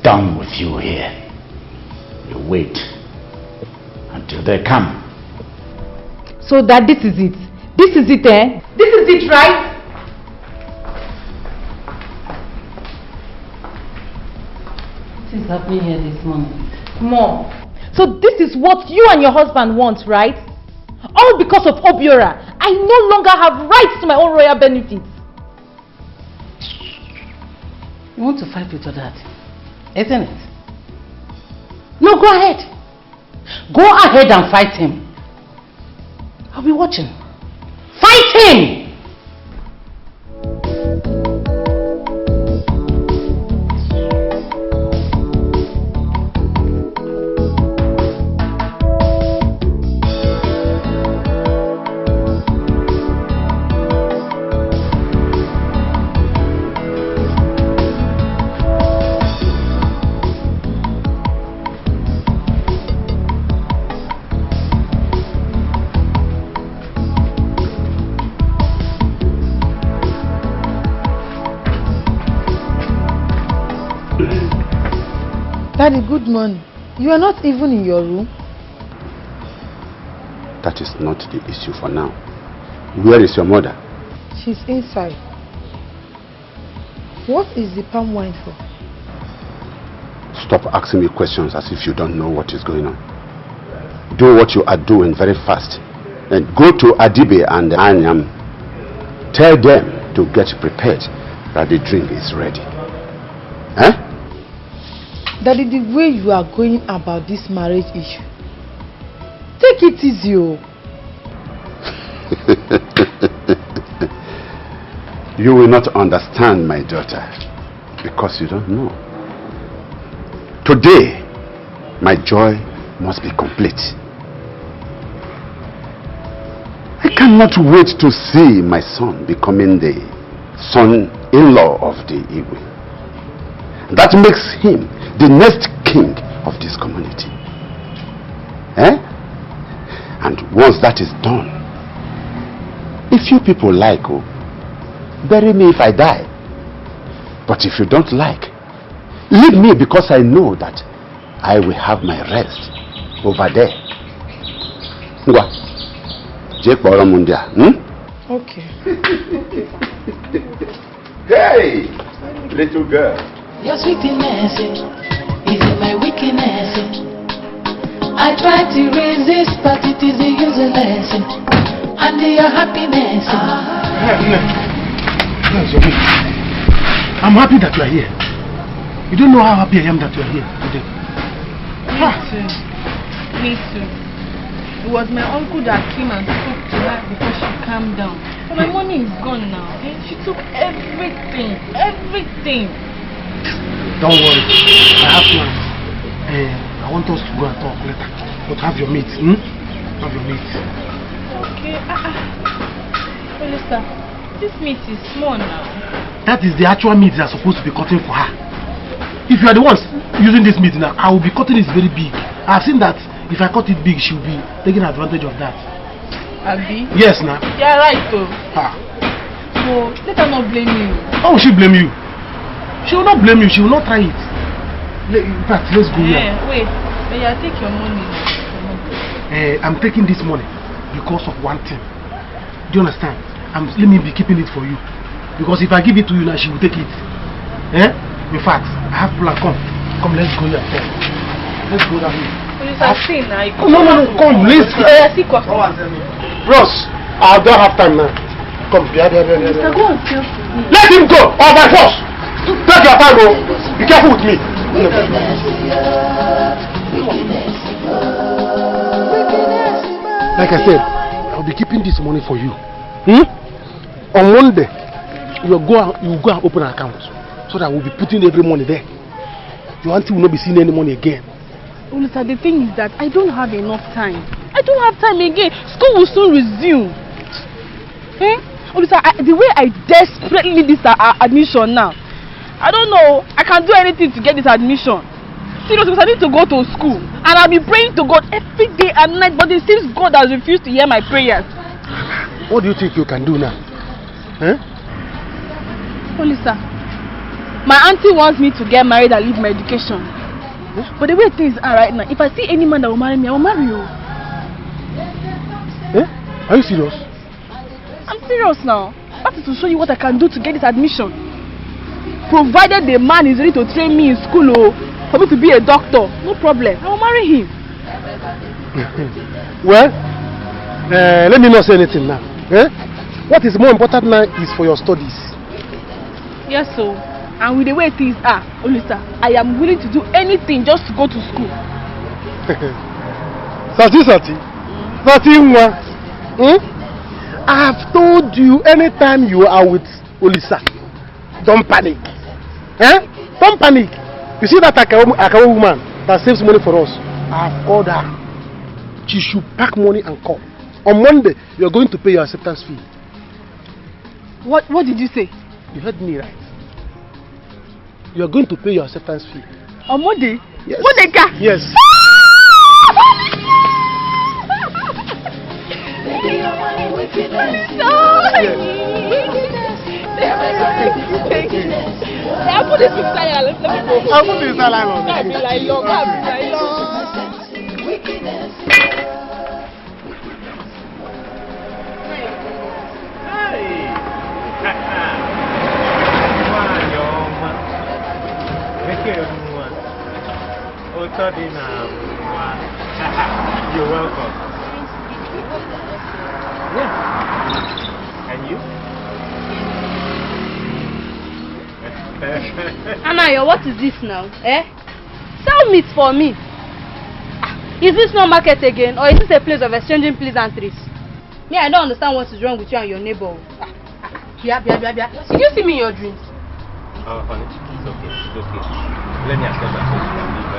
Done with you here. You wait until they come. So that this is it. This is it, eh? This is it, right? What is happening here this morning? Mom, so this is what you and your husband want, right? All because of Obiora. I no longer have rights to my own royal benefits. You want to fight with your dad, isn't it? No, go ahead. Go ahead and fight him. I'll be watching. Fight him! Daddy, good morning. You are not even in your room. That is not the issue for now. Where is your mother? She's inside. What is the palm wine for? Stop asking me questions as if you don't know what is going on. Do what you are doing very fast. And go to Adibe and Anyam. Tell them to get prepared that the drink is ready. Eh? Daddy, the way you are going about this marriage issue, take it easy. You will not understand, my daughter, because you don't know. Today, my joy must be complete. I cannot wait to see my son becoming the son-in-law of the Igwe. That makes him the next king of this community. Eh? And once that is done, if you people like, bury me if I die. But if you don't like, leave me, because I know that I will have my rest over there. Okay. Hey, little girl. Your sweetness is in my weakness. I try to resist, but it is useless. And your happiness. I'm happy that you are here. You don't know how happy I am that you are here today. Me too. It was my uncle that came and spoke to her before she calmed down. But my money is gone now. She took everything. Everything. Don't worry, I have plans. I want us to go and talk later. But have your meat. Have your meat. Okay. Melissa, this meat is small now. That is the actual meat they are supposed to be cutting for her. If you are the ones using this meat now, I will be cutting it very big. I have seen that if I cut it big, she will be taking advantage of that. Abi? Yes, now. You are right, though. So, let her not blame you. How will she blame you? She will not blame you. She will not try it. In fact, let's go here. Wait. May I take your money? I'm taking this money because of one thing. Do you understand? Let me be keeping it for you. Because if I give it to you now, she will take it. In fact, I have plan. Come, let's go here. Let's go down here. No, come, let's go. Bros, I don't have time now. Come, Let him go, or by force. Take your time, bro. Be careful with me. Like I said, I'll be keeping this money for you. On Monday, you go and open an account so that we'll be putting every money there. Your auntie will not be seeing any money again. Olisa, the thing is that I don't have enough time. I don't have time again. School will soon resume. Olisa, the way I desperately need this admission now, I don't know. I can't do anything to get this admission. Seriously, because I need to go to school. And I'll be praying to God every day and night. But it seems God has refused to hear my prayers. What do you think you can do now? Olisa, my auntie wants me to get married and leave my education. But the way things are right now, if I see any man that will marry me, I will marry you. Are you serious? I'm serious now. That is to show you what I can do to get this admission. Provided the man is ready to train me in school for me to be a doctor, no problem. I will marry him. Well, let me not say anything now. What is more important now is for your studies. Yes, so. And with the way things are, Olisa, I am willing to do anything just to go to school. Sati. I have told you anytime you are with Olisa, don't panic. Don't panic. You see that Akawo woman that saves money for us? I have called her. She should pack money and come. On Monday, you are going to pay your acceptance fee. What did you say? You heard me right. You are going to pay your acceptance fee. On Monday? Yes. Monday? Yes. I'll put this inside and let me go. I'll put this inside and I'll be like, Lord, I'll be like, Lord. You're welcome. Yeah. And you? Anayo, what is this now? Sell meat for me. Is this no market again, or is this a place of exchanging pleasantries? Me, I don't understand what is wrong with you and your neighbor. Bia. Did you see me in your dreams? Oh, honey, it's okay. It's okay. Let me accept that so you can leave,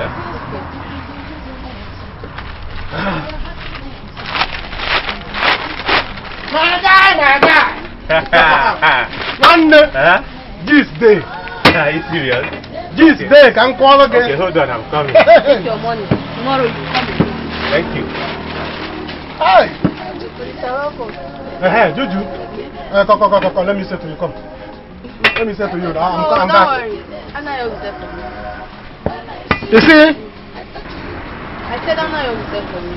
One day, this day. Are you serious? This day can call again. Okay, hold on, I'm coming. Take your money. Tomorrow you come again. Thank you. Hi. You're welcome. Juju. Come. Let me say to you, come. Let me say to you, I'm don't back. worry. Anayo is there for me. You see? I said Anayo is there for me.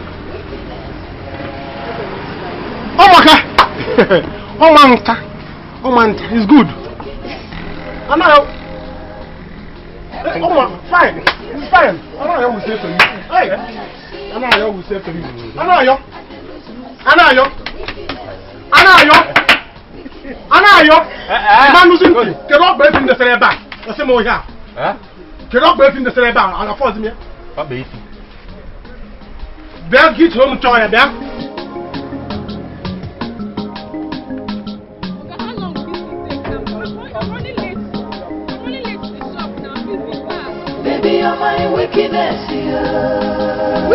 Oh my God! Oh man, it's good. Anayo. Fine. It's fine. Anayo will say to you. Hey. Anayo will say to you. Anayo. Man losing me. Get up, breath in the cerebral. I say more here. Get up, breath in the cerebral. And afford me. What baby? Bear get home to you, bear. Baby, you're my wickedness, yeah.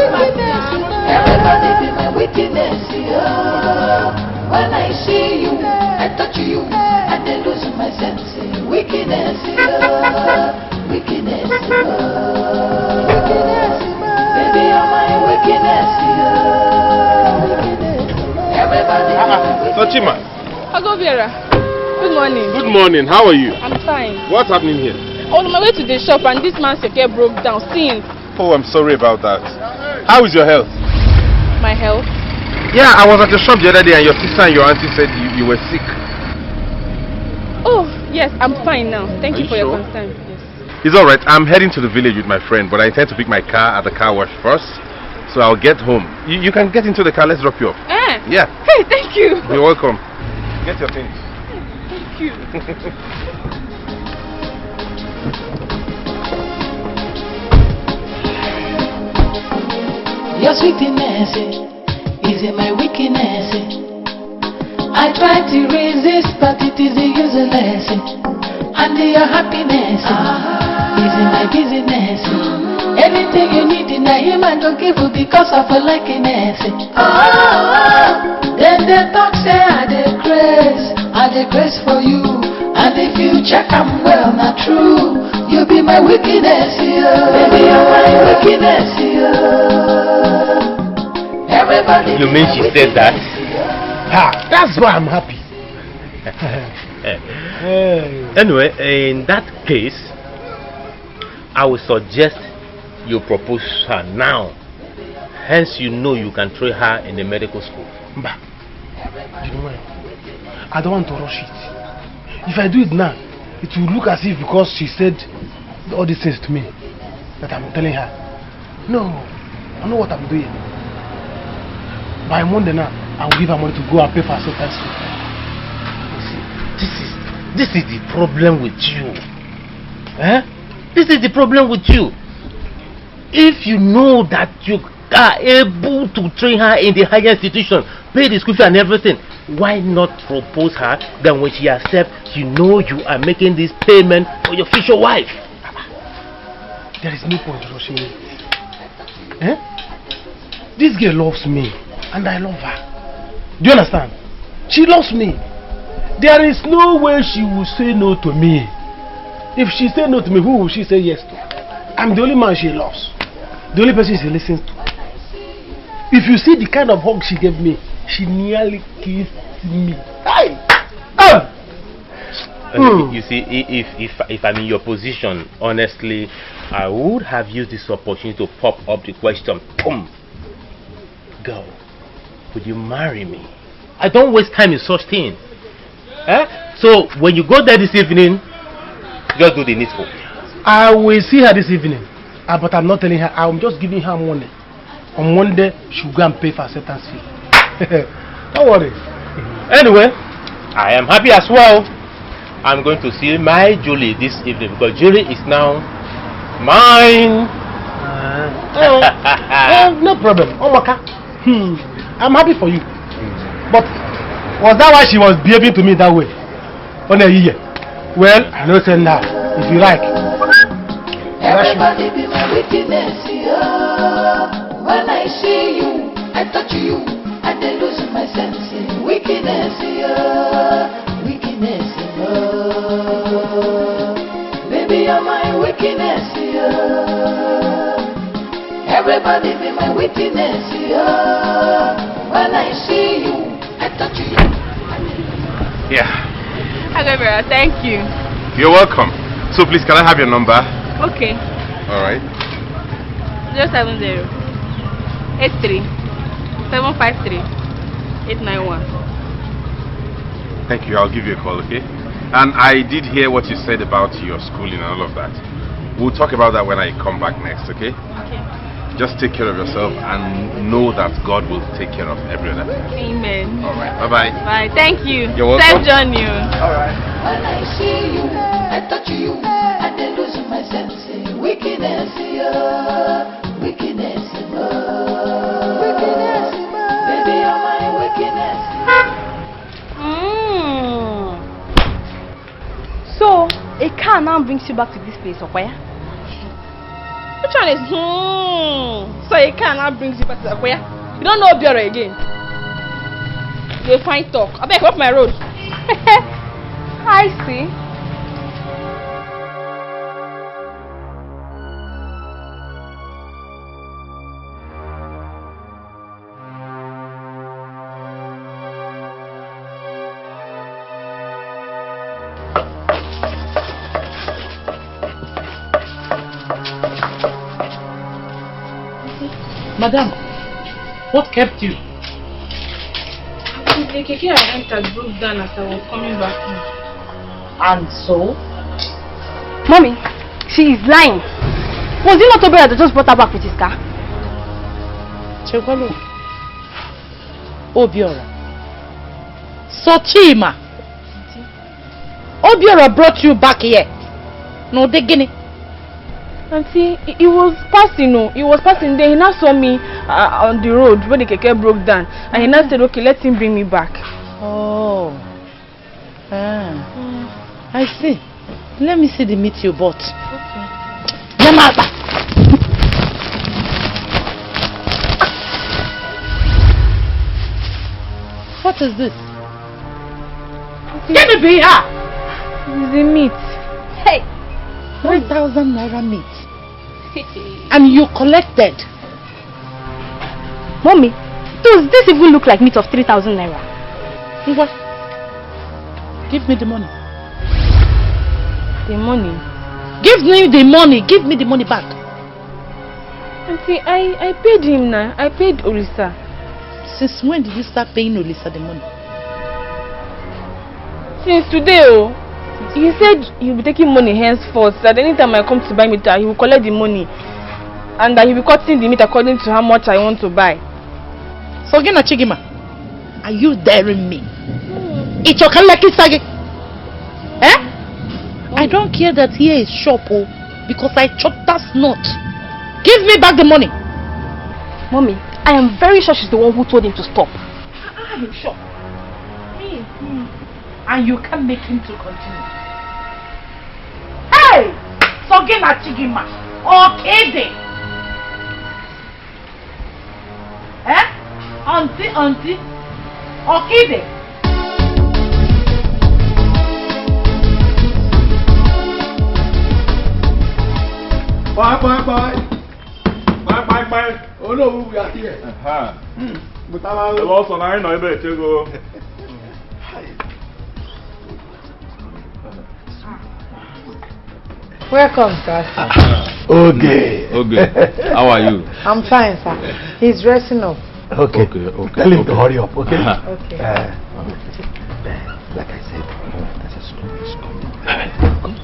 Everybody be my wickedness, yeah. When I see you, I touch you, and then lose my sense. Wickedness, yeah. Wickedness, yeah. Baby, you're my wickedness, yeah. Everybody be my wickedness. Sochima. Agobiera. Good morning. Good morning. How are you? I'm fine. What's happening here? I was on my way to the shop and this man's keke broke down since. Oh, I'm sorry about that. How is your health? My health? Yeah, I was at the shop the other day and your sister and your auntie said you were sick. Oh, yes, I'm fine now. Thank you for your sure? concern. Yes. It's alright. I'm heading to the village with my friend, but I intend to pick my car at the car wash first. So I'll get home. You can get into the car. Let's drop you off. Yeah. Hey, thank you. You're welcome. Get your things. Thank you. Your sweetness is in my weakness. I try to resist, but it is useless. And your happiness is in my business. Anything you need in a human to give you because of a likeness. Then they talk say I dey grace for you. And if you check I'm well, not true. You be my wickedness, yeah. Baby, you're my wickedness, yeah. Everybody. You mean she said that? That's why I'm happy. Anyway, in that case, I would suggest you propose her now. Hence, you know you can throw her in the medical school. Mba, you know what? I don't want to rush it. If I do it now, it will look as if because she said all these things to me that I'm telling her. No, I know what I'm doing. By Monday now, I will give her money to go and pay for acceptance fee. This is the problem with you. This is the problem with you. If you know that you are able to train her in the higher institution, pay the school fee and everything, why not propose her? Then when she accepts, you know you are making this payment for your future wife. There is no point rushing me. Eh? This girl loves me and I love her. Do you understand? She loves me. There is no way she will say no to me. If she say no to me, who will she say yes to? I'm the only man she loves. The only person she listens to. If you see the kind of hug she gave me, she nearly kissed me. Hey! You see, if I'm in your position, honestly, I would have used this opportunity to pop up the question. Boom! Girl, would you marry me? I don't waste time in such things. Eh? So when you go there this evening, just do the needful. I will see her this evening, but I'm not telling her. I'm just giving her money. On Monday, she'll go and pay for acceptance fee. Don't worry. Anyway, I am happy as well. I'm going to see my Julie this evening because Julie is now mine. No problem. I'm happy for you. But was that why she was behaving to me that way? Well, I know send her if you like. Everybody be my witness, yeah. When I see you, I touch you, and I lose my senses. Wickedness, yeah. Wickedness, yeah. Baby, you're my wickedness, yeah. Everybody be my witness, yeah. When I see you, I touch you. Yeah. Hello, thank you. You're welcome. So please, can I have your number? Okay. Alright. 070 83 753 891. Thank you. I'll give you a call, okay? And I did hear what you said about your schooling and all of that. We'll talk about that when I come back next, okay? Okay. Just take care of yourself and know that God will take care of every other thing. Amen. Alright. Bye-bye. Bye. Thank you. You're welcome. Safe journey. Alright. When I see you, I touch you, and I lose my senses. Wickedness, yeah. Wickedness, wickedness, baby, you're my wickedness. So, a car now brings you back to this place, or where? Which one is So a car now brings you back to where? You don't know Obiora again. You'll find talk. I beg off my road. I see. Madam, what kept you? The keke I entered broke down as I was coming back home. And so? Mommy, she is lying. Was it not Obiora that just brought her back with his car? Chegwalo. Obiora. Sochima. Obiora brought you back here. No, they guinea. Auntie, he was passing, then he now saw me on the road when the keke broke down, and he now said, okay, let him bring me back. Oh. I see. Let me see the meat you bought. Okay. Yamata! What is this? Get it be here! It's the meat. Hey! 3,000 naira meat. And you collected. Mommy, does this even look like meat of 3,000 naira? What? Give me the money. The money? Give me the money. Give me the money back. Auntie, I paid him now. I paid Olisa. Since when did you start paying Olisa the money? Since today, oh. He said he'll be taking money henceforth. That anytime I come to buy meat, he will collect the money. And that he'll be cutting the meat according to how much I want to buy. So, Chigima, are you daring me? It's your Kalaki. Eh? I don't care that here is shop, because I chopped that snot. Give me back the money. Mommy, I am very sure she's the one who told him to stop. Are you sure? Me? And you can't make him to continue. Hey! Sogena Chigima! Okay, eh? Auntie? Okay, Bye. Oh no, we are here. Also, I know better to go. Welcome, sir. Okay. How are you? I'm fine, sir. He's dressing up. Okay. Tell him to hurry up, okay? Okay. Like I said, that's a strong.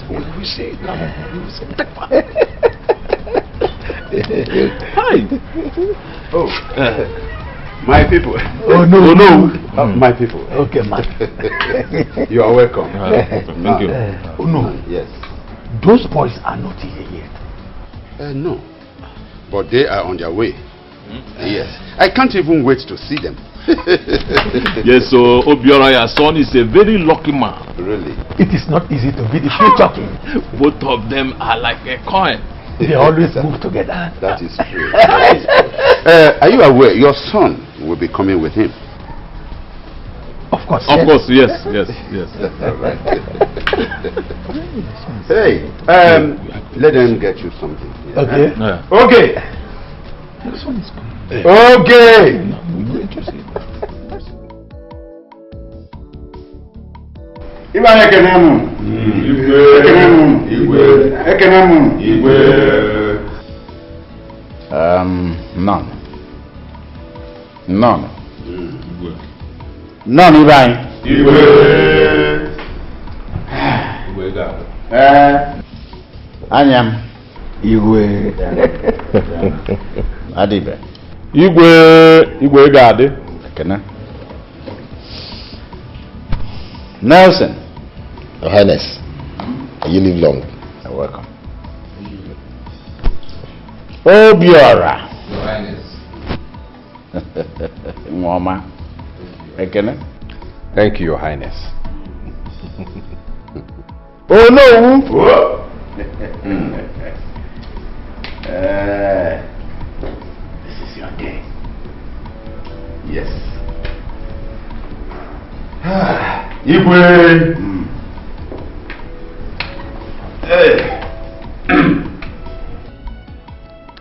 What we say? Hi. Oh, my people. Oh no. My people. Okay, man. You are welcome. Thank you. Oh no. Yes. Those boys are not here yet. No, but they are on their way. Yes, I can't even wait to see them. Yes, so Obiora, your son is a very lucky man. Really? It is not easy to be the future king. Both of them are like a coin. They always move together. That is true. Are you aware your son will be coming with him? Of course, yes. All right. Hey, let them get you something. Okay. Okay. This one is coming. Okay. None, Ibrahim. Anyam. Igwe. Adibe. Igwe Gade. Ekene. Nelson. Your Highness, you live long. You're welcome. Obiora. Your Highness. Mwama. Ekene. Thank you, Your Highness. Oh no! This is your day. Yes. Ibwe.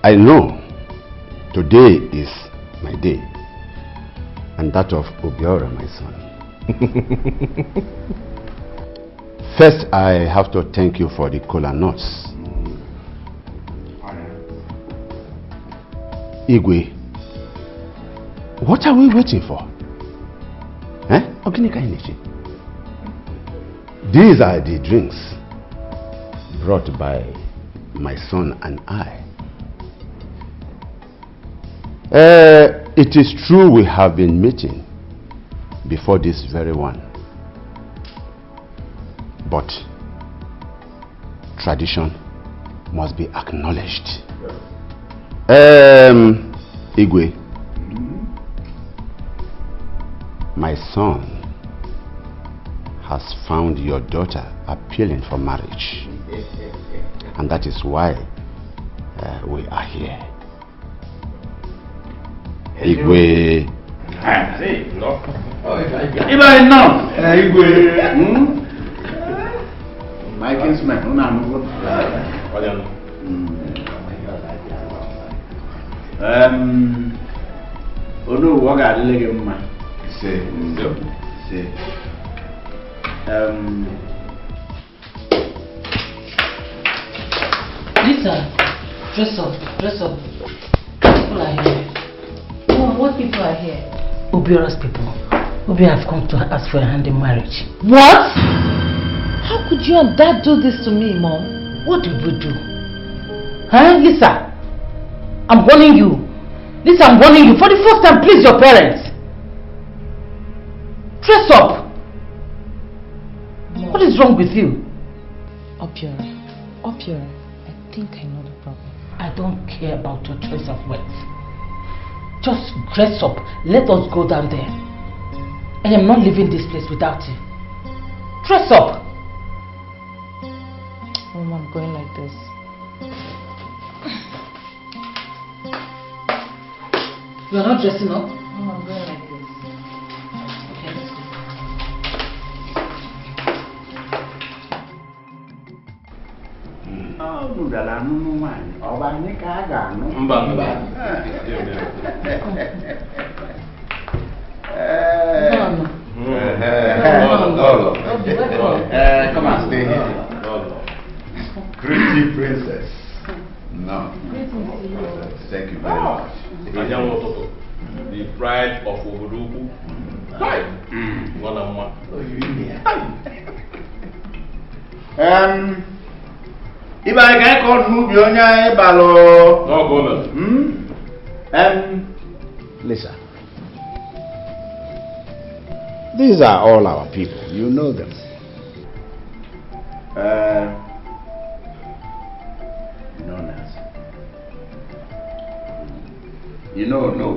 I know today is my day and that of Obiora, my son. First, I have to thank you for the cola nuts. Igwe, what are we waiting for? These are the drinks brought by my son and I. It is true we have been meeting before this very one, but tradition must be acknowledged. Igwe, my son has found your daughter appealing for marriage, and that is why we are here. Igwe. My kinsman. Ono waga lege mma. Say. Lisa, dress up. People are here. Mom, what people are here? Obiora's people. Obi have come to ask for a hand in marriage. What? How could you and Dad do this to me, Mom? What did we do? Huh, Lisa? I'm warning you. Lisa, I'm warning you. For the first time, please your parents. Dress up. Mom. What is wrong with you? Obiora, I think I know the problem. I don't care about your choice of words. Just dress up. Let us go down there. I am not leaving this place without you. Dress up. Mom, I'm going like this. You are not dressing up? Mom, I'm going like this. Okay, let's go. Come and stay here. Pretty princess. No. Thank you very much. The pride of Obodoku. If I can call move your balo. No government. Listen. These are all our people. You know them. You know, no.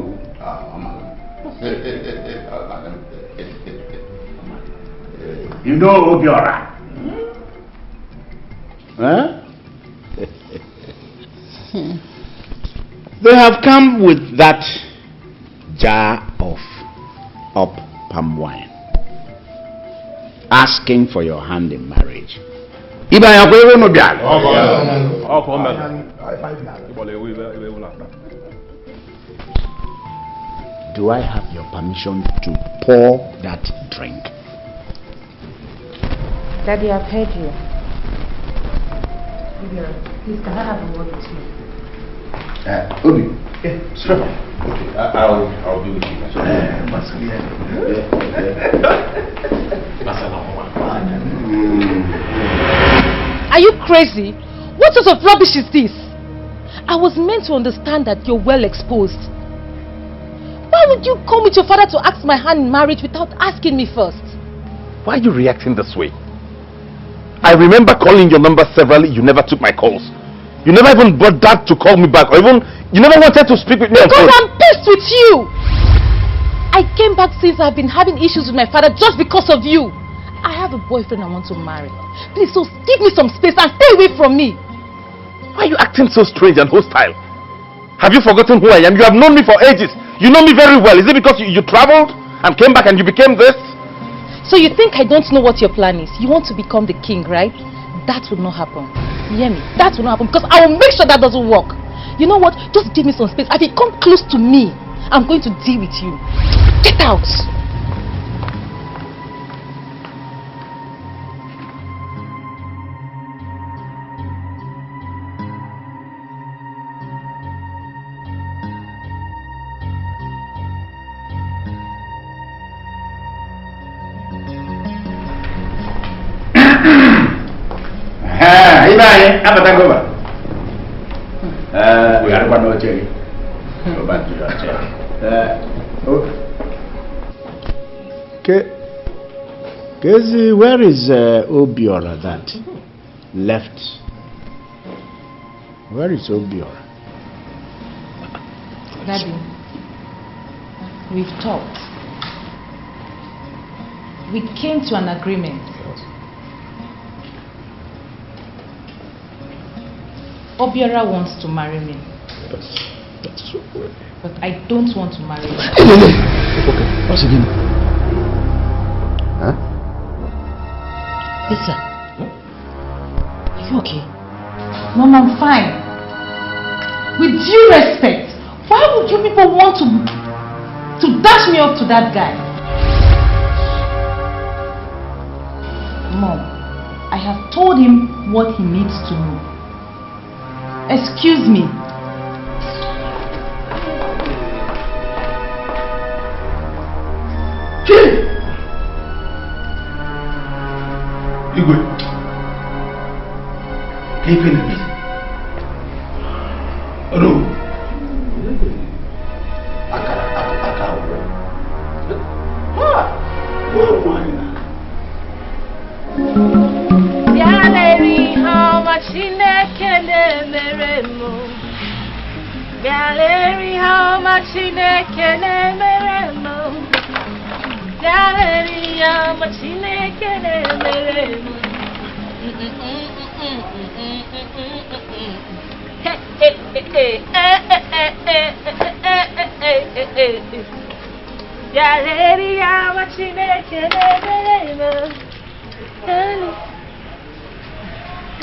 You know Obiora. Huh? They have come with that jar of up palm wine, asking for your hand in marriage. Do I have your permission to pour that drink? Daddy, I've heard you. Please, can I have a word with you? Obi, straight up. Okay, I'll be with you. Are you crazy? What sort of rubbish is this? I was meant to understand that you're well exposed. Why would you come with your father to ask my hand in marriage without asking me first? Why are you reacting this way? I remember calling your number severally. You never took my calls. You never even bothered to call me back, or even you never wanted to speak with me. Because I'm pissed with you. I came back since I've been having issues with my father just because of you. I have a boyfriend I want to marry. Please, so give me some space and stay away from me. Why are you acting so strange and hostile? Have you forgotten who I am? You have known me for ages. You know me very well. Is it because you traveled and came back and you became this? So you think I don't know what your plan is? You want to become the king, right? That will not happen. You hear me? That will not happen because I will make sure that doesn't work. You know what? Just give me some space. If you come close to me, I'm going to deal with you. Get out! We are going to check. Go back to your chair. Kezi, where is Obiora that left? Where is Obiora? Daddy, we've talked. We came to an agreement. Obiora wants to marry me. That's so good. But I don't want to marry him. Okay, what's again? Huh? Lisa, are you okay? Mom, I'm fine. With due respect, why would you people want to dash me up to that guy? Mom, I have told him what he needs to know. Excuse me. Iyke, keep in the meeting. Hello. Gallery, how much in a canemo? Gallery, how much in a canemo? Gallery, how much in a canemo?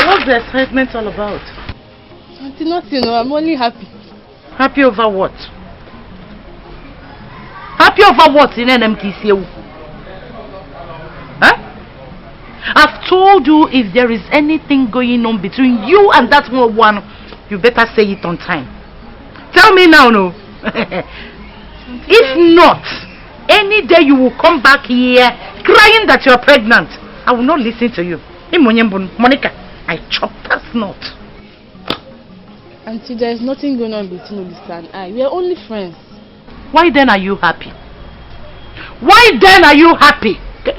What's the excitement all about? Auntie, nothing, no, I'm only happy. Happy over what? Happy over what in NMTCU? Huh? I've told you if there is anything going on between you and that one, you better say it on time. Tell me now, no? If not, any day you will come back here crying that you are pregnant, I will not listen to you. Monica, I chop that snot. Auntie, there is nothing going on between Olisa and I. We are only friends. Why then are you happy? Why then are you happy? Eh?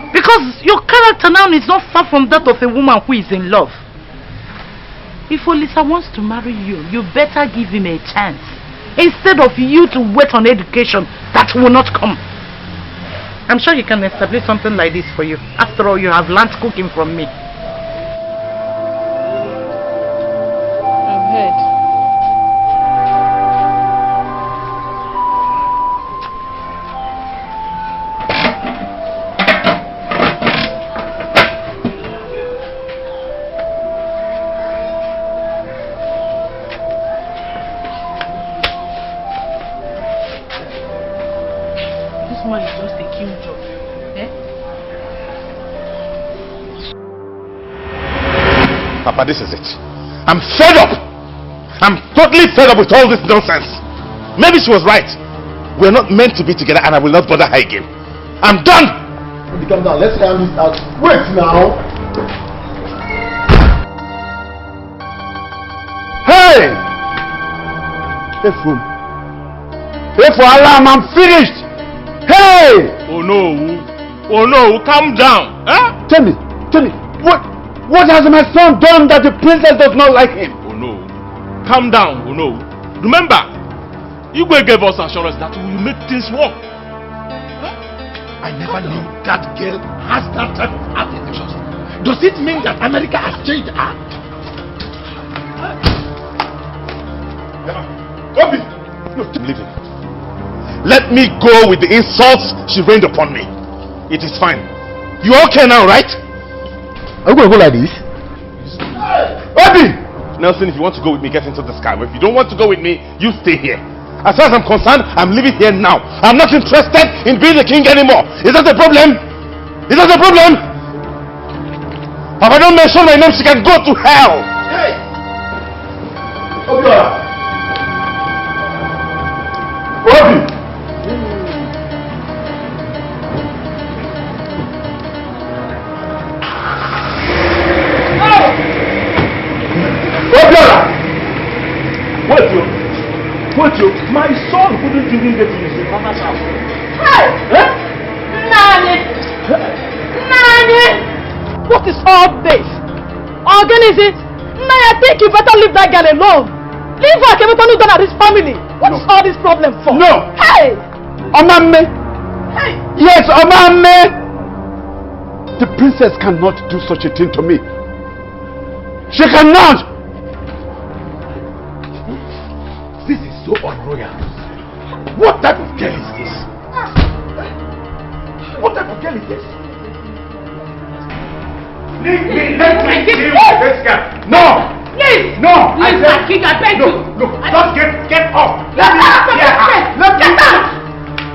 Because your character now is not far from that of a woman who is in love. If Olisa wants to marry you, you better give him a chance. Instead of you to wait on education that will not come. I'm sure he can establish something like this for you. After all, you have learned cooking from me. I've heard. This one is just a cute job. Eh? Papa, this is it. I'm fed up. I'm totally fed up with all this nonsense. Maybe she was right. We're not meant to be together and I will not bother her again. I'm done. Calm down. Let's calm this out. Wait now. Hey! If for alarm, I'm finished. Hey! Oh no, calm down. Huh? Tell me, what has my son done that the princess does not like him? Oh no, calm down. Oh no. Remember, Iyke gave us assurance that we will make things work. I never knew that girl has that type of attitude. Does it mean that America has changed her? Obi! No, leave it. Let me go with the insults she rained upon me. It is fine. You okay now, right? Are you going to go like this? Obi! Nelson, if you want to go with me, get into the sky. But if you don't want to go with me, you stay here. As far as I'm concerned, I'm leaving here now. I'm not interested in being the king anymore. Is that the problem? Is that the problem? If I don't mention my name, she can go to hell. Hey! Obi! Wait, my son couldn't even get to his father's house. Hey! Eh? Nani! What is all this? Again, is it? I think you better leave that girl alone. Leave her, I can't done at this family. What is all this problem for? No! Hey! Omame! Hey! Yes, Omame! The princess cannot do such a thing to me. She cannot! This is so unroyal. What type of girl is this? What type of girl is this? Leave me! Let me deal with this girl! No! Please! No! Please, my king, I beg you! Look, just get off! Let me out! Let me out!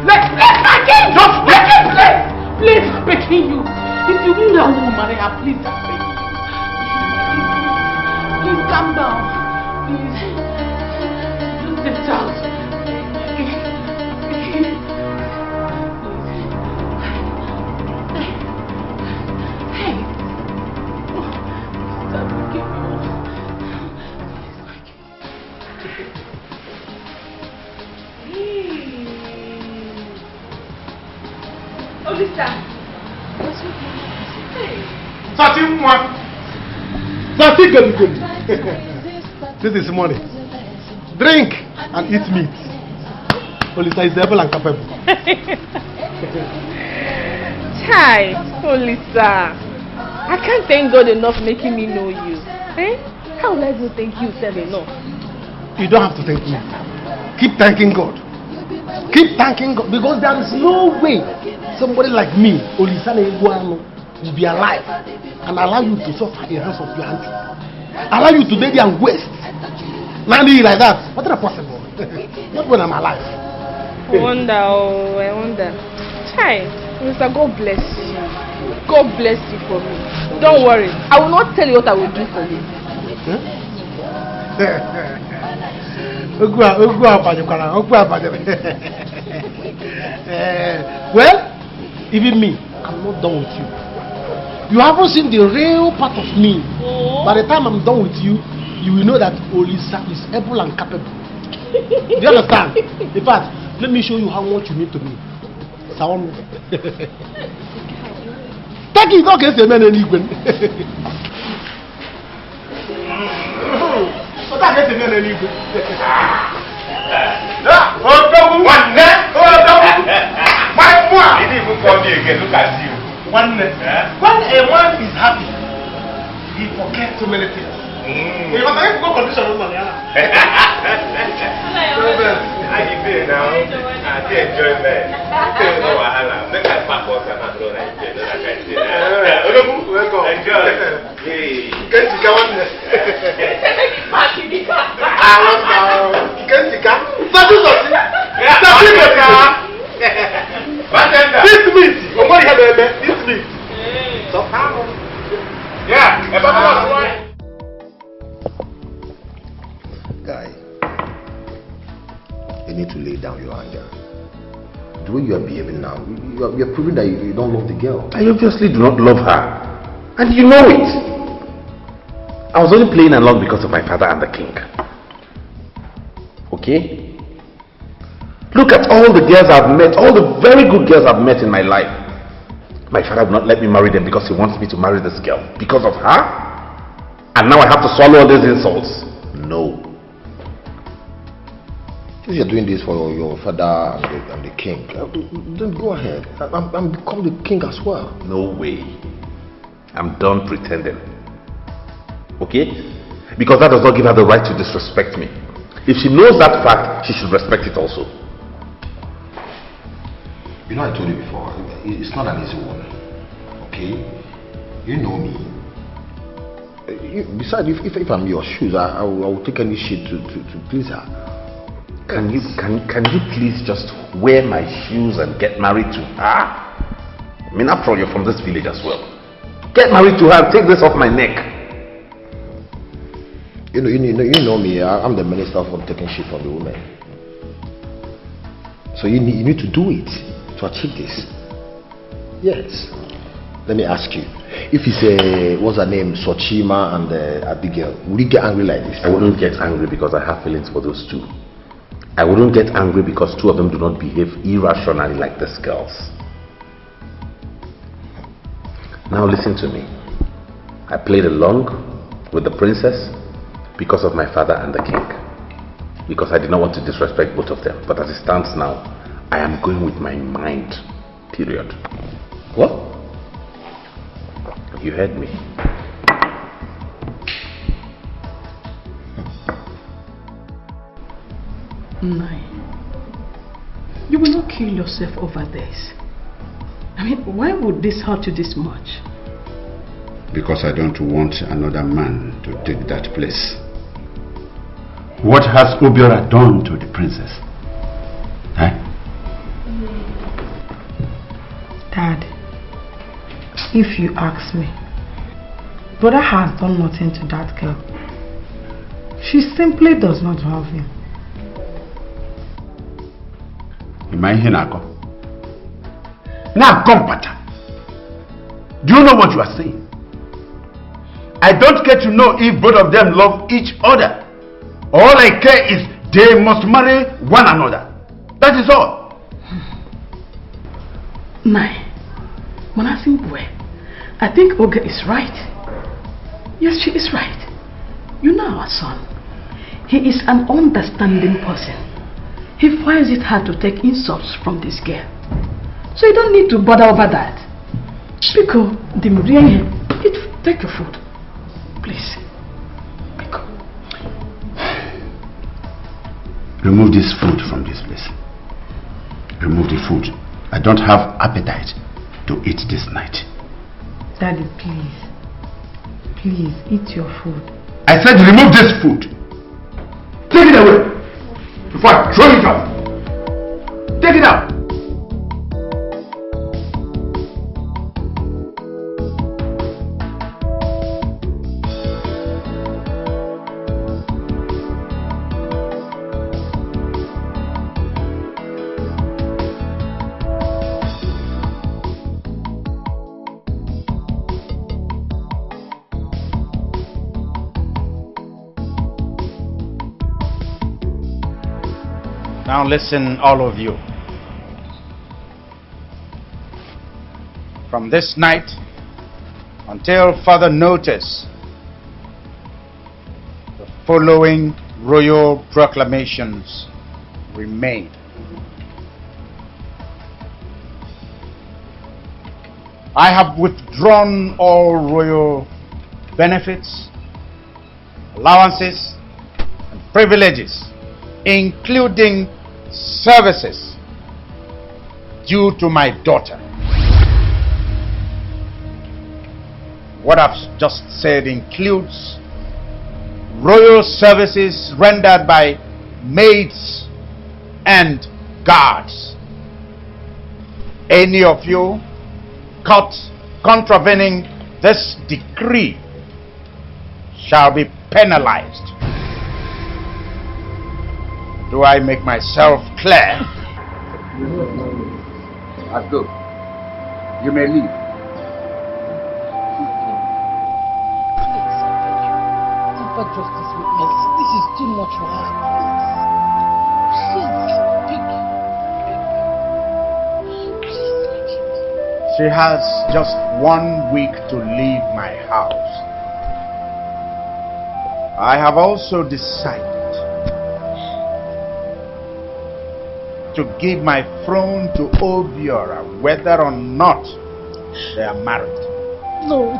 Please, my king! Just my king, please! Please, I'm begging you. If you need a woman, marry her, please, I'm begging you. Please, calm down. Please. Just get out. Sati Ghallywood. This is money. Drink and eat meat. Olisa is able and capable. Chai, Olisa. I can't thank God enough making me know you. Eh? How will I go thank you, sir, enough? You don't have to thank me. Keep thanking God. Keep thanking God, because there is no way somebody like me, Olisa Neguano, will be alive and allow you to suffer in the hands of your auntie. Allow you to lay there and waste. Nandy like that. What is possible? Not when I'm alive. I wonder. Chai, Mr. God bless you. God bless you for me. Don't worry. I will not tell you what I will do for you. Well, even me, I'm not done with you. You haven't seen the real part of me. By the time I'm done with you, you will know that Olisa is able and capable. Do you understand? In fact, let me show you how much you need to me. Sound. Take it, okay, say man any when. What are you saying any when? He didn't even call me again. Look at you. When a man is happy, he forgets so many things. He was like, go condition of money. How you doing now? I did enjoy that. Make I pack us and I don't enjoy that. Welcome. Enjoy. Can't you come on? Can't you come? This meat. This meat. Yeah. Guy, you need to lay down your anger. The way you are behaving now, you are proving that you don't love the girl. I obviously do not love her. And you know it. I was only playing along because of my father and the king. Okay? Look at all the girls I've met, all the very good girls I've met in my life. My father will not let me marry them because he wants me to marry this girl. Because of her? And now I have to swallow all these insults. No. If you're doing this for your father and the king, then go ahead and become the king as well. No way. I'm done pretending. Okay? Because that does not give her the right to disrespect me. If she knows that fact, she should respect it also. You know, I told you before, it's not an easy one. Okay? You know me. Besides, if I'm in your shoes, I will take any shit to please her. Can you please just wear my shoes and get married to her? I mean, after all, you're from this village as well. Get married to her and take this off my neck. You know me. I'm the minister for taking shit from the women. So you need to do it to achieve this. Yes. Let me ask you. If it's what's her name, Sochima and Abigail, would you get angry like this? I wouldn't get angry because I have feelings for those two. I wouldn't get angry because two of them do not behave irrationally like these girls. Now listen to me. I played along with the princess because of my father and the king. Because I did not want to disrespect both of them. But as it stands now, I am going with my mind. Period. What? You heard me. Nine. You will not kill yourself over this. I mean, why would this hurt you this much? Because I don't want another man to take that place. What has Obiora done to the princess? Eh? Dad, if you ask me, brother has done nothing to that girl. She simply does not love him. Do you know what you are saying? I don't care to know if both of them love each other. All I care is they must marry one another. That is all. Nine. Manasingwe, I think Oga is right. Yes, she is right. You know our son. He is an understanding person. He finds it hard to take insults from this girl. So you don't need to bother over that. Because take your food. Please. Remove this food from this place. Remove the food. I don't have appetite to eat this night. Daddy, please. Please, eat your food. I said remove this food. Take it away. Before I throw it off. Take it out. Now listen, all of you. From this night until further notice, the following royal proclamations remain. I have withdrawn all royal benefits, allowances, and privileges, including services due to my daughter. What I've just said includes royal services rendered by maids and guards. Any of you caught contravening this decree shall be penalized. Do I make myself clear? That's good. You may leave. Temper justice with mercy. This is too much for her. Please. She has just 1 week to leave my house. I have also decided to give my throne to Obiora, whether or not they are married. No.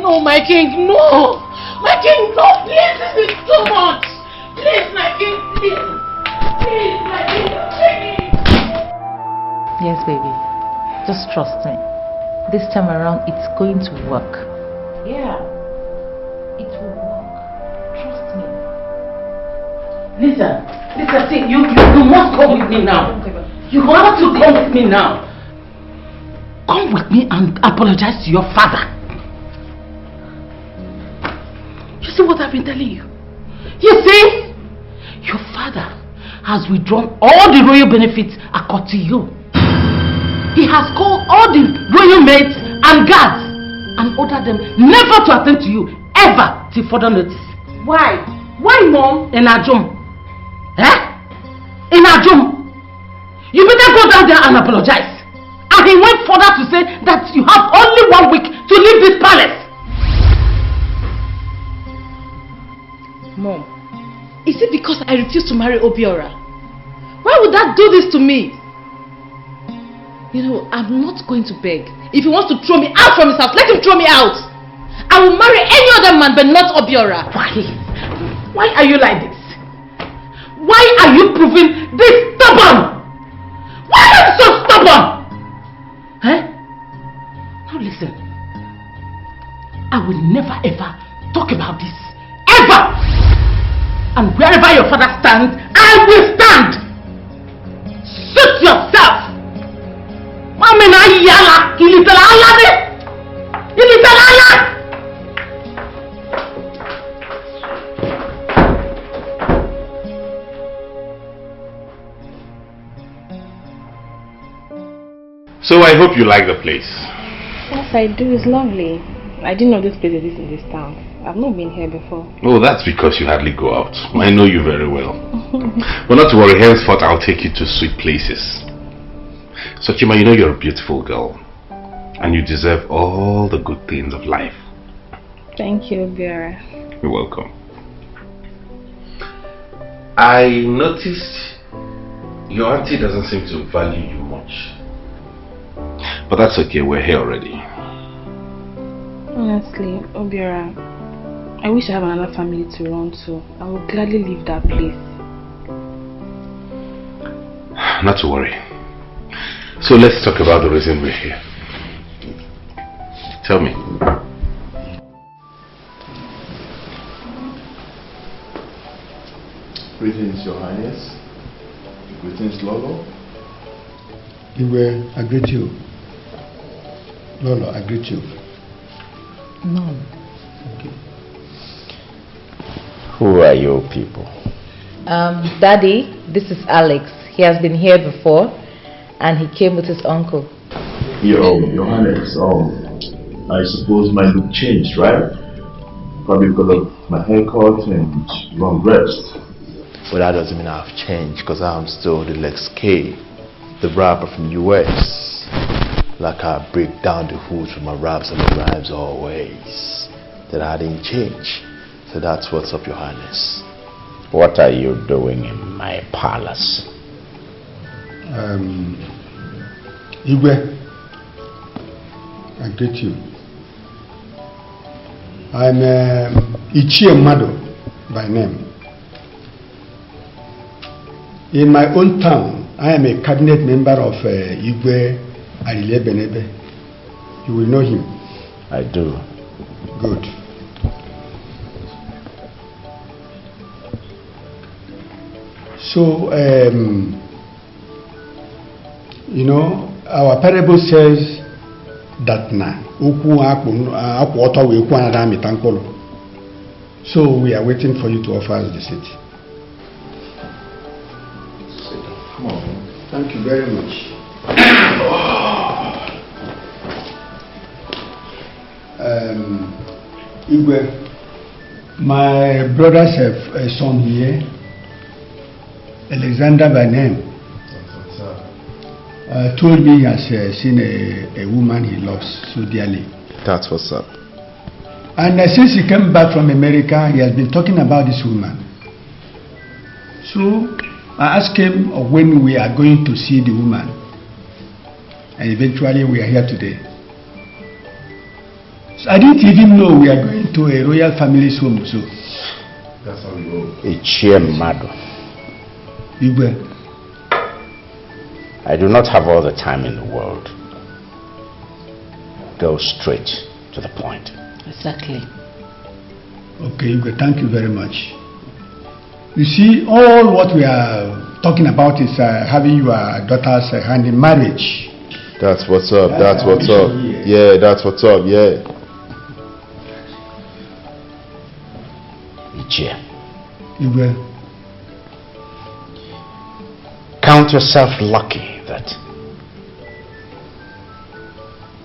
No, my king, no! My king, no, please, this is too much! Please, my king, please! Please, my king, please! Yes, baby. Just trust me. This time around, it's going to work. Yeah. It will work. Trust me. Lisa, see, you must come with me now. You have to come with me now. Come with me and apologize to your father. You see what I've been telling you? You see? Your father has withdrawn all the royal benefits according to you. He has called all the royal maids and guards and ordered them never to attend to you ever till further notice. Why? Why, Mom? In Ajum. Eh? In Ajum. You better go down there and apologize. And he went further to say that you have only 1 week to leave this palace. Mom, is it because I refuse to marry Obiora? Why would that do this to me? You know, I'm not going to beg. If he wants to throw me out from his house, let him throw me out. I will marry any other man but not Obiora. Why are you like this? Why are you proving this stubborn? Why are you so stubborn? Eh? Now listen. I will never ever talk about this. Ever! And wherever your father stands, I will stand! Suit yourself! Mami na yala, kilitala alade! Kilitala alade! So I hope you like the place. Yes, I do. It's lovely. I didn't know this place exists in this town. I've not been here before. Oh, that's because you hardly go out. I know you very well. But not to worry, henceforth I'll take you to sweet places. So Chima, you know you're a beautiful girl. And you deserve all the good things of life. Thank you, Obiora. You're welcome. I noticed your auntie doesn't seem to value you much. But that's okay, we're here already. Honestly, Obiora, I wish I had another family to run to. I would gladly leave that place. Not to worry. So let's talk about the reason we're here. Tell me. Greetings, Your Highness. Greetings, Lolo. Iyke, I greet you. Lolo, I greet you. No. Okay. Who are you people? Daddy, this is Alex. He has been here before, and he came with his uncle. Your Highness, I suppose my look changed, right? Probably because of my haircut and long rest. But that doesn't mean I've changed, because I'm still the Lex K, the rapper from US. Like I break down the hoods with my raps and the rhymes always. That I didn't change. So that's what's up, Your Highness. What are you doing in my palace? Iyke, I greet you. I'm Iyke Mado by name. In my own town, I am a cabinet member of Iyke Arile Benebe. You will know him. I do. Good. So, you know, our parable says that so we are waiting for you to offer us the seat. Come on. Thank you very much. Iyke, my brothers have a son here, Alexander by name. Told me he has seen a woman he loves so dearly. That's what's up. And since he came back from America, he has been talking about this woman. So I asked him when we are going to see the woman. And eventually we are here today. So I didn't even know we are going to a royal family's home. So that's how we go. Iyke Mado. Iyke, I do not have all the time in the world. Go straight to the point. Exactly. Okay, Iyke, thank you very much. You see, all what we are talking about is having your daughter's hand in marriage. That's what's up. That's what's up. Yeah, that's what's up. Yeah. Iyke, count yourself lucky that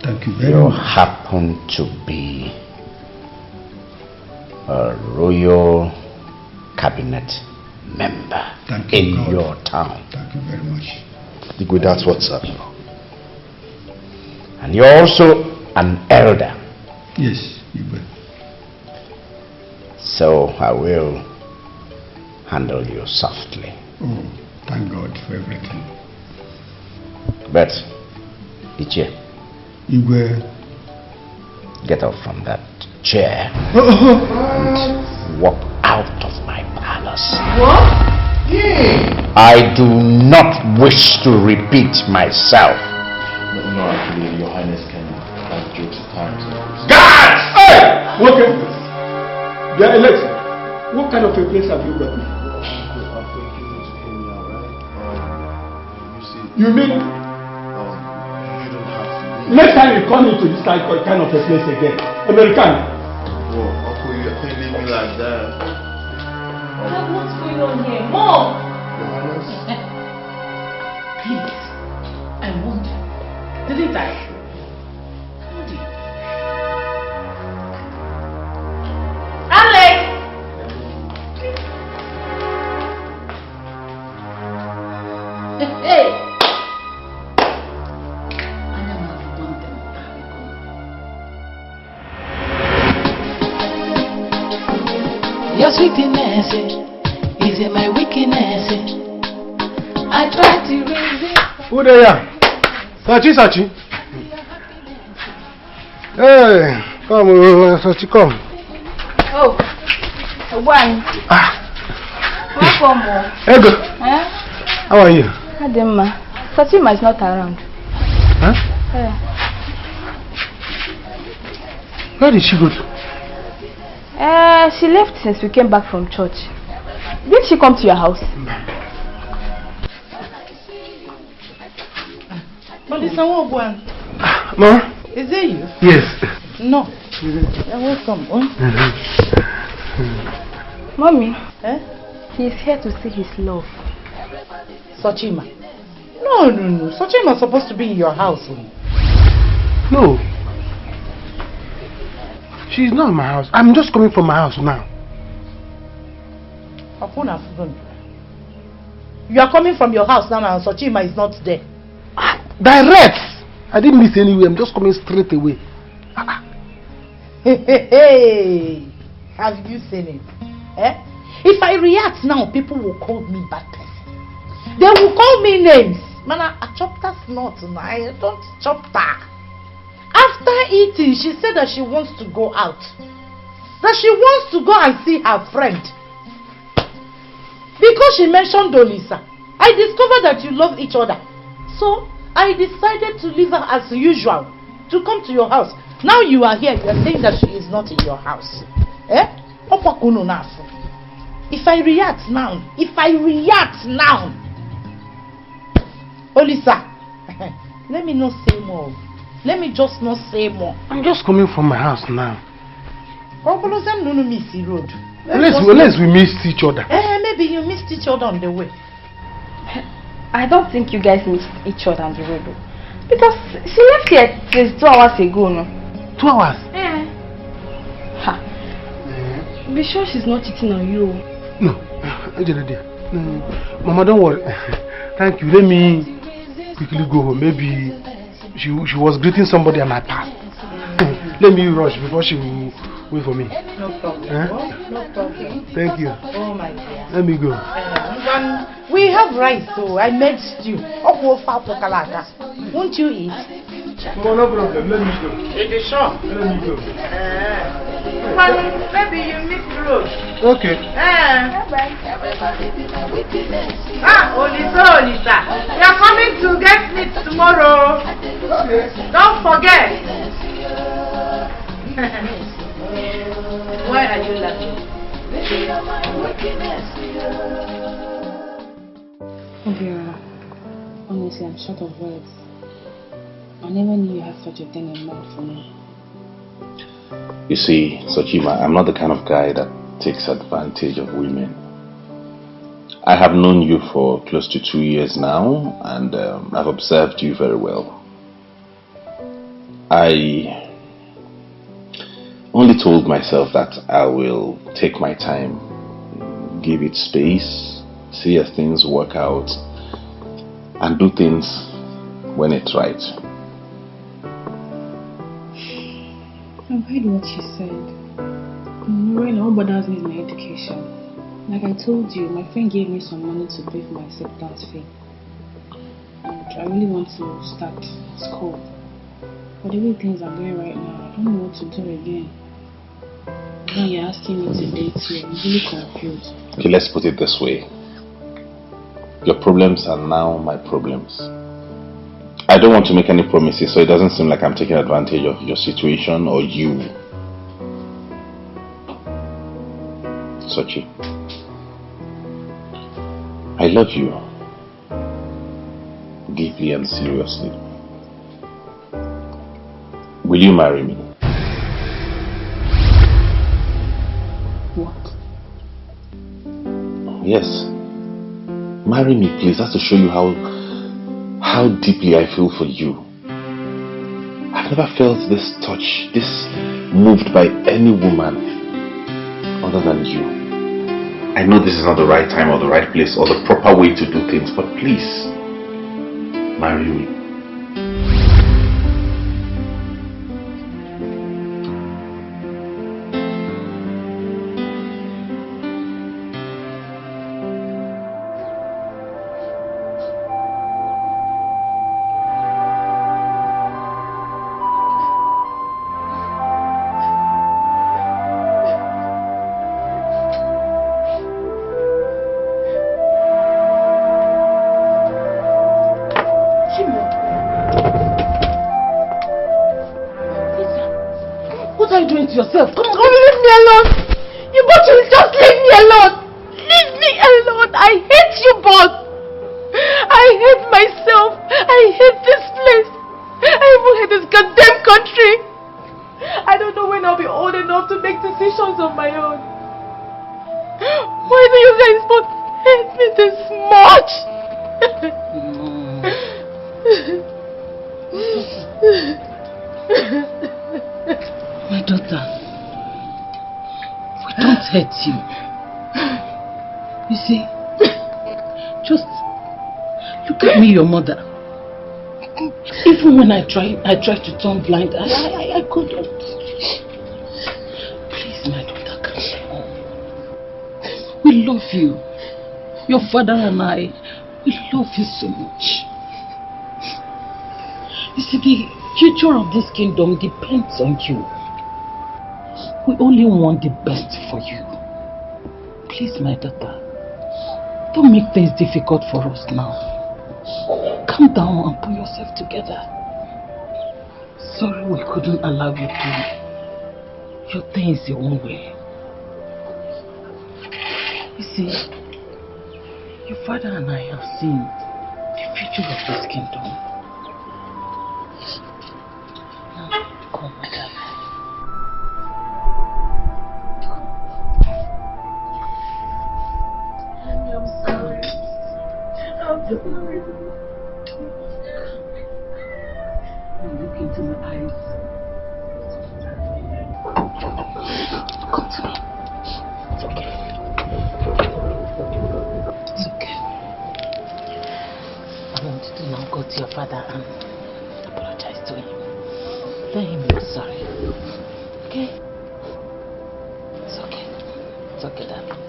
thank you very you much. happen to be a royal cabinet member in your town. Thank you very much. Iyke, that's what's up. And you're also an elder. Yes, Iyke. So I will handle you softly. Oh, thank God for everything. But, Iyke, get up from that chair and walk out of my palace. What? I do not wish to repeat myself. No, actually, Your Highness can have jokes at times. Guards! Hey! Okay. Yeah, Alex, what kind of a place have you got? You mean? Next time you come into this kind of a place again, American. Whoa, Uncle, you can't leave me like that. Dad, what's going on here? Mom! Your Highness? Please, I wonder, didn't I? Alex! Hey! your sweetness is in my weakness. I try to resist. Who there? Sachi. Hey, come, Sachi, come. Oh, one. Welcome. Hey, good. Eh? How are you? Adema. Satima is not around. Huh? Yeah. Where did she go to? She left since we came back from church. Did she come to your house? But it's a one. Ma? Is it you? Yes. No. You're welcome. Mommy. Eh? He's here to see his love. Sochima. No. Sochima is supposed to be in your house. No. She's not in my house. I'm just coming from my house now. You are coming from your house now and Sochima is not there. Direct! I didn't miss anywhere. I'm just coming straight away. Hey, have you seen it? Eh? If I react now, people will call me bad person. They will call me names. Man, I chopped that snot and I don't chop that. After eating, she said that she wants to go out. That she wants to go and see her friend. Because she mentioned Olisa, I discovered that you love each other. So, I decided to leave her as usual to come to your house. Now you are here, you are saying that she is not in your house. Eh? If I react now, Olisa, let me not say more. Let me just not say more. I'm just coming from my house now. Miss road. Unless we missed each other. Maybe you missed each other on the way. I don't think you guys missed each other on the way though. Because she left here since 2 hours ago, no? 2 hours? Yeah. Ha. Be sure she's not cheating on you. No. Mama, don't worry. Thank you. Let me quickly go home. Maybe she was greeting somebody and I passed. Let me rush before she will wait for me. No problem. No problem. Thank you. Oh my dear. Let me go. We have rice, so I made stew. Won't you eat? No problem. Let me go. It is sure. Let me go. Maybe you missed the road. Okay. Olisa. You are coming to get meat tomorrow. Okay. Don't forget. Why are you laughing? Obiora, honestly, I'm short of words. I never knew you had such a thing in mind for me. You see, Sochima, I'm not the kind of guy that takes advantage of women. I have known you for close to 2 years now, and I've observed you very well. I only told myself that I will take my time, give it space, see as things work out, and do things when it's right. I've heard what you said. Right now, what bothers me is my education. Like I told you, my friend gave me some money to pay for my acceptance fee. And I really want to start school. But the way things are going right now, I don't know what to do again. Now you're asking me to date you, I'm really confused. Okay, let's put it this way. Your problems are now my problems. I don't want to make any promises, so it doesn't seem like I'm taking advantage of your situation or you. Sochi, I love you deeply and seriously. Will you marry me? What? Yes. Marry me, please. That's to show you how deeply I feel for you. I've never felt this touch, this moved by any woman other than you. I know this is not the right time or the right place or the proper way to do things, but please, marry me. What are you doing to yourself? Come on, leave me alone. You both will just leave me alone. Leave me alone. I hate you both. I hate myself. I hate this place. I even hate this goddamn country. I don't know when I'll be old enough to make decisions on my own. Why do you guys both hate me this much? My daughter, we don't hate you. You see, just look at me, your mother. Even when I tried to turn blind, I couldn't. Please, my daughter, calm down. We love you. Your father and I, we love you so much. You see, the future of this kingdom depends on you. We only want the best for you. Please, my daughter, don't make things difficult for us now. Calm down and pull yourself together. Sorry we couldn't allow you to. Your things your own way. You see, your father and I have seen the future of this kingdom. Now, come, my darling. I'm sorry. Look into my eyes. Come to me. It's okay. It's okay. I want you to now go to your father and apologize to him. Tell him you're sorry. Okay? It's okay. It's okay, darling.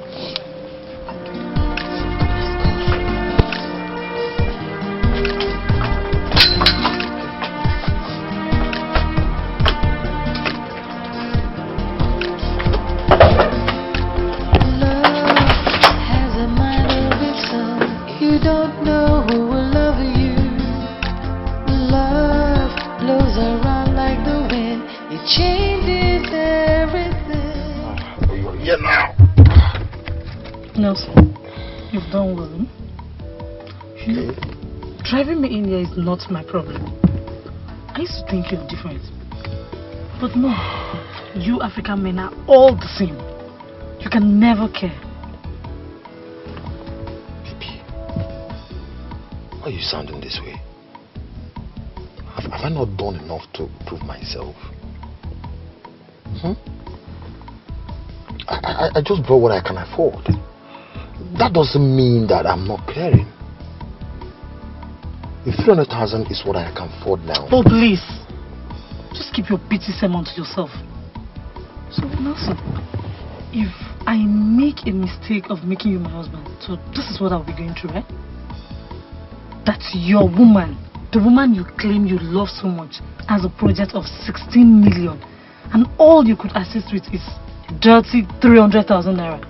Nelson, you've done well. Driving me in here is not my problem. I used to think you're different. But no, you African men are all the same. You can never care. Baby, why are you sounding this way? Have I not done enough to prove myself? I just brought what I can afford. That doesn't mean that I'm not caring. If 300,000 is what I can afford now. Oh, please. Just keep your bitchy sermon to yourself. So, Nelson, if I make a mistake of making you my husband, so this is what I'll be going through, right? That's your woman. The woman you claim you love so much has a project of 16 million. And all you could assist with is dirty 300,000 naira.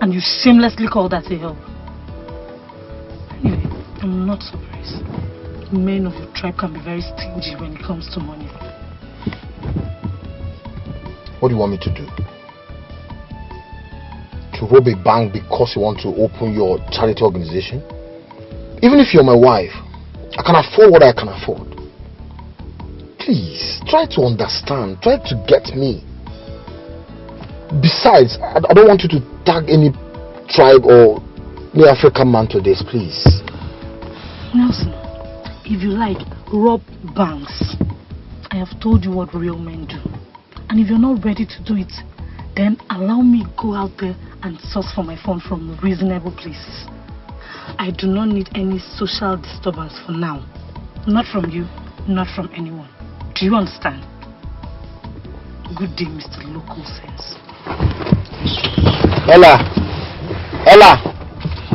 And you shamelessly call that a help. Anyway, I'm not surprised. Men of your tribe can be very stingy when it comes to money. What do you want me to do? To rob a bank because you want to open your charity organization? Even if you're my wife, I can afford what I can afford. Please, try to understand. Try to get me. Besides, I don't want you to tag any tribe or any African man to this, please. Nelson, if you like, rob banks. I have told you what real men do. And if you're not ready to do it, then allow me go out there and source for my phone from reasonable places. I do not need any social disturbance for now. Not from you, not from anyone. Do you understand? Good day, Mr. Local Sense. Ella!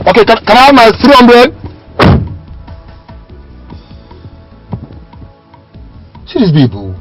Okay, can I have my 300? See these people.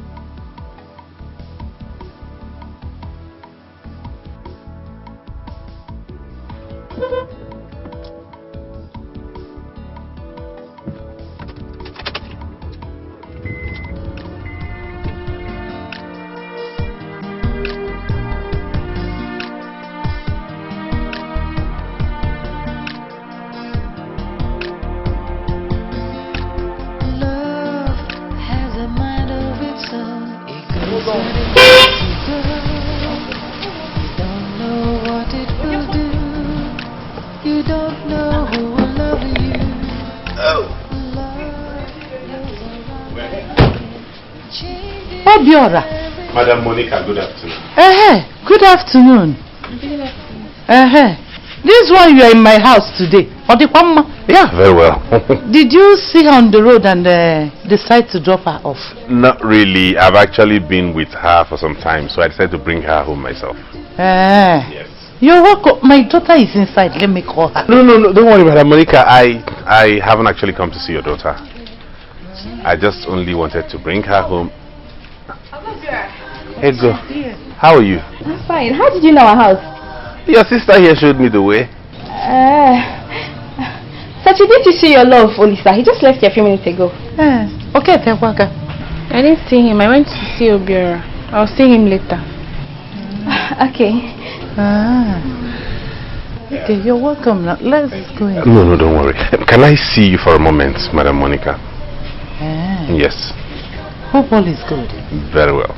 You don't know who will love you. Obiora. Madam Monica, good afternoon. Good afternoon. This one you are in my house today. Yeah, very well. Did you see her on the road and decide to drop her off? Not really. I've actually been with her for some time, so I decided to bring her home myself. Yes. You're welcome. My daughter is inside. Let me call her. No, don't worry, Madam Monica. I haven't actually come to see your daughter. I just only wanted to bring her home. Hey, go. How are you? I'm fine. How did you know our house? Your sister here showed me the way. Sachi, did you see your love, Olisa? He just left here a few minutes ago. Okay, Tewaka. I didn't see him. I went to see Obiora. I'll see him later. Okay. Okay, you're welcome now. Let's go in. No, don't worry. Can I see you for a moment, Madam Monica? Yes. Hope all is good. Very well.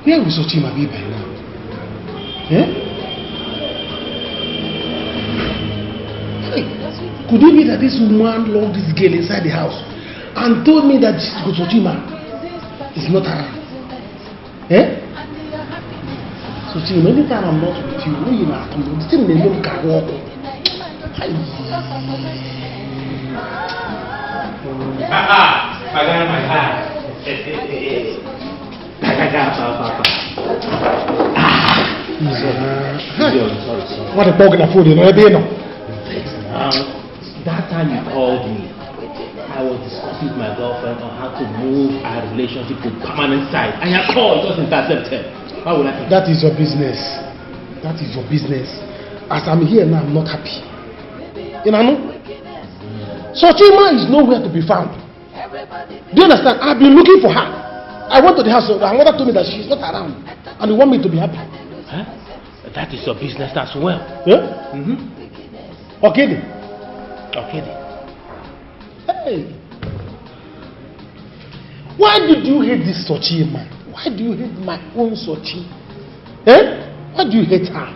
Where will Sochima be by now? Hey, could it be that this woman locked this girl inside the house and told me that Sochima is not around? Sochima, anytime I'm not with you, when you are coming, still in the room can walk. What a bug in a food, you know? That time you called me, I was discussing with my girlfriend on how to move our relationship to permanent side. And your call just intercepted. How would I think? That is your business. That is your business. As I'm here now, I'm not happy. You know? Sochima is nowhere to be found. Do you understand? I've been looking for her. I went to the house, and mother told me that she's not around. And you want me to be happy. Huh? That is your business as well. Yeah? Okay then. Hey. Why did you hate this Sochi man? Why do you hate my own Sochi? Why do you hate her?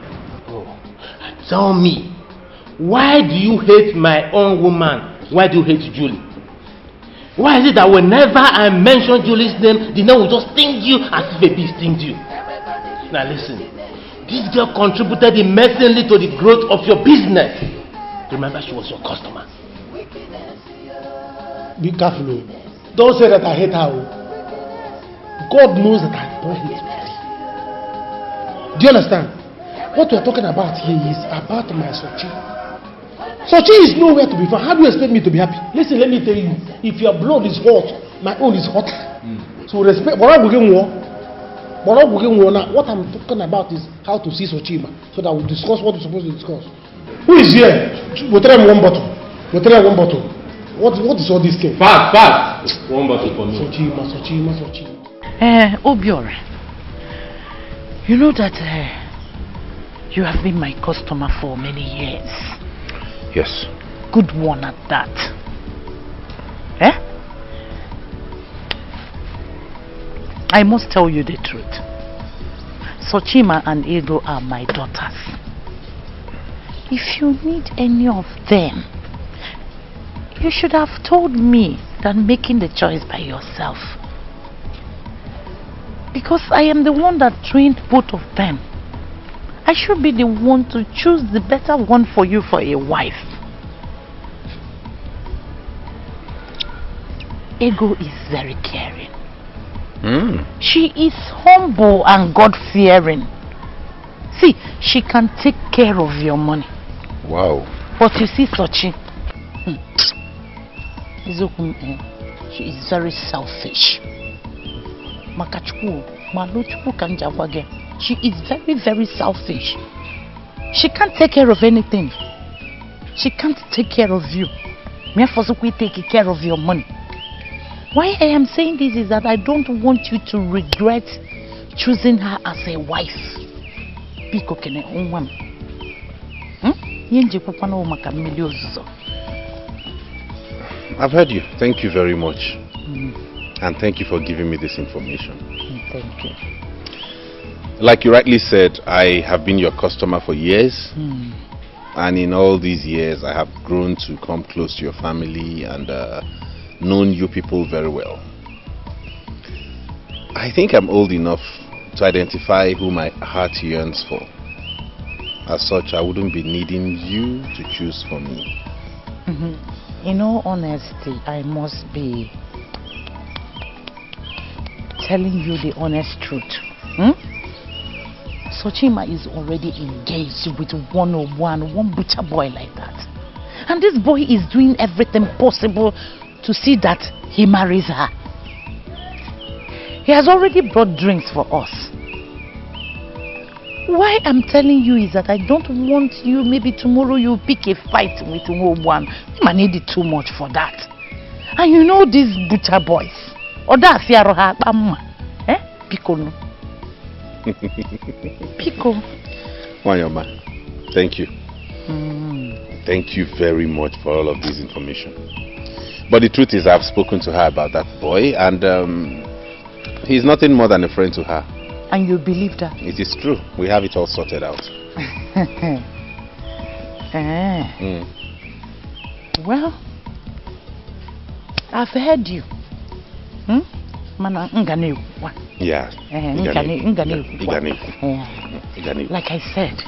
Tell me, why do you hate my own woman? Why do you hate Julie? Why is it that whenever I mention Julie's name, the name will just sting you as if a bee stings you? Now listen, this girl contributed immensely to the growth of your business. Remember, she was your customer. Be careful. Don't say that I hate her. God knows that I don't hate her. Do you understand? What we are talking about here is about my Sochi. Sochi is nowhere to be found. How do you expect me to be happy? Listen, let me tell you. If your blood is hot, my own is hotter. So respect. What I'm talking about is how to see Sochima, so that we'll discuss what we're supposed to discuss. Who is here? We'll try one bottle. What is all this thing? Fast. One bottle for me. Sochima. Obiora, you know that you have been my customer for many years. Yes. Good one at that. I must tell you the truth. Sochima and Ego are my daughters. If you need any of them, you should have told me than making the choice by yourself. Because I am the one that trained both of them. I should be the one to choose the better one for you for a wife. Ego is very caring. She is humble and God-fearing. See, she can take care of your money. Wow. But you see, Sochi, she is very selfish. She is very, very selfish. She can't take care of anything. She can't take care of you. Take care of your money. Why I am saying this is that I don't want you to regret choosing her as a wife. I've heard you. Thank you very much. And thank you for giving me this information. Thank you. Like you rightly said, I have been your customer for years. And in all these years, I have grown to come close to your family and known you people very well. I think I'm old enough to identify who my heart yearns for. As such, I wouldn't be needing you to choose for me. In all honesty, I must be telling you the honest truth. Sochima is already engaged with one butcher boy like that. And this boy is doing everything possible to see that he marries her. He has already brought drinks for us. Why I'm telling you is that I don't want you, maybe tomorrow you pick a fight with one. I need it too much for that. And you know these butcher boys. Oda siaroha bamma. Pico no. Pico. Wanyama, thank you. Thank you very much for all of this information. But the truth is, I've spoken to her about that boy, and he's nothing more than a friend to her. And you believe that? It is true. We have it all sorted out. Well, I've heard you. Yeah. Like I said,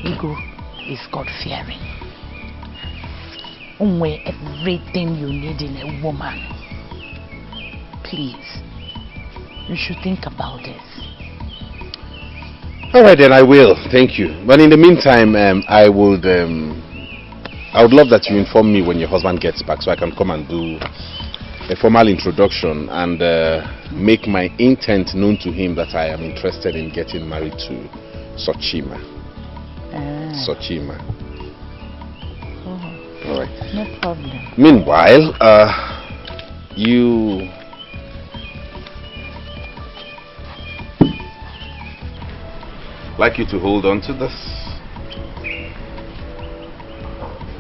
Ego is God-fearing. Everything you need in a woman. Please, you should think about this. Alright then, I will. Thank you. But in the meantime, I would love that you inform me when your husband gets back so I can come and do a formal introduction and make my intent known to him that I am interested in getting married to Sochima. Sochima. All right. No problem. Meanwhile, you like you to hold on to this.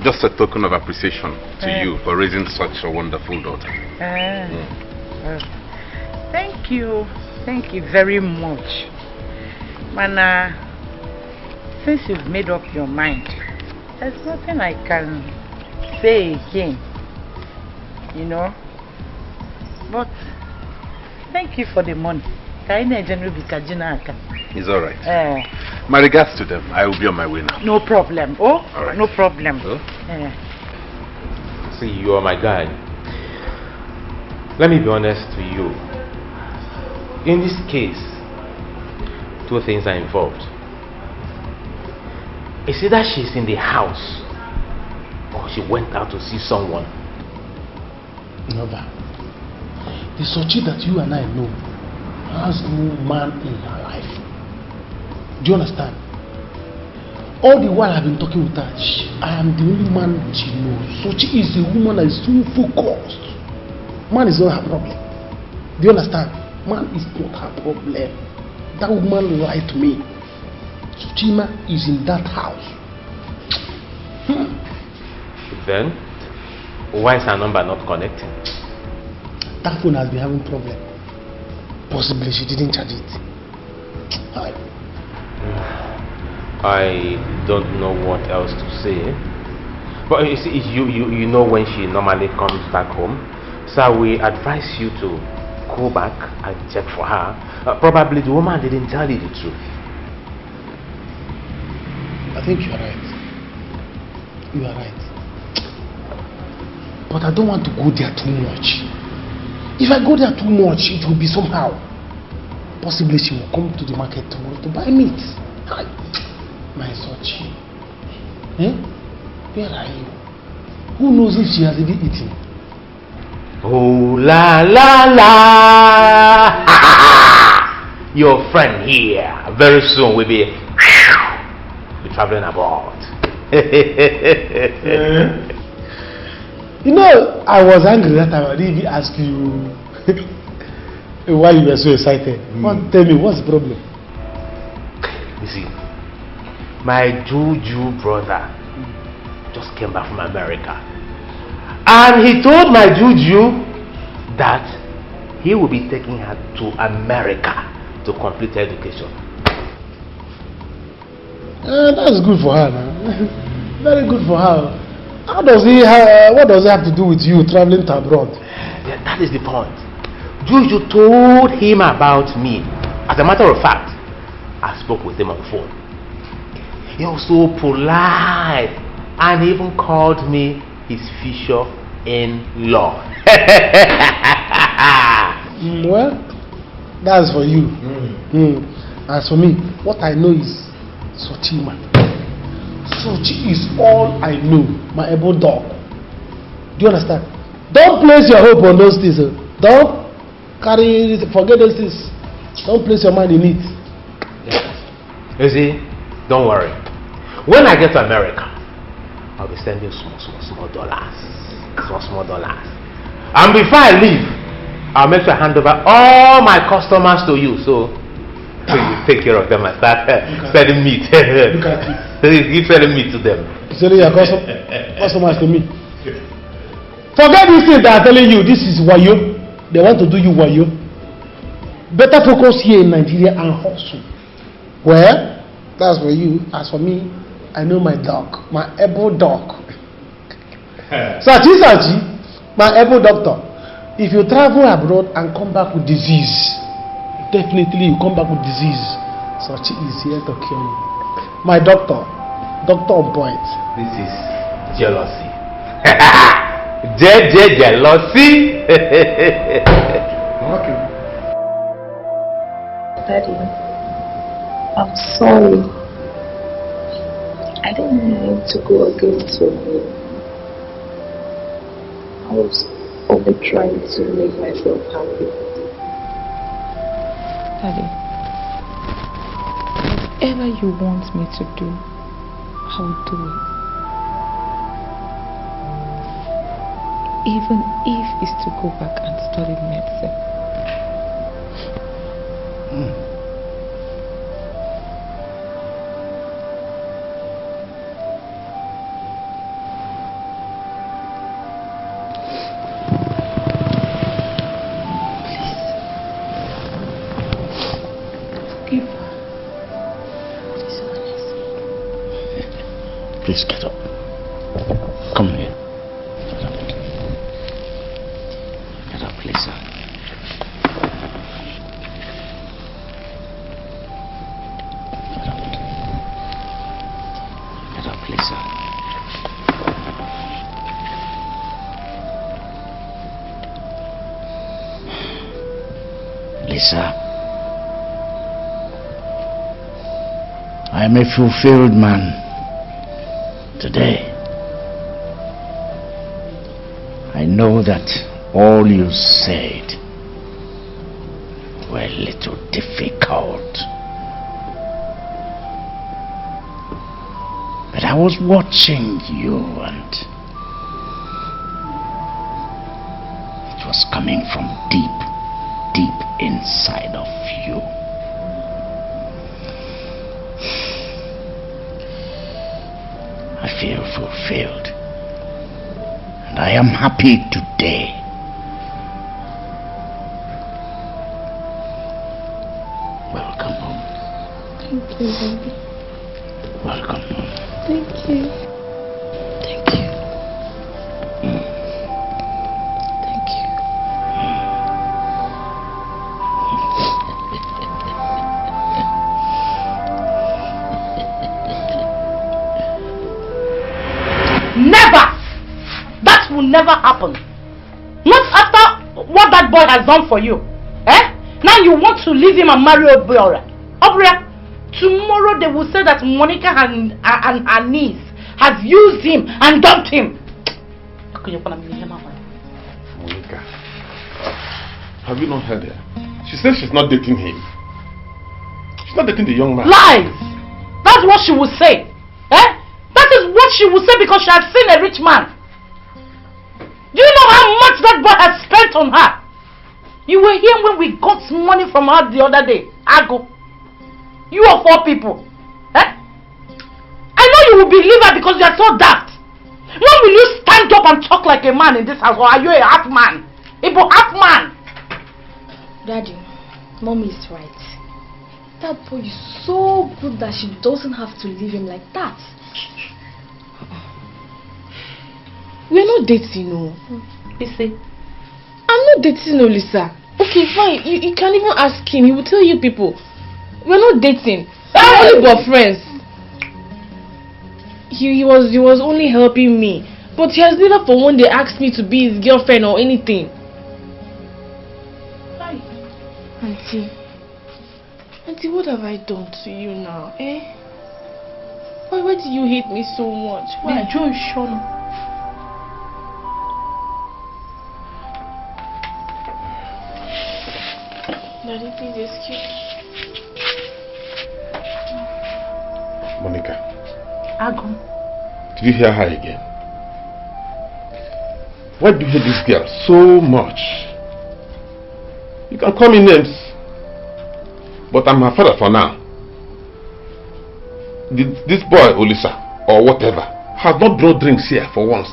Just a token of appreciation to you for raising such a wonderful daughter. Thank you. Thank you very much. Man, since you've made up your mind, there's nothing I can say again. You know? But thank you for the money. It's alright. My regards to them. I will be on my way now. No problem. Oh, alright. No problem. See, you are my guy. Let me be honest to you. In this case, two things are involved. It's either she's in the house or she went out to see someone. Nova, the Sochi that you and I know has no man in her life. Do you understand? All the while I've been talking with her, I am the only man she knows. Sochi is a woman that is so focused. Man is not her problem. Do you understand? Man is not her problem. That woman lied to me. Sochima is in that house. Then, why is her number not connecting? That phone has been having problem. Possibly she didn't charge it. I don't know what else to say. But you see, you know when she normally comes back home. So we advise you to go back and check for her. Probably the woman didn't tell you the truth. I think you are right. You are right. But I don't want to go there too much. If I go there too much, it will be somehow. Possibly she will come to the market tomorrow to buy meat. My Sochi. Where are you? Who knows if she has even eaten? Oh la la la! Your friend here. Very soon we'll be traveling abroad. You know, I was angry that time. I didn't even ask you why you were so excited. Tell me, what's the problem? You see, my Juju brother just came back from America. And he told my Juju that he will be taking her to America to complete her education. That's good for her, man. Very good for her. How does what does it have to do with you traveling to abroad? Yeah, that is the point. Juju told him about me. As a matter of fact, I spoke with him on the phone. He was so polite and he even called me his future in-law. Well, that's for you. As for me, what I know is Sochi, man. Sochi is all I know. My able dog. Do you understand? Don't place your hope on those things. Don't forget those things. Don't place your mind in it. You see, don't worry. When I get to America, I'll be sending small dollars. Small dollars. And before I leave, I'll make sure I hand over all my customers to you. So you take care of them and start selling meat. Look at you. You selling meat to them. Selling your customers to me. Forget these things that are telling you this is wayo. They want to do you wayo. Better focus here in Nigeria and hustle. Well, that's for you. As for me, I know my dog, my able dog. Sachi, my able doctor. If you travel abroad and come back with disease, definitely you come back with disease. Sachi is here to cure you. My doctor on point. This is jealousy. Jealousy. Okay. Daddy, I'm sorry. I didn't mean to go against your will. I was only trying to make myself happy. Daddy, whatever you want me to do, I'll do it. Even if it's to go back and study medicine. Please get up. Come here. Get up, Lisa. Get up, Lisa. Lisa, I am a fulfilled man. Today, I know that all you said were a little difficult, but I was watching you and it was coming from deep inside of you. I feel fulfilled and I am happy today. Welcome home. Thank you, baby. Welcome home. Thank you. Thank you. Thank you. Never! That will never happen. Not after what that boy has done for you. Eh? Now you want to leave him and marry Obiora. Obiora, tomorrow they will say that Monica and her niece has used him and dumped him. Monica, have you not heard her? She says she's not dating him. She's not dating the young man. Lies! That's what she will say. Eh? That is what she will say because she has seen a rich man. Do you know how much that boy has spent on her? You were here when we got money from her the other day. Ago. You are 4 people. Eh? I know you will believe her because you are so daft. When will you stand up and talk like a man in this house? Or are you a half man? Ibu half man. Daddy, Mommy is right. That boy is so good that she doesn't have to leave him like that. We're not dating, no. Listen. I'm not dating, no, Lisa. Okay, fine. You can even ask him. He will tell you people. We're not dating. We're only but friends. He was only helping me. But he has never for one day asked me to be his girlfriend or anything. Hi. Auntie, what have I done to you now, eh? Why do you hate me so much? Why? Joy Sean. Daddy, please excuse me. Monica. Ago. Did you hear her again? Why do you hate this girl so much? You can call me names, but I'm her father for now. This boy, Olisa, or whatever, has not brought drinks here for once.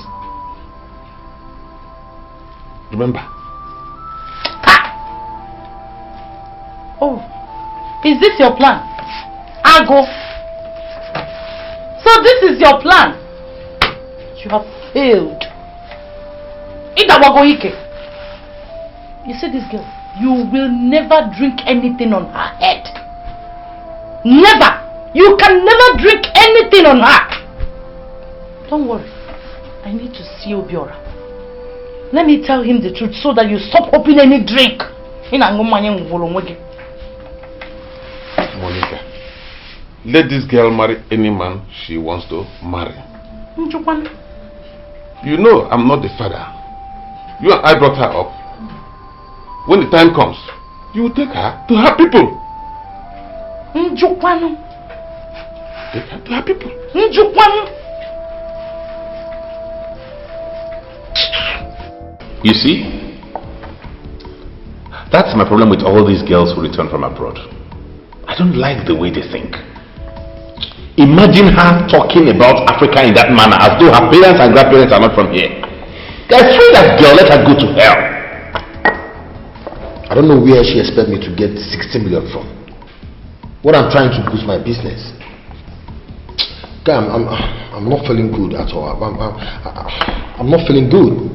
Remember? Oh, is this your plan? Ago. So this is your plan? You have failed. Iyke. You see this girl, you will never drink anything on her head. Never! You can never drink anything on her. Don't worry. I need to see Obiora. Let me tell him the truth so that you stop opening any drink. Monica, let this girl marry any man she wants to marry. You know I'm not the father. You and I brought her up. When the time comes, you will take her to her people. Take her to her people. You see, that's my problem with all these girls who return from abroad. I don't like the way they think. Imagine her talking about Africa in that manner as though her parents and grandparents are not from here. Guys, free that girl, let her go to hell. I don't know where she expects me to get 60 million from. What I'm trying to boost my business. Guy, I'm not feeling good at all. I'm not feeling good.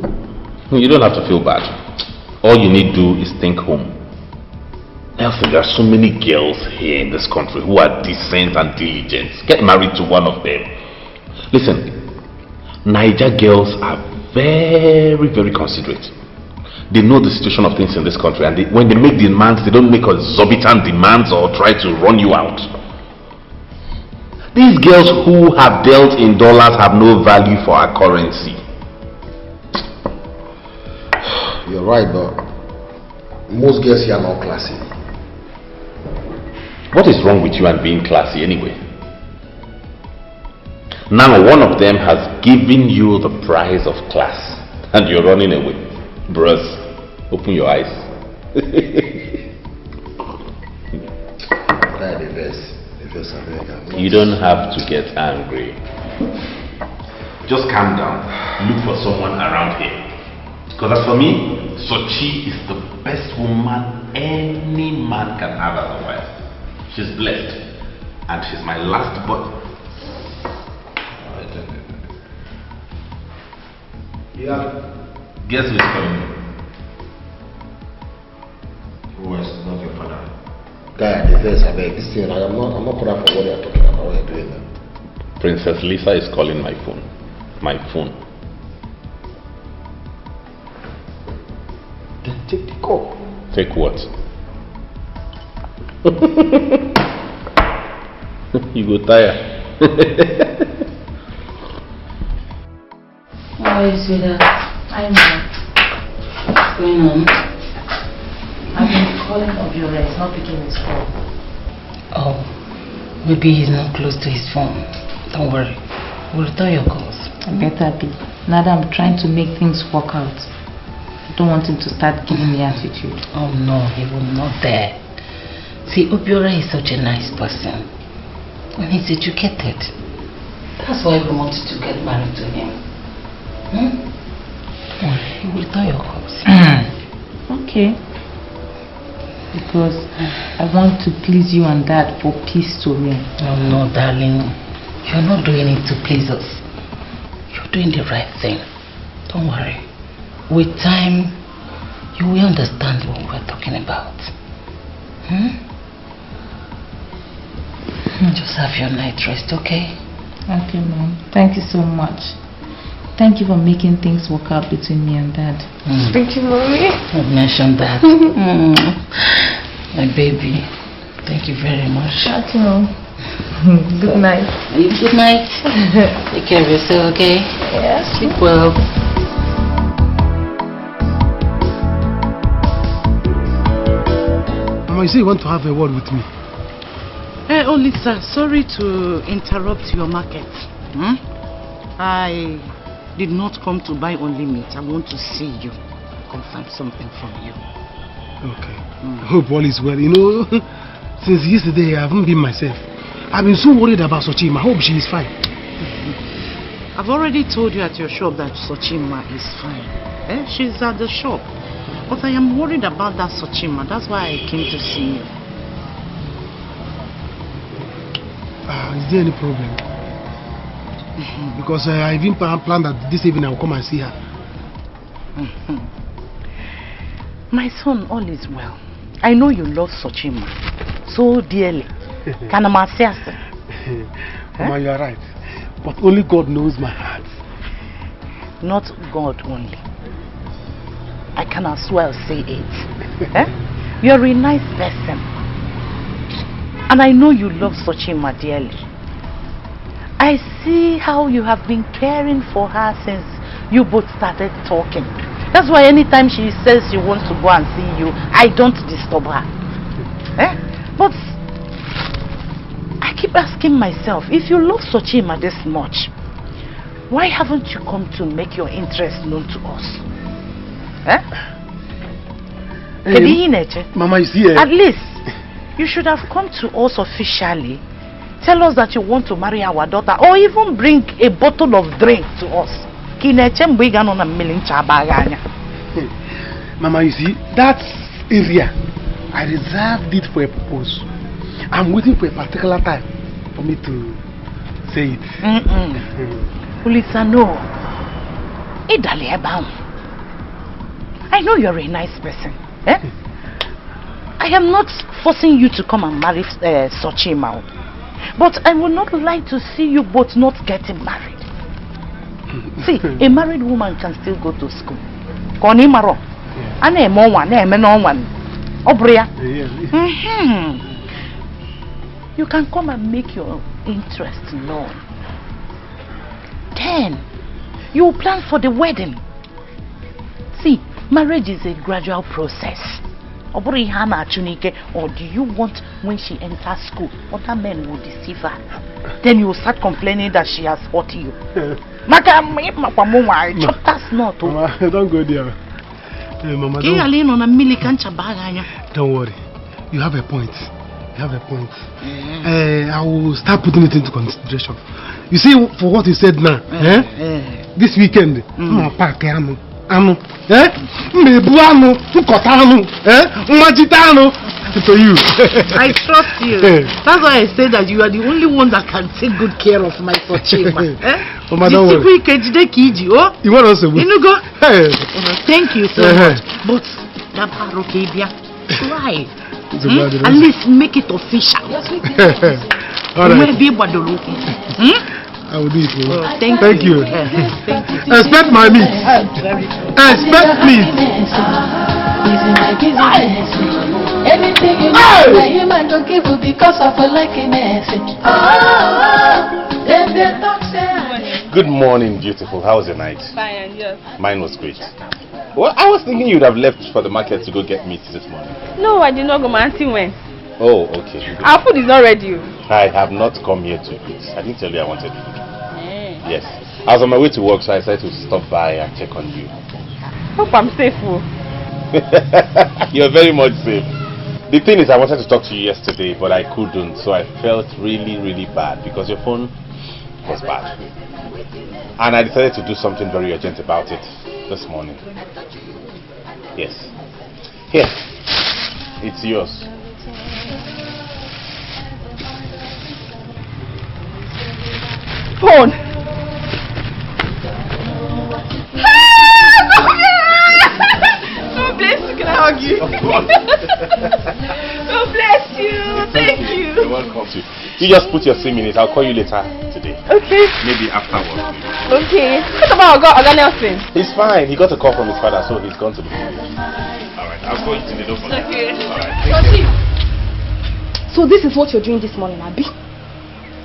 You don't have to feel bad. All you need to do is think home. Nelson, there are so many girls here in this country who are decent and diligent. Get married to one of them. Listen, Niger girls are very, very considerate. They know the situation of things in this country, and when they make demands, they don't make exorbitant demands or try to run you out. These girls who have dealt in dollars have no value for our currency. You're right, but most girls here are not classy. What is wrong with you and being classy anyway? Now one of them has given you the prize of class and you're running away. Bros, open your eyes. You don't have to get angry. Just calm down. Look for someone around here. Because as for me, Sochi is the best woman any man can have as a wife. She's blessed. And she's my last but. Yeah. Guess who is coming? Who is not your father? Guy, the verse, I beg. This thing, I'm not put up for what you're talking about, what you're doing now. Princess Lisa is calling my phone. My phone. Then take the call. Take what? You go tired. How is it that I know what's going on? I've been calling Obiora, he's not picking his phone. Oh, maybe he's not close to his phone. Don't worry, we'll return your calls. Better be. Now that I'm trying to make things work out, I don't want him to start giving me attitude. Oh no, he will not dare. See, Obiora is such a nice person. And he's educated. That's why we wanted to get married to him. He will return your calls. Okay. because I want to please you and Dad for peace to reign. Oh no, darling. You're not doing it to please us. You're doing the right thing. Don't worry. With time, you will understand what we're talking about. Just have your night rest, okay? Okay, Mom. Thank you so much. Thank you for making things work out between me and Dad. Thank you, Mommy. I mentioned that. My baby. Thank you very much. Thank you, Mom. Good night. Good night. Take care of yourself, okay? Yeah. Sleep well. Mama, you say you want to have a word with me. Hey, Lisa, sorry to interrupt your market. I did not come to buy only meat. I want to see you, confirm something from you. Okay. I hope all is well. You know, since yesterday I haven't been myself. I've been so worried about Sochima. I hope she is fine. I've already told you at your shop that Sochima is fine. She's at the shop. But I am worried about that Sochima. That's why I came to see you. Is there any problem? Because I even planned that this evening I will come and see her. My son, all is well. I know you love Sochima so dearly. Mama, you are right. But only God knows my heart. Not God only. I can as well say it. You're a nice person. And I know you love Sochima dearly. I see how you have been caring for her since you both started talking. That's why anytime she says she wants to go and see you, I don't disturb her. But I keep asking myself, if you love Sochima this much, why haven't you come to make your interest known to us? Mama, you see, at least you should have come to us officially. Tell us that you want to marry our daughter, or even bring a bottle of drink to us. Mama, you see, that area, I reserved it for a purpose. I'm waiting for a particular time for me to say it. Ulisa, no. I know you're a nice person. I am not forcing you to come and marry Sochima. But I would not like to see you both not getting married. See, a married woman can still go to school. You can come and make your interest known. Then, you will plan for the wedding. See, marriage is a gradual process. Or do you want when she enters school, other men will deceive her? Then you will start complaining that she has hurt you. That's not. Mama, don't go there. Mama, don't worry. You have a point. You have a point. I will start putting it into consideration. You see, for what you said now, this weekend, I'm pack to you. I trust you. That's why I say that you are the only one that can take good care of my Sochima. Mama, don't worry. You want us to go? Thank you so much. But try. At least make it official. All right. I will do it for you. Thank you. Expect my meat. Expect meat. Anything you need, you might don't give because of a likeness. Good morning, beautiful. How was your night? Fine, and yours? Mine was great. Well, I was thinking you'd have left for the market to go get meat this morning. No, I did not go. My auntie went. Oh, okay. Our food is not ready. I have not come here to eat. I didn't tell you I wanted food. Yes. I was on my way to work, so I decided to stop by and check on you. Hope I'm safe. You're very much safe. The thing is, I wanted to talk to you yesterday, but I couldn't, so I felt really, really bad because your phone was bad. And I decided to do something very urgent about it this morning. Yes. Here. It's yours. Phone. God bless you. Can I hug you? Of course. God bless you. Thank you. You're welcome to. You just put your SIM in it. I'll call you later today. Okay. Maybe after work. Okay. What about Oga Nelson? He's fine. He got a call from his father, so he's gone to the movie. Alright, I'll call you today. Don't forget. Okay. Alright. So this is what you're doing this morning, Abi?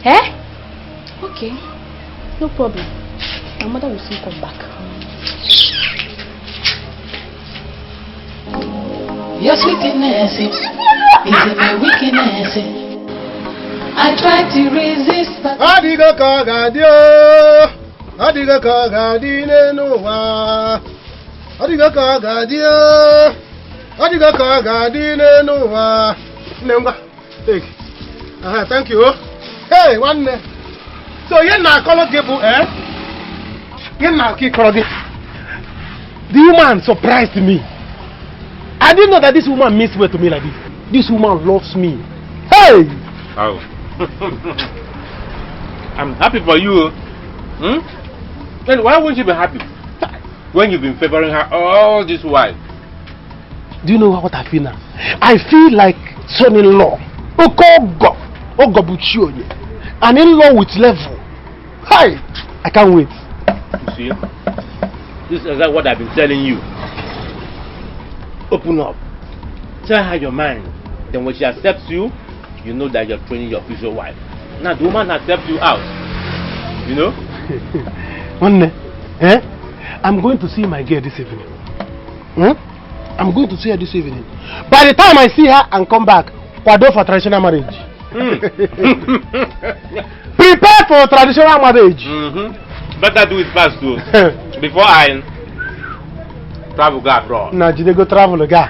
Eh? Okay. No problem. My mother will soon come back. Your sweetness is my weakness. I try to resist, but Adiga kagadio, Adiga kagadine noa, Adiga kagadio, Adiga kagadine noa. Nemba, take. Thank you. Hey, one. So you na color table, eh? You na key color. The woman surprised me. I didn't know that this woman means well to me like this. This woman loves me. Hey! Oh. I'm happy for you. Then why won't you be happy when you've been favoring her all this while? Do you know what I feel now? I feel like son-in-law. An in-law with level. Hi! I can't wait. You see? This is exactly what I've been telling you. Open up. Tell her your mind. Then when she accepts you, you know that you're training your future wife. Now the woman accepts you out. You know? I'm going to see my girl this evening. I'm going to see her this evening. By the time I see her and come back, Kwado for traditional marriage. Prepare for traditional marriage. Better do it fast too. Before I travel go abroad. Nah, you go travel again.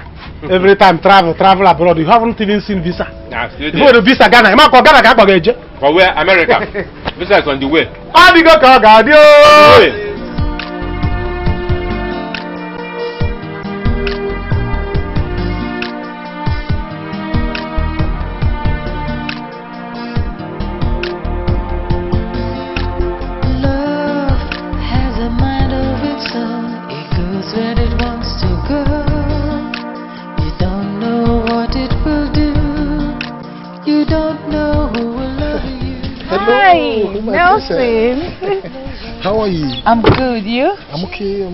Every time travel abroad. You haven't even seen visa. Before the visa Ghana, for where? America. Visa is on the way. Nelson. How are you? I'm good. You? I'm okay.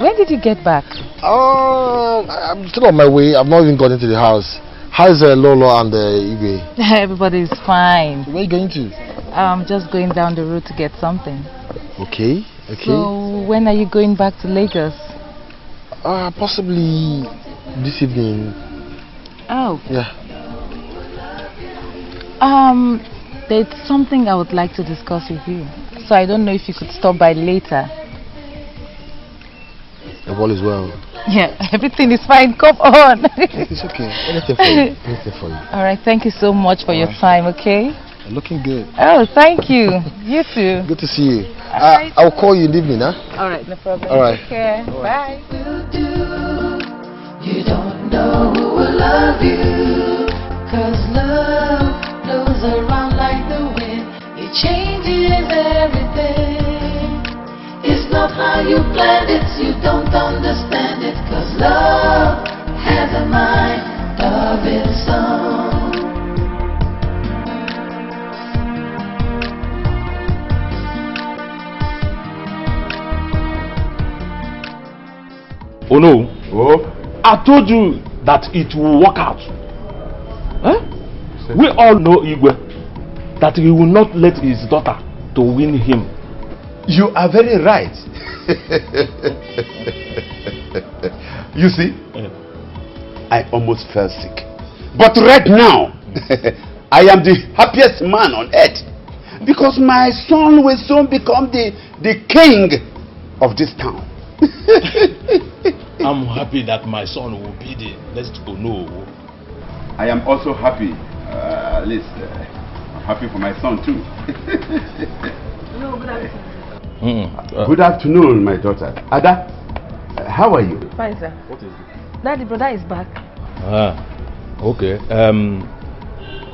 When did you get back? I'm still on my way. I've not even got into the house. How's Lolo and Iyke? Everybody's fine. Where are you going to? I'm just going down the road to get something. Okay. So when are you going back to Lagos? Possibly this evening. Oh. Yeah. There's something I would like to discuss with you. So I don't know if you could stop by later. All is well. Yeah, everything is fine. Come on. It's okay. Anything for you. Alright, thank you so much for your time, okay? You're looking good. Oh, thank you. You too. Good to see you. I'll call you in the evening, huh? Alright, no problem. Alright. Take care. Bye. you don't know who will love you, 'cause love blows around like the wind. It changes everything. It's not how you planned it, you don't understand it, 'cause love has a mind of its own. Oh no. Oh. I told you that it will work out. Huh? We all know Igwe, that he will not let his daughter to win him. You are very right. You see, I almost fell sick. But right now, I am the happiest man on earth. Because my son will soon become the king of this town. I'm happy that my son will be the next Ono. I am also happy. At least I'm happy for my son too. No, good afternoon. Good afternoon, my daughter. Ada, how are you? Fine, sir. What is it? Daddy, brother is back. Okay.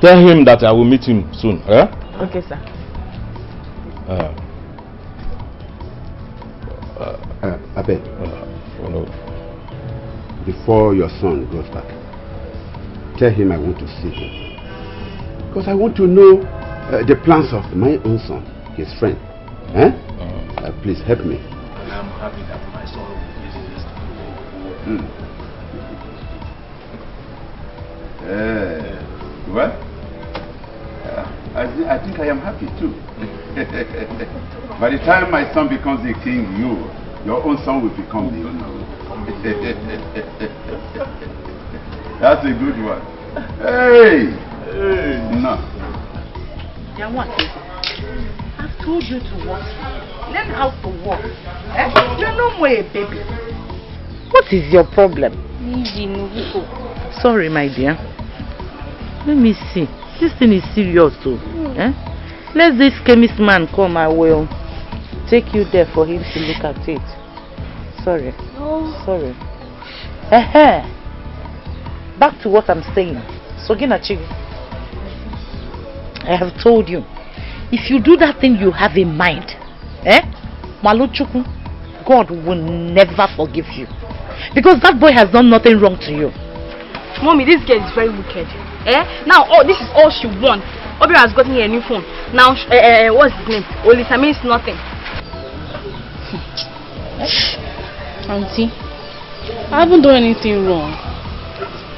Tell him that I will meet him soon. Eh? Okay, sir. Abe, before your son goes back, tell him I want to see him. Because I want to know the plans of my own son, his friend. Eh? Please help me. I'm happy that my son will visit this Well, I think I am happy too. By the time my son becomes the king, your own son will become the owner. That's a good one. Hey! No. I've told you to work. Learn how to work. You're no more a baby. What is your problem? Sorry, my dear. Let me see. This thing is serious too. Let this chemist man come. I will take you there for him to look at it. Sorry. Sorry. Back to what I'm saying. Soginachi, I have told you, if you do that thing you have in mind, Maluchuku, God will never forgive you. Because that boy has done nothing wrong to you. Mommy, this girl is very wicked. Now, this is all she wants. Obi has gotten her a new phone. Now, what's his name? Olisa means nothing. Auntie, I haven't done anything wrong.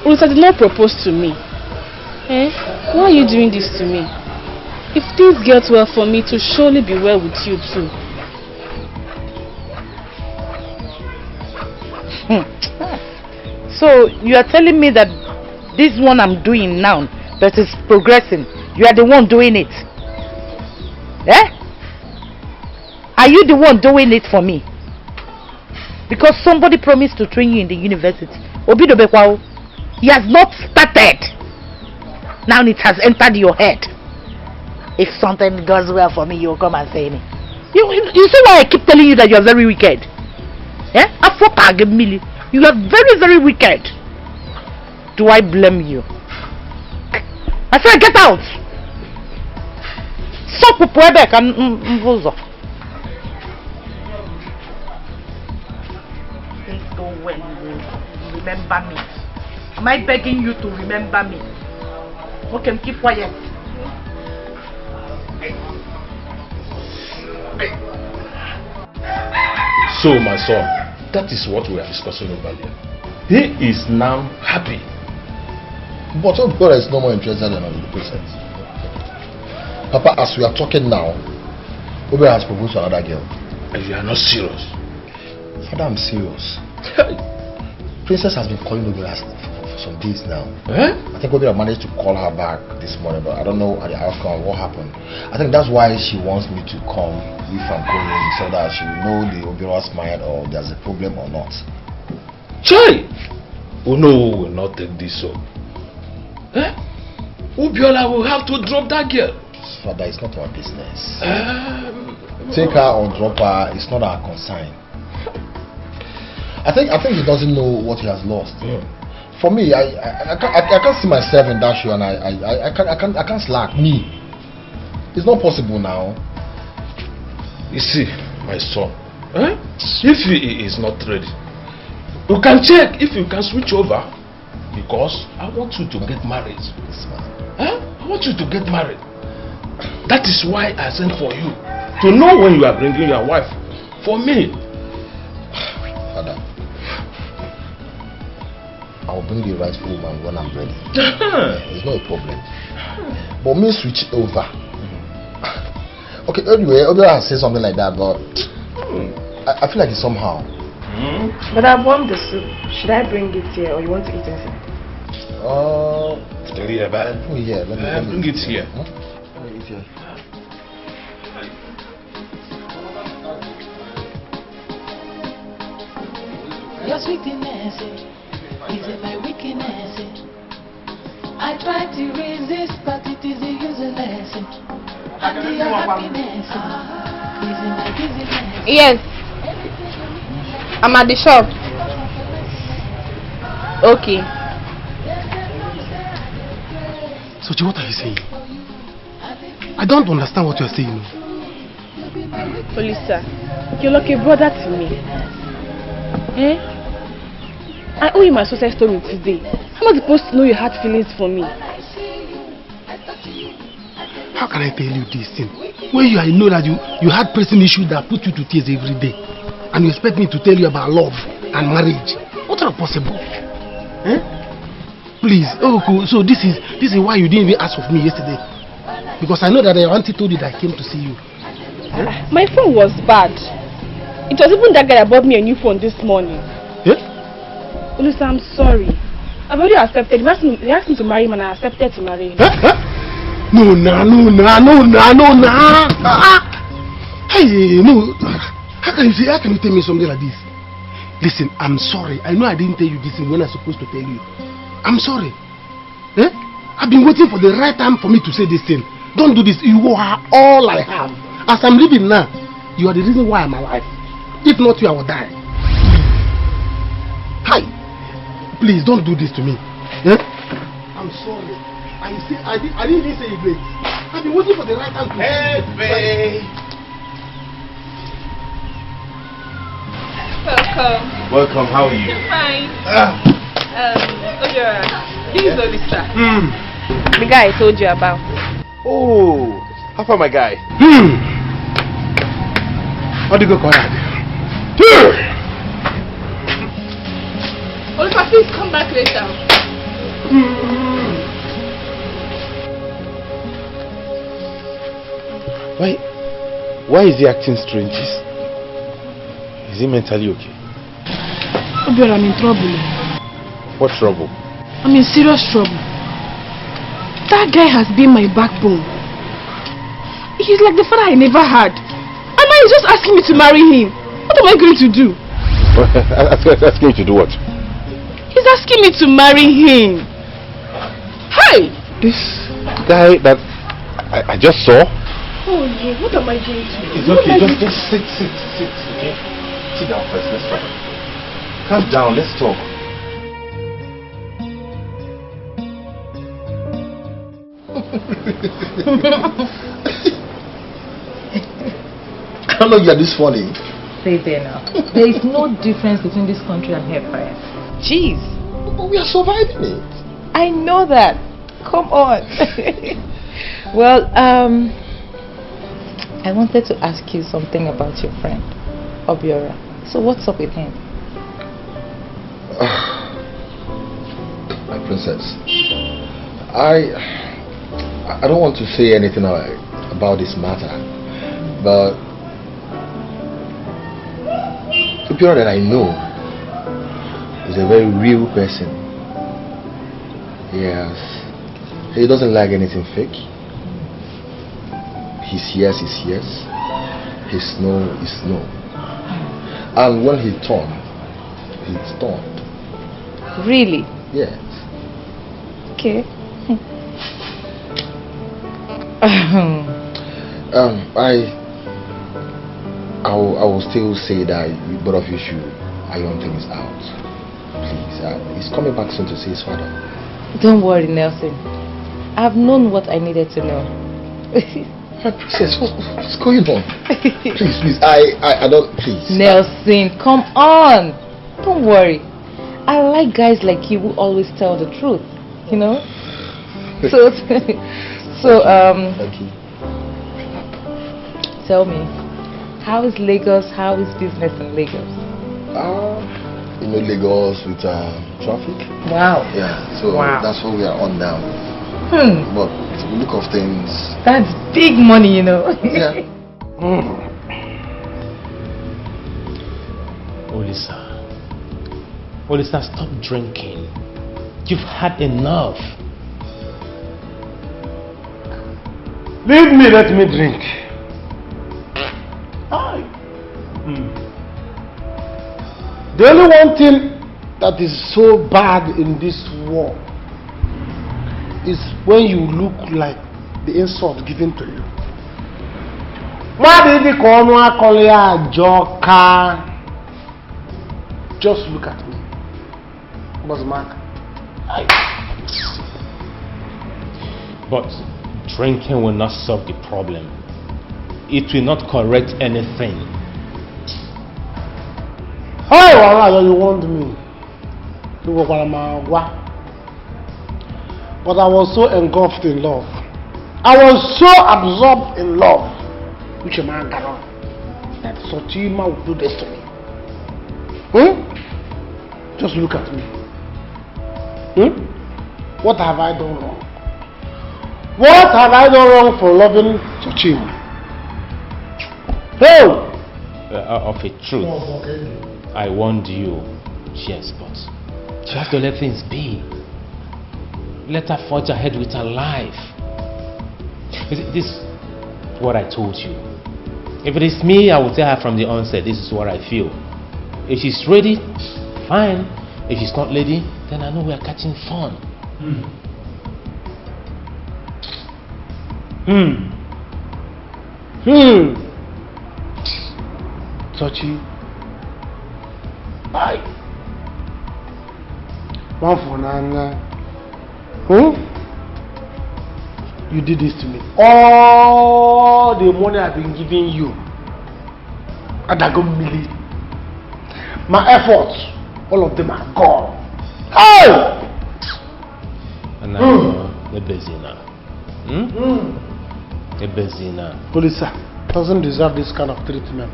Olisa did not propose to me. Why are you doing this to me? If things get well for me, to surely be well with you too. So you are telling me that this one I'm doing now that is progressing, you are the one doing it? Are you the one doing it for me? Because somebody promised to train you in the university. Obidobekwao, he has not started. Now it has entered your head. If something goes well for me, you'll come and say me. You see why I keep telling you that you are very wicked? You are very, very wicked. Do I blame you? I said get out. Stop back and things go well. Remember me. Am I begging you to remember me? Okay, keep quiet. So, my son, that is what we are discussing over here. He is now happy. But your brother is no more interested in the process. Papa, as we are talking now, Obi has proposed to another girl. And you are not serious? Father, I'm serious. Princess has been calling Obi for some days now. I think Obi managed to call her back this morning, but I don't know the outcome of what happened. I think that's why she wants me to come if I'm going, so that she will know the Obi's mind or there's a problem or not. Chai! No, we will not take this so. Obiola will have to drop that girl. Father, it's not our business. Take her or drop her, it's not our concern. I think he doesn't know what he has lost. For me, I can't see myself in that shoe, and I can't slack me. It's not possible now. You see, my son, if he is not ready, you can check if you can switch over, because I want you to get married. I want you to get married. That is why I sent for you, to know when you are bringing your wife for me. Father, I will bring the right woman when I'm ready. It's not a problem. But me switch over. Okay, anyway, Obi has said something like that, but I feel like it's somehow. But I warmed the soup. Should I bring it here or you want to eat it? Bring it here. Bring it here. Let me eat here. Your sweetness is my weakness. I try to resist, but it is useless. And your happiness is in my business. Yes. I'm at the shop. Okay. Sochi, what are you saying? I don't understand what you're saying. Olisa, you're like a brother to me. Eh? I owe you my success story today. How am I supposed to know you had feelings for me? How can I tell you this thing? When I know that you had pressing issues that put you to tears every day, and you expect me to tell you about love and marriage? What's not possible? Eh? Please, oh, so this is why you didn't even ask of me yesterday, because I know that your auntie told you that I came to see you. Eh? My phone was bad. It was even that guy that bought me a new phone this morning. Eh? Olisa, I'm sorry. I've already accepted. He asked me to marry him and I accepted to marry him. No. Hey, no. How can you tell me something like this? Listen, I'm sorry. I know I didn't tell you this when I'm supposed to tell you. I'm sorry. Eh? I've been waiting for the right time for me to say this thing. Don't do this. You are all I have. As I'm living now, you are the reason why I'm alive. If not you, I will die. Hi. Please don't do this to me. Eh? I'm sorry. I didn't even say it great. I've been waiting for the right time to... Hey, babe. Welcome, how are you? Fine. This is Olisa. The guy I told you about. Oh, how far my guy? How do you go, Conrad? Olisa, please come back later. Why is he acting strange? Is he mentally okay? Obiora, I'm in trouble. What trouble? I'm in serious trouble. That guy has been my backbone. He's like the father I never had. And now he's just asking me to marry him. What am I going to do? Asking you to do what? He's asking me to marry him. Hi! This guy that I just saw? Oh no, what am I going to do? It's okay, just sit, okay? Sit down first, let's talk. Calm down, let's talk. I know you're this funny. Stay there now. There is no difference between this country and hellfire. Jeez. But we are surviving it. I know that. Come on. Well, I wanted to ask you something about your friend, Obiora. So what's up with him? My princess, I don't want to say anything about this matter, but Obiora that I know is a very real person. Yes, he doesn't like anything fake. His yes is yes, his no is no. And when he turned, he's turned. Really? Yes. Okay. I will still say that both of you should iron things out. Please. He's coming back soon to see his father. Don't worry, Nelson. I've known what I needed to know. My princess, what's going on? Please, I don't, please. Nelson, come on. Don't worry. I like guys like you who always tell the truth, you know? So, Thank you. Tell me, how is Lagos? How is business in Lagos? You know Lagos with traffic? Wow. Yeah, so that's what we are on now. But the look of things... That's big money, you know. Yeah. Olisa, stop drinking. You've had enough. Leave me, let me drink. The only one thing that is so bad in this war is when you look like the insult given to you. Just look at me. What's Mark? But drinking will not solve the problem. It will not correct anything. How you want me to go on my walk? But I was so engulfed in love. I was so absorbed in love. Which a man cannot. That Sochima would do this to me. Just look at me. What have I done wrong? What have I done wrong for loving Sochima? Oh! Of a truth, I warned you. Yes, but you have to let things be. Let her forge ahead with her life. This is what I told you. If it is me, I will tell her from the onset, this is what I feel. If she's ready, fine. If she's not ready, then I know we are catching fun. Sochi, bye. One for Nana. You did this to me. All the money I've been giving you, Adagomili, my efforts, all of them are gone. Oh! And now, you're busy now. You're busy now. Police doesn't deserve this kind of treatment.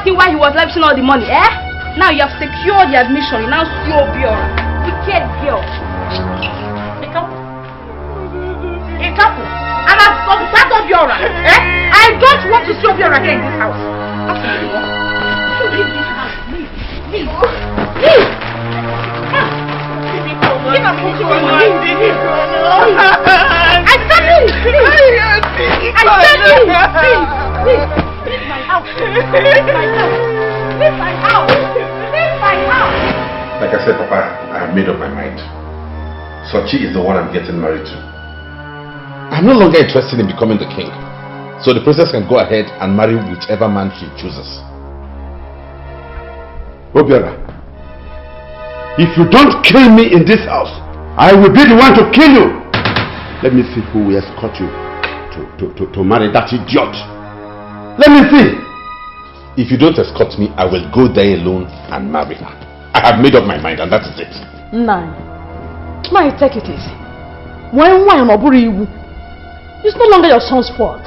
Why he was lavishing all the money, Now you have secured the admission, you now see Obiora. Wicked girl. A couple. And as of that Obiora, I don't want to see Obiora again in this house. Leave this house. Leave. Give us what you want. Leave. I said leave. Leave my house. Leave my house. Leave my house. Leave my house. Like I said, Papa, I have made up my mind. Sochi is the one I'm getting married to. I'm no longer interested in becoming the king. So the princess can go ahead and marry whichever man she chooses. Obiora, if you don't kill me in this house, I will be the one to kill you. Let me see who will escort you to marry that idiot. Let me see. If you don't escort me, I will go there alone and marry her. I have made up my mind and that is it. Nine. My, take it easy. It's no longer your son's fault.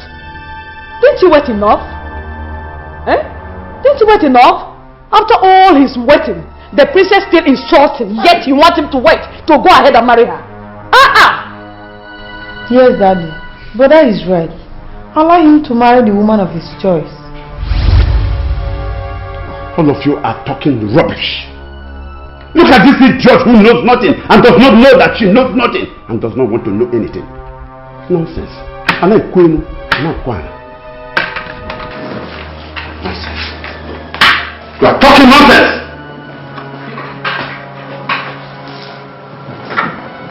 Didn't you wait enough? Didn't you wait enough? After all his waiting, the princess still insults him, yet you want him to wait to go ahead and marry her. Yes, Daddy. Brother is right. Allow him to marry the woman of his choice. All of you are talking rubbish. Look at this idiot who knows nothing and does not know that she knows nothing and does not want to know anything. Nonsense. Nonsense. You are talking nonsense.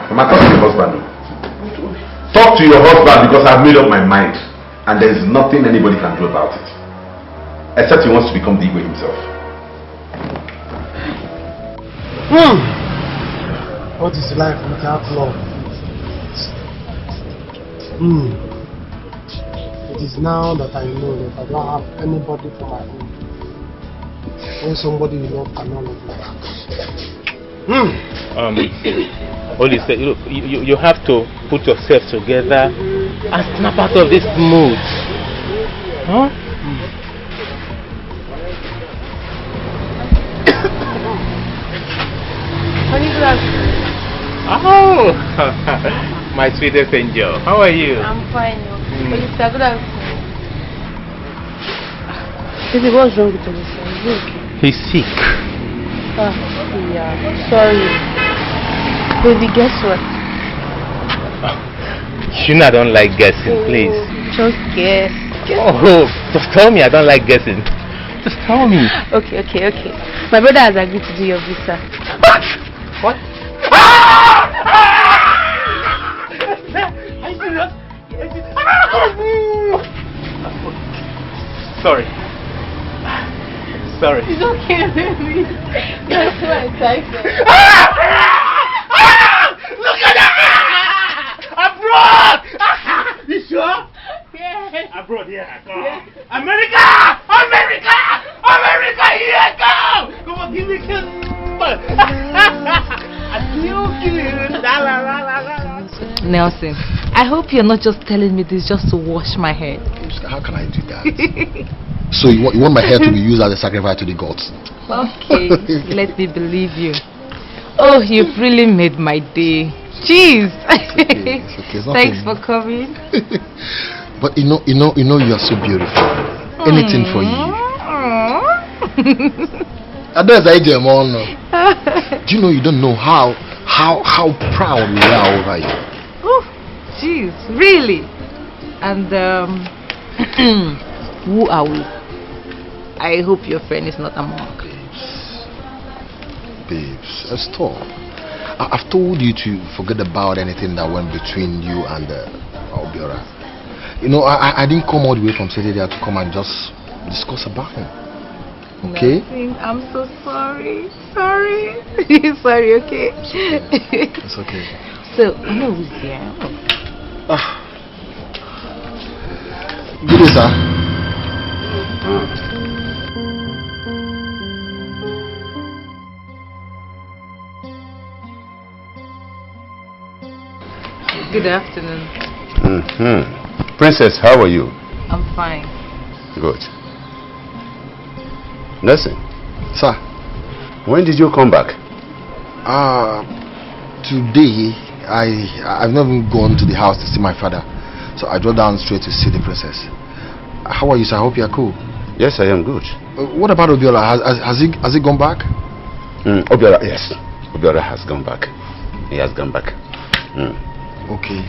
Mama, talk to your husband. Talk to your husband because I've made up my mind and there is nothing anybody can do about it. Except he wants to become the Iyke himself. What is life without love? It is now that I know that I don't have anybody for my own. When somebody you love cannot love you back. Oli said, you have to put yourself together and snap out of this mood. Huh? Oh, my sweetest angel. How are you? I'm fine. Olisa, good afternoon. Baby, what's wrong with Olisa? Is he okay? He's sick. Yeah. Sorry. Baby, guess what? You know I don't like guessing, please. Just guess. Oh, just tell me I don't like guessing. Just tell me. Okay. My brother has agreed to do your visa. What? Sorry. It's okay, baby. You're so excited. Look at that! Abroad! You sure? Yeah. Abroad, yeah. Come on. America! Here, come! Come on, give me a kiss. Nelson, I hope you're not just telling me this just to wash my head. How can I do that? So you want my hair to be used as a sacrifice to the gods? Okay, let me believe you. Oh, you've really made my day. Jeez. It's okay. Thanks for coming. But you know you are so beautiful. Anything for you. Do you know you don't know how proud we are over you? Oh, jeez, really? And who are we? I hope your friend is not a monk. Babes, stop. I've told you to forget about anything that went between you and Obiora. You know, I didn't come all the way from City there to come and just discuss about him. Okay? Nothing. I'm so sorry. Sorry, okay? It's okay. So, no, who's here? Good day, sir. Good afternoon. Princess, how are you? I'm fine. Good. Nelson. Sir. When did you come back? Today I've not even gone to the house to see my father, so I drove down straight to see the princess. How are you, sir? I hope you are cool. Yes, I am good. What about Obiora? Has he gone back? Obiora, yes. Obiora has gone back. He has gone back. Okay.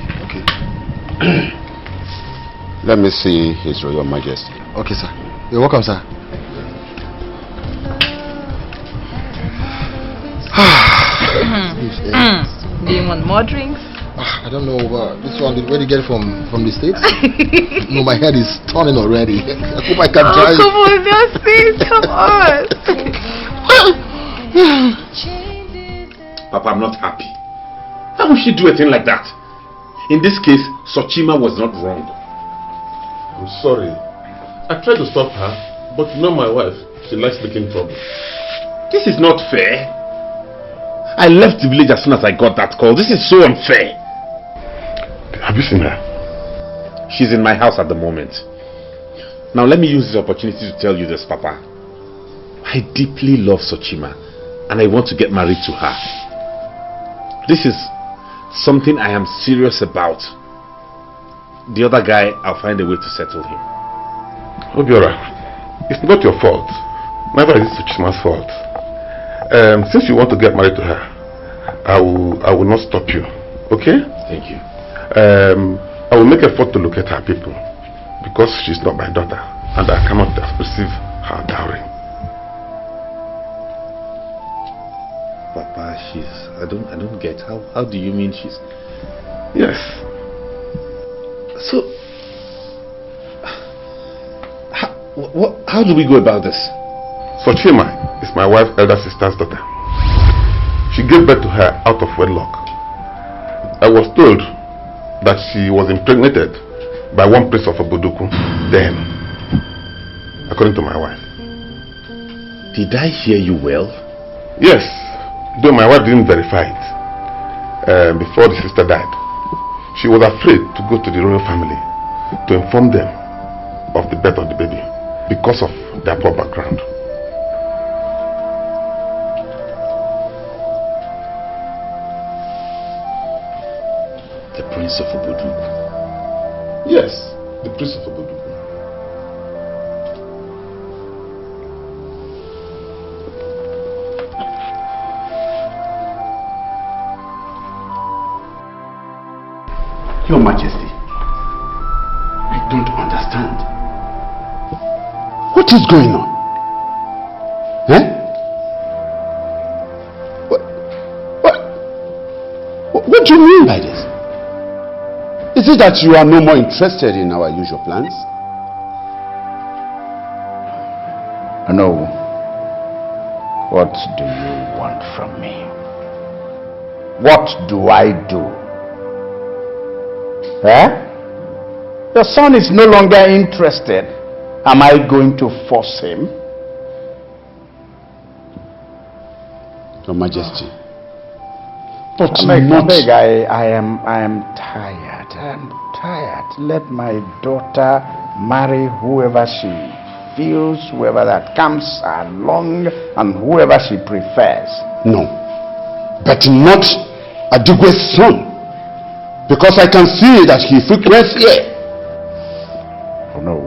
Let me see His Royal Majesty. Okay, sir. You're welcome, sir. Do you want more drinks? I don't know. This one, where did you get it from the States? No, my head is turning already. I hope I can drive. Come on, Nelson. Come on. Papa, I'm not happy. How would she do a thing like that? In this case, Sochima was not wrong. I'm sorry. I tried to stop her, but you know my wife. She likes making trouble. This is not fair. I left the village as soon as I got that call. This is so unfair. Have you seen her? She's in my house at the moment. Now let me use this opportunity to tell you this, Papa. I deeply love Sochima and I want to get married to her. This is something I am serious about. The other guy, I'll find a way to settle him. Obiora, it's not your fault. Neither is it Sochima's fault. Since you want to get married to her, I will not stop you. Okay? Thank you. I will make effort to locate her people because she's not my daughter and I cannot receive her dowry. Papa, I don't get how do you mean she's... Yes. So how do we go about this? Sochima is my wife's elder sister's daughter. She gave birth to her out of wedlock. I was told that she was impregnated by one prince of Obodoku then, according to my wife. Did I hear you well? Yes. Though my wife didn't verify it before the sister died, she was afraid to go to the royal family to inform them of the birth of the baby because of their poor background. The Prince of Obodu? Yes, the Prince of Obodu. Your Majesty, I don't understand. What is going on? Eh? What do you mean by this? Is it that you are no more interested in our usual plans? No. What do you want from me? What do I do? Eh? Your son is no longer interested. Am I going to force him? Your Majesty. But I am tired. I am tired. Let my daughter marry whoever she feels, whoever that comes along, and whoever she prefers. No. But not Adigwe's son. Because I can see that he frequents here. Oh no.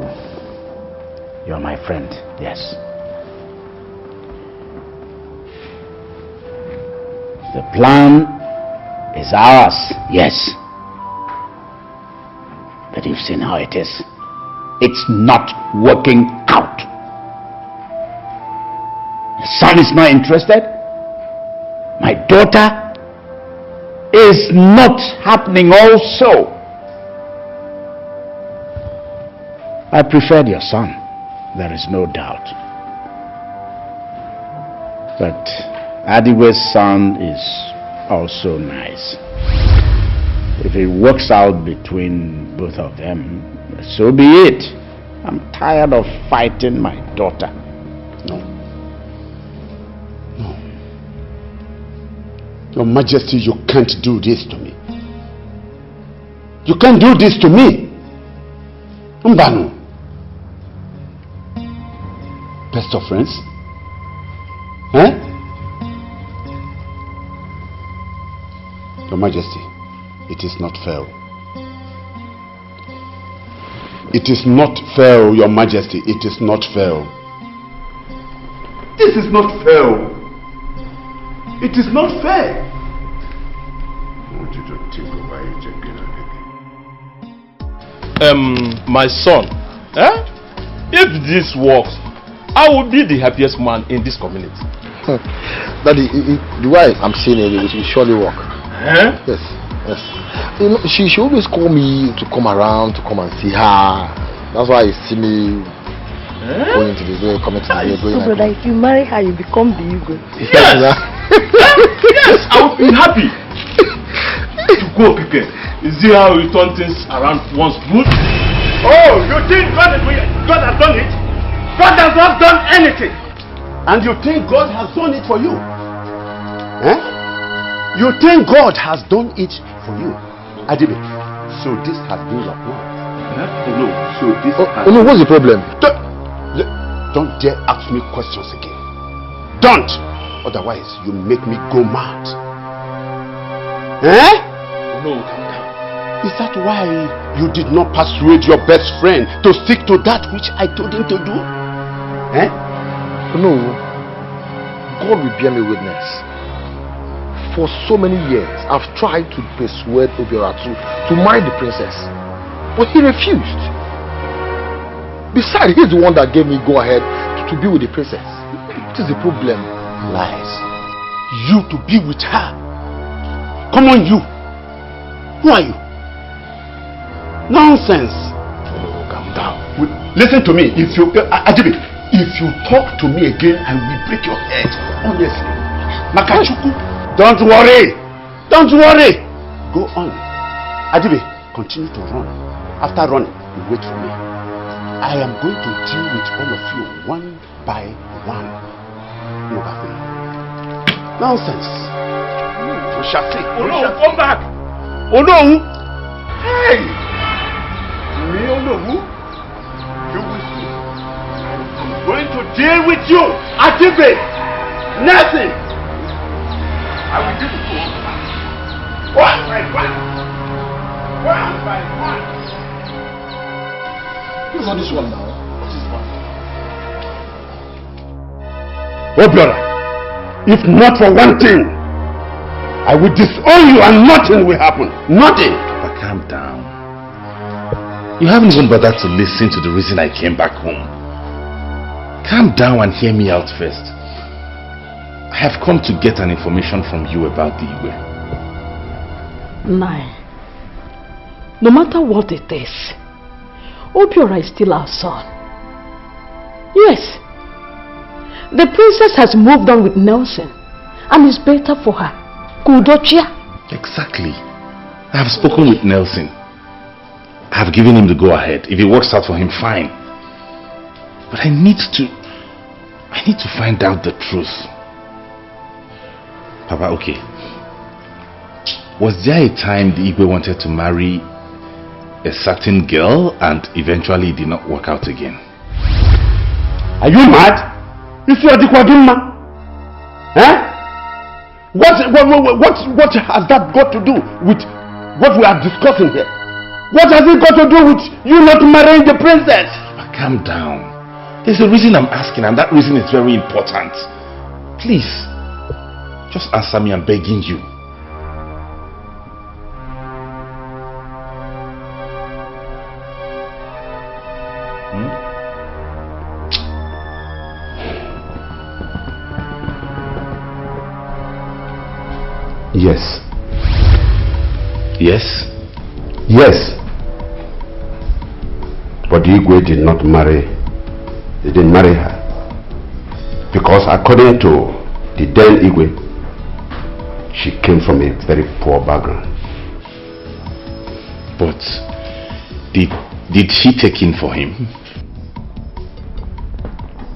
You're my friend, yes. The plan is ours, yes. But you've seen how it is. It's not working out. The son is not interested. My daughter is not happening also. I preferred your son, there is no doubt. But Adigwe's son is also nice. If it works out between both of them, so be it. I'm tired of fighting my daughter. No. Your Majesty, you can't do this to me. You can't do this to me. Mbanu. Best of friends? Eh? Your Majesty, it is not fair. It is not fair, Your Majesty. It is not fair. This is not fair. It is not fair. I want you to think over it again and again. My son, if this works, I will be the happiest man in this community. Daddy, the way I'm saying it will surely work. Yes. You know, she always call me to come around, to come and see her. That's why you see me going to the way, coming to the way, going. So, brother, if you marry her, you become the Igwe. Yes! Yes, I would be happy to go, Iyke. You see how we turn things around once good? Oh, you think God has done it? God has not done anything. And you think God has done it for you? Eh? You think God has done it for you? Adibe, so this has been your plan? No, so this has... no, what's the problem? Don't dare ask me questions again. Don't! Otherwise, you make me go mad. Eh? No, calm down. Is that why you did not persuade your best friend to stick to that which I told him to do? Eh? No. God will bear me witness. For so many years, I've tried to persuade Obiora to marry the princess. But he refused. Besides, he's the one that gave me go ahead to be with the princess. What is the problem? Lies. You to be with her. Come on, you. Who are you? Nonsense. Oh, calm down. Listen to me. If you talk to me again, I will break your head. Honestly. Makachuku. Don't worry. Don't worry. Go on. Adibe, continue to run. After running, you wait for me. I am going to deal with all of you one by one. Nonsense. We shall see. Oh no, come back. Oh no. Hey. Me, oh no. You will see. I'm going to deal with you. Ajibe. Nothing. I will give it to you. One by one. One by one. Who's on this one now? What is one? Obiora, if not for one thing, I will disown you and nothing will happen. Nothing. Papa, calm down. You haven't even bothered to listen to the reason I came back home. Calm down and hear me out first. I have come to get an information from you about the Iyke. Nai, no matter what it is, Obiora is still our son. Yes, the princess has moved on with Nelson and it's better for her. Kudochia. Exactly. I have spoken with Nelson. I have given him the go-ahead. If it works out for him, fine. But I need to find out the truth. Papa, okay. Was there a time the Iyke wanted to marry a certain girl and eventually it did not work out again? Are you mad? If you are the Kwadumma, what has that got to do with what we are discussing here? What has it got to do with you not marrying the princess? Calm down. There's a reason I'm asking, and that reason is very important. Please, just answer me, I'm begging you. Yes. Yes? Yes. But Iyke did not marry. He didn't marry her. Because according to the then Iyke, she came from a very poor background. But did she take in for him?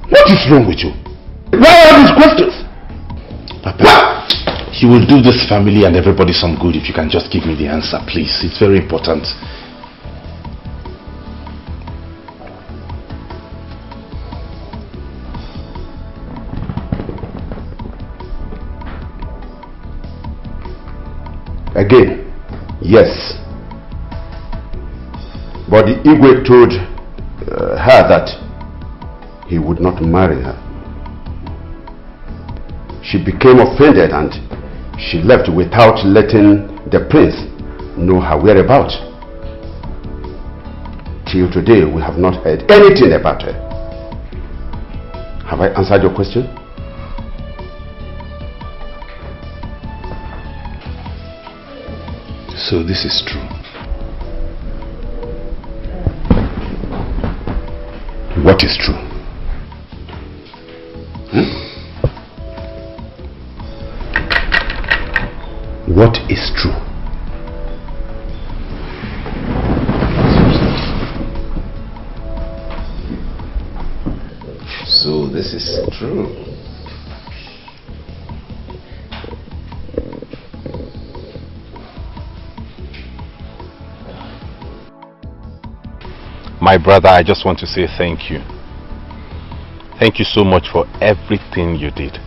What is wrong with you? Why are these questions? Papa, you will do this family and everybody some good if you can just give me the answer, please. It's very important. Again, yes. But the Iyke told her that he would not marry her. She became offended and she left without letting the prince know her whereabouts. Till today, we have not heard anything about her. Have I answered your question? So this is true. What is true? What is true? So this is true. My brother, I just want to say thank you. Thank you so much for everything you did.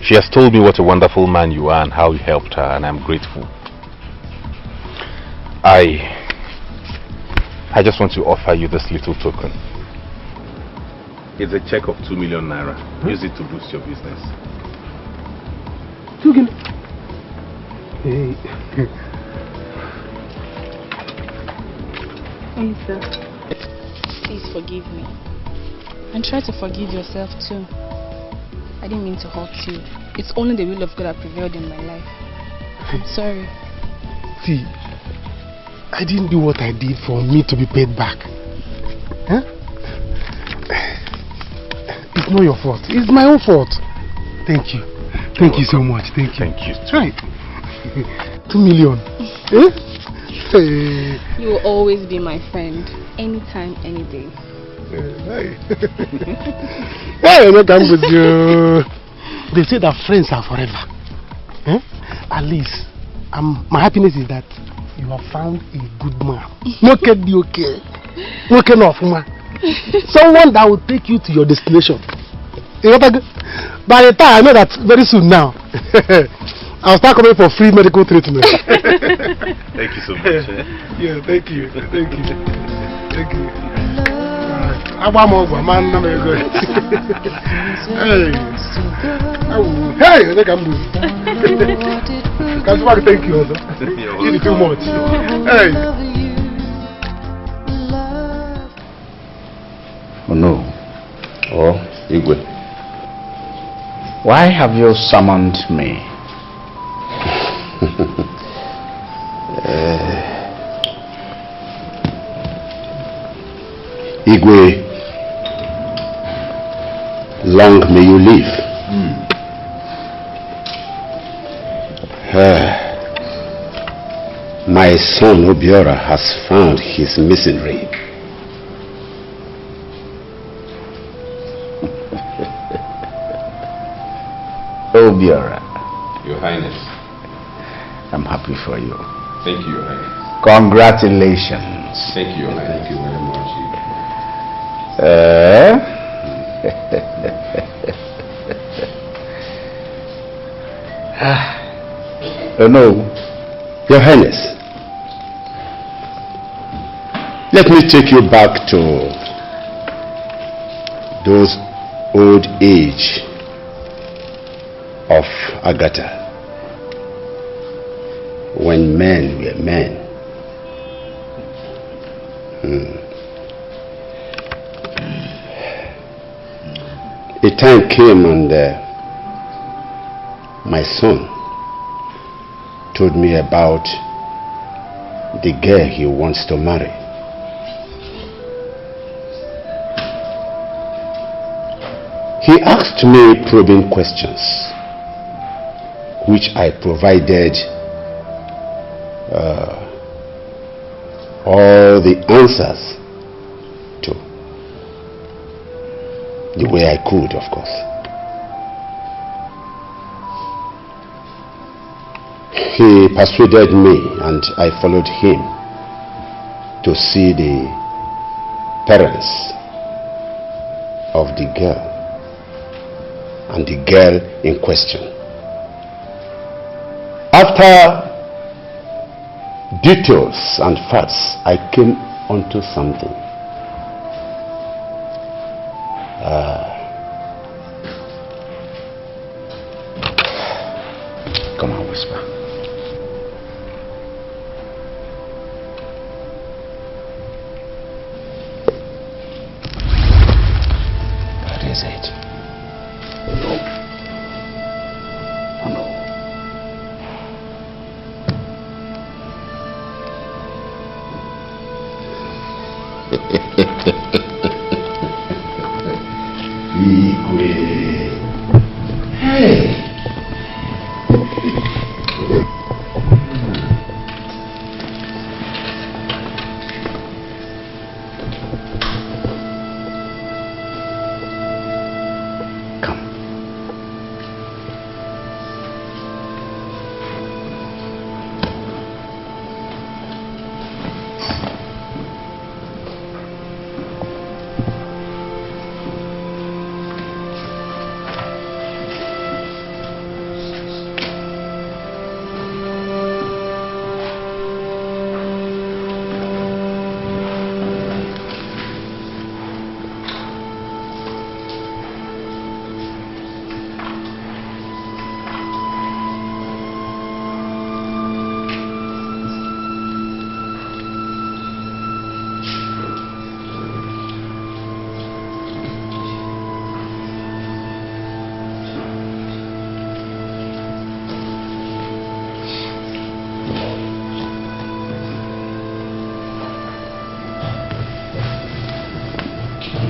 She has told me what a wonderful man you are and how you helped her, and I'm grateful. I just want to offer you this little token. It's a check of 2 million naira. Use it to boost your business. Hey. Sir, please forgive me. And try to forgive yourself too. I didn't mean to hurt you. It's only the will of God that prevailed in my life. I'm sorry. See, I didn't do what I did for me to be paid back. Huh? It's not your fault. It's my own fault. Thank you. Thank you so much. Thank you. Thank you. That's right. 2 million. You will always be my friend. Anytime, any day. Hey, I'm with you. they say that friends are forever. Eh? At least, my happiness is that you have found a good man. Okay. Someone that will take you to your destination. By the time I know that very soon now, I'll start coming for free medical treatment. Thank you so much. Yeah, thank you. I want more, man. Hey, I think I'm good. That's why I thank you also. You did too much. Hey. Oh no. Oh, Iyke. Why have you summoned me? Iyke, long may you live. My son Obiora has found his missing ring. Obiora. Your Highness. I'm happy for you. Thank you, Your Highness. Congratulations. Thank you, Your Highness. Thank you very much. Oh no, Your Highness. Let me take you back to those old age of Agatha, when men were men. A time came and my son told me about the girl he wants to marry. He asked me probing questions, which I provided all the answers to, the way I could, of course. He persuaded me and I followed him to see the parents of the girl and the girl in question. After details and facts, I came onto something. Come on, whisper. That is it. No. Hey.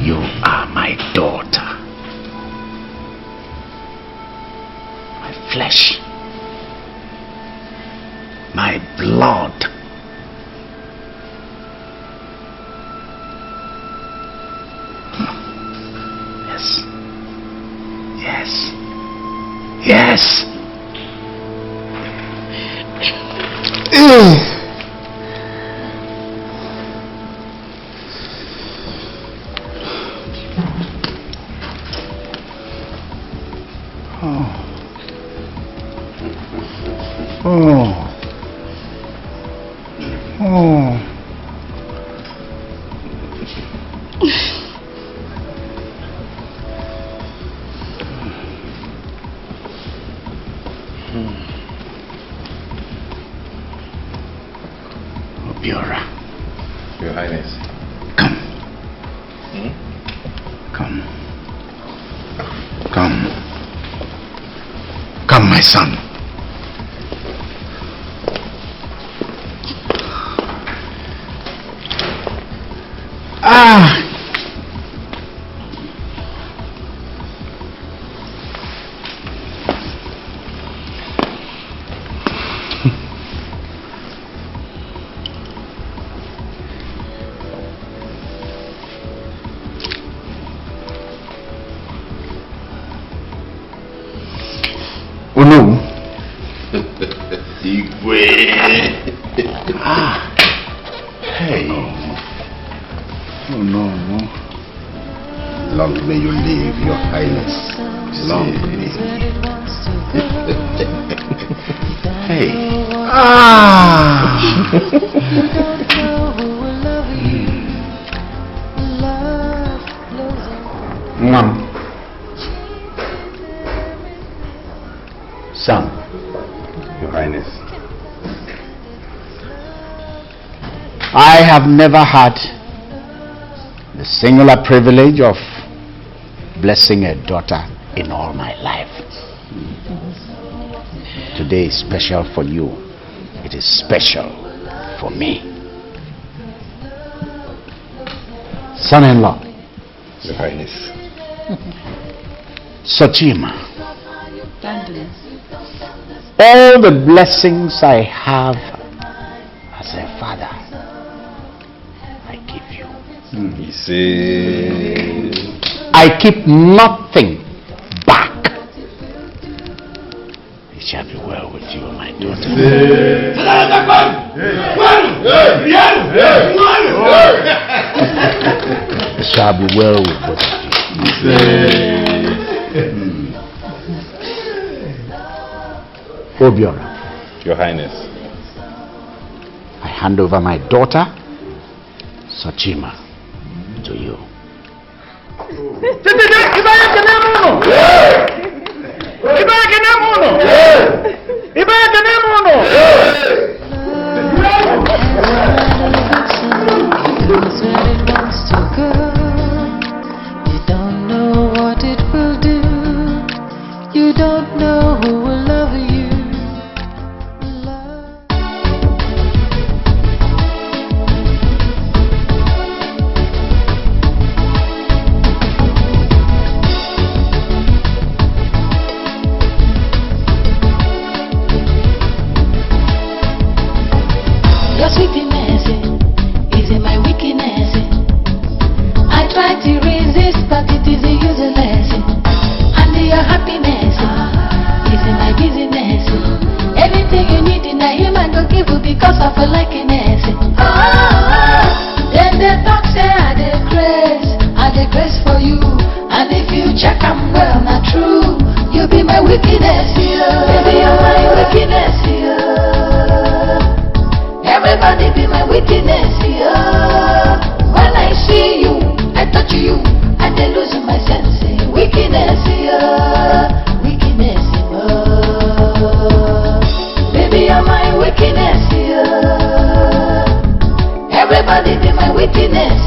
You are my daughter, my flesh, my blood. Yes, yes, Yes. Obiora. Your Highness. Come. Come, my son. Unu. Iyke. Hey. Oh no. Long may you live, Your Highness. Long may. Hey. Mom. Son. Your Highness. I have never had the singular privilege of blessing a daughter in all my life. Today is special for you. It is special for me. Son-in-law. Your Highness. Sochima. All the blessings I have as a father, I give you. He said, I keep nothing back. It shall be well with you, my daughter. It shall be well with both of you. Obiora. Your Highness. I hand over my daughter, Sochima, to you. You don't know what it will do. You don't know who will love you. Your sweetness is in my weakness. I try to resist, but it is useless. And your happiness is in my business. Anything you need in a human go give you because of a likeness. Then they talk say I dey grace for you. And if you check I'm well, not true. You be my wickedness, baby, you're my wickedness, everybody be my witness, when I see you, I touch you, I then lose my sense, wickedness, wickedness, baby, you're my wickedness, everybody be my witness,